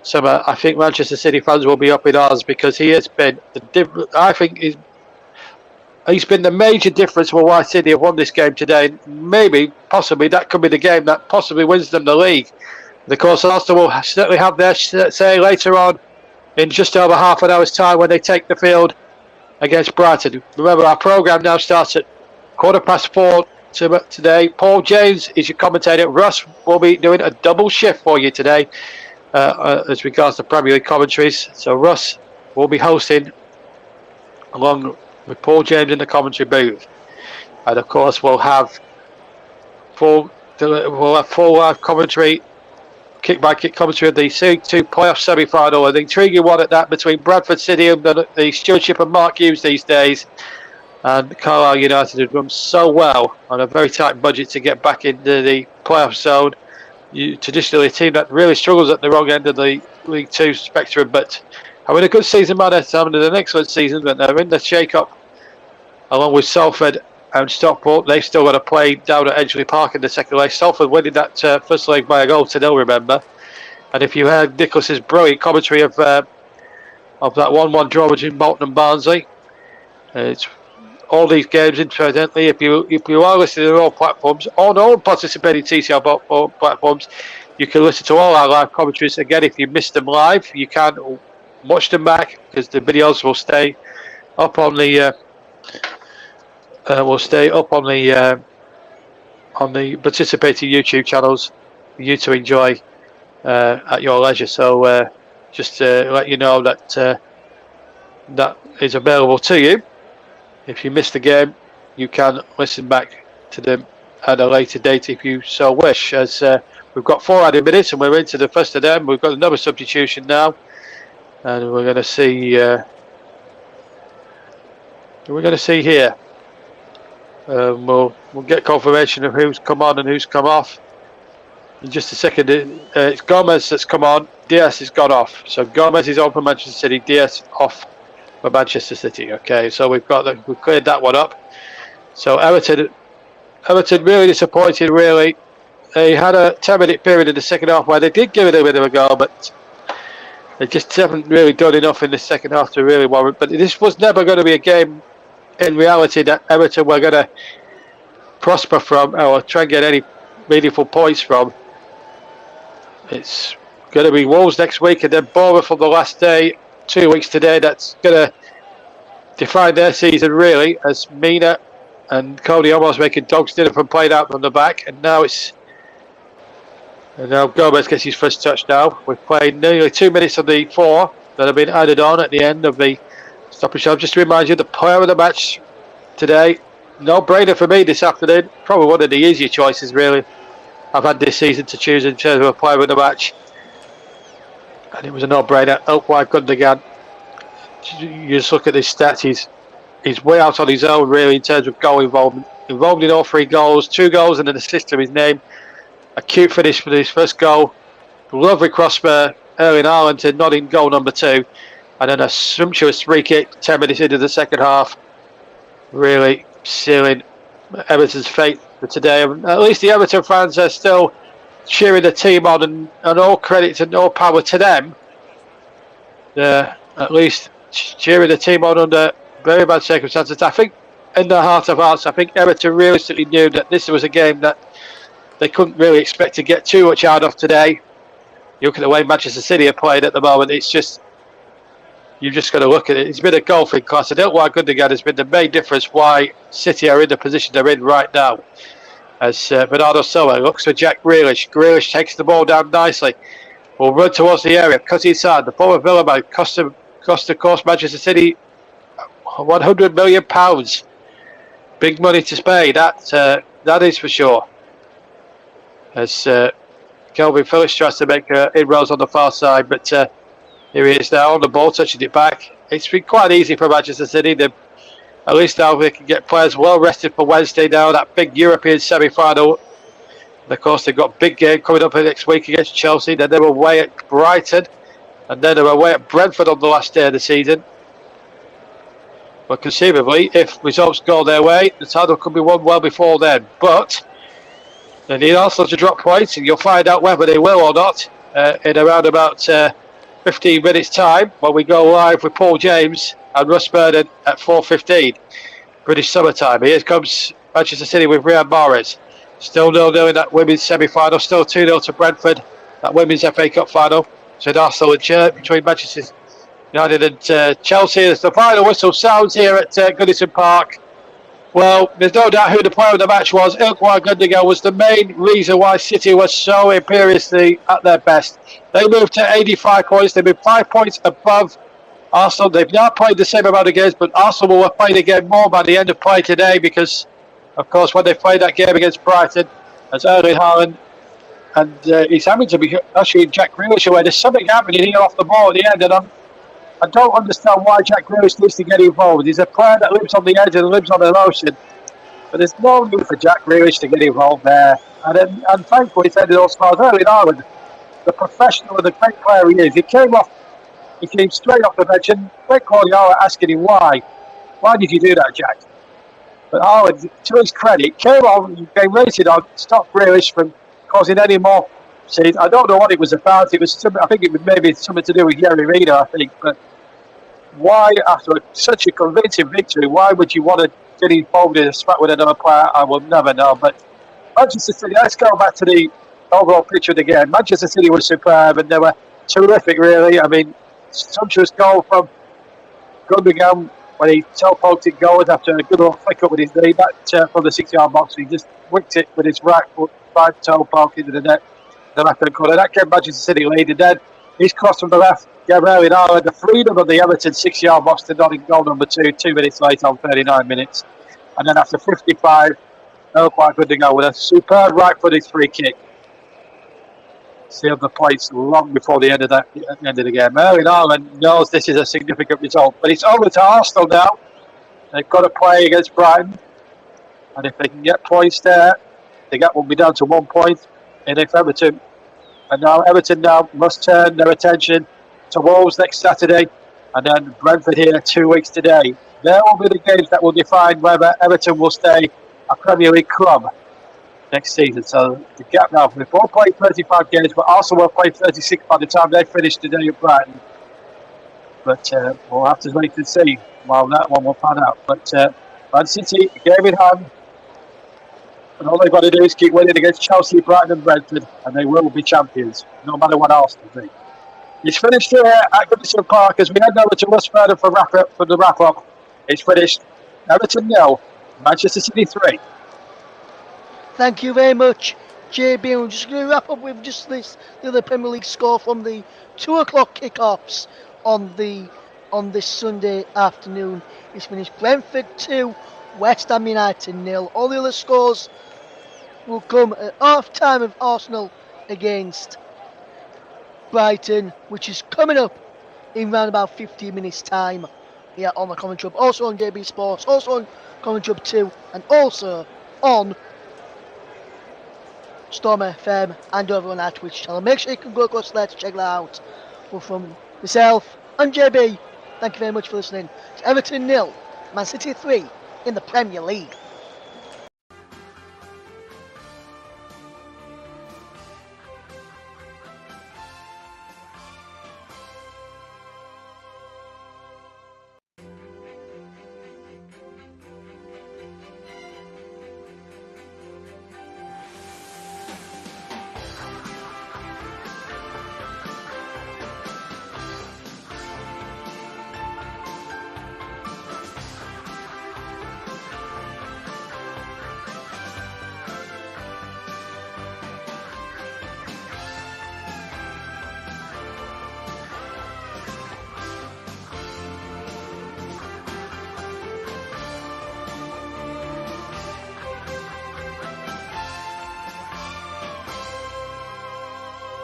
summer, I think Manchester City fans will be up in arms, because he has been he's been the major difference for why City have won this game today. Maybe, possibly, that could be the game that possibly wins them the league. And of course, Arsenal will certainly have their say later on in just over half an hour's time when they take the field against Brighton. Remember, our programme now starts at 4:15 today. Paul James is your commentator. Russ will be doing a double shift for you today as regards to Premier League commentaries. So Russ will be hosting along with Paul James in the commentary booth. And of course, we'll have full live commentary, kick by kick commentary of the C2 playoff semi-final, an intriguing one at that between Bradford City and the stewardship of Mark Hughes these days, and Carlisle United have done so well on a very tight budget to get back into the playoff zone. Traditionally a team that really struggles at the wrong end of the League 2 spectrum, but having a good season by that time and an excellent season, but they're in the shake-up along with Salford and Stockport. They've still got to play down at Edgeley Park in the second leg. Salford winning that first leg by a goal to 0, remember. And if you heard Nicholas's brilliant commentary of that 1-1 draw between Bolton and Barnsley, it's all these games, incidentally, if you are listening to all platforms, on all participating TCL platforms, you can listen to all our live commentaries. Again, if you missed them live, you can watch them back, because the videos will stay up on the participating YouTube channels for you to enjoy at your leisure. So just to let you know that that is available to you. If you missed the game, you can listen back to them at a later date if you so wish. As we've got 4 added minutes and we're into the first of them. We've got another substitution now, and we're going to see. We're going to see here. We'll get confirmation of who's come on and who's come off in just a second. It's Gomez that's come on. Diaz has gone off. So Gomez is on for Manchester City. Diaz off for Manchester City. Okay, so we've cleared that one up. So Everton really disappointed. Really, they had a 10-minute period in the second half where they did give it a bit of a go, but they just haven't really done enough in the second half to really warrant. But this was never going to be a game, in reality, that Everton were going to prosper from or try and get any meaningful points from. It's going to be Wolves next week and then Bournemouth on the last day 2 weeks today that's going to define their season, really, as Mina and Cody almost making dog's dinner from playing out from the back. And now Gomez gets his first touch now. We've played nearly 2 minutes of the 4 that have been added on at the end of the stoppage time. Just to remind you, the player of the match today, no brainer for me this afternoon. Probably one of the easier choices, really, I've had this season to choose in terms of a player of the match. And it was a no-brainer. Ilkay Gundogan. You just look at his stats, he's way out on his own, really, in terms of goal involvement. Involved in all 3 goals, 2 goals and an assist to his name. A cute finish for his first goal. Lovely cross for Erling Haaland to nod in goal number 2. And then a sumptuous free kick 10 minutes into the second half. Really sealing Everton's fate for today. At least the Everton fans are still cheering the team on, and all credit and all power to them. At least cheering the team on under very bad circumstances. I think in their heart of hearts, I think Everton realistically knew that this was a game that they couldn't really expect to get too much out of today. You look at the way Manchester City are playing at the moment, it's just, you've just got to look at it. It's been a golfing class, and Ilkay Gundogan has been the main difference why City are in the position they're in right now. As Bernardo Silva looks for Jack Grealish. Grealish takes the ball down nicely. Will run towards the area, cut inside. The ball of Villarreal cost, of course, Manchester City £100 million. Big money to pay, that is for sure. As Kelvin Phillips tries to make inroads on the far side, but here he is now on the ball, touching it back. It's been quite easy for Manchester City. At least now they can get players well rested for Wednesday now, that big European semi-final. And of course, they've got a big game coming up next week against Chelsea. Then they're away at Brighton. And then they're away at Brentford on the last day of the season. But conceivably, if results go their way, the title could be won well before then. But they need Arsenal to drop points, and you'll find out whether they will or not in around about 15 minutes' time when we go live with Paul James and Russ Burden at 4:15 British summertime. Here comes Manchester City with Riyad Mahrez. Still 0-0 in that women's semi-final. Still 2-0 to Brentford, that women's FA Cup final. So Arsenal and Church between Manchester United and Chelsea. As the final whistle sounds here at Goodison Park. Well, there's no doubt who the player of the match was. Ilkay Gundogan was the main reason why City was so imperiously at their best. They moved to 85 points. They moved 5 points above Arsenal. They've now played the same amount of games, but Arsenal will have played again more by the end of play today because, of course, when they played that game against Brighton, as Erling Haaland and he's having to be ushering Jack Grealish away. There's something happening here off the ball at the end, and I don't understand why Jack Grealish needs to get involved. He's a player that lives on the edge and lives on emotion, but there's no need for Jack Grealish to get involved there. And thankfully, it's ended all smiles. Erling Haaland, the professional and the great player he is, he came straight off the bench, and Pep Guardiola asking him why did you do that, Jack? But Haaland, to his credit, came on, came racing on, stopped Grealish from causing any more scenes. I don't know what it was about. It was I think it was maybe something to do with Yerry Mina, I think. But why, after such a convincing victory, why would you want to get involved in a spat with another player? I will never know. But Manchester City, let's go back to the overall picture of the game. Manchester City was superb and they were terrific, really. I mean, sumptuous goal from Gundogan when he toe-poked it goals after a good little flick up with his knee. That from the 6-yard box, he just whipped it with his right foot, right toe poke into the net. The left-hand corner. That gave Manchester City lead. And then his cross from the left gave Erling Haaland the freedom of the Everton 6-yard box to nod in goal number 2 2 minutes later on 39 minutes. And then after 55, Ilkay Gundogan with a superb right-footed free kick. Sealed the points long before the end of the game. Erling Haaland knows this is a significant result, but it's over to Arsenal now. They've got to play against Brighton, and if they can get points there, the gap will be down to 1 point. And if Everton must turn their attention to Wolves next Saturday, and then Brentford here 2 weeks today. There will be the games that will define whether Everton will stay a Premier League club next season. So the gap now, we've all played 35 games, but Arsenal will play 36 by the time they finish today at Brighton. But we'll have to wait and see while that one will pan out. But Man City, game in hand, and all they've got to do is keep winning against Chelsea, Brighton and Brentford, and they will be champions, no matter what Arsenal do. It's finished here at Goodison Park as we head over to Westford for the wrap up. It's finished. Everton 0, Manchester City 3. Thank you very much, JB. I'm just going to wrap up with just the other Premier League score from the 2 o'clock kickoffs on this Sunday afternoon. It's finished Brentford 2, West Ham United 0. All the other scores will come at half time of Arsenal against Brighton, which is coming up in around about 15 minutes time here on the Commentary Hub, also on JB Sports, also on Commentary Hub 2, and also on Storm FM and over on our Twitch channel. Make sure you can go across there to check that out. But from myself and JB, thank you very much for listening to Everton 0, Man City 3 in the Premier League.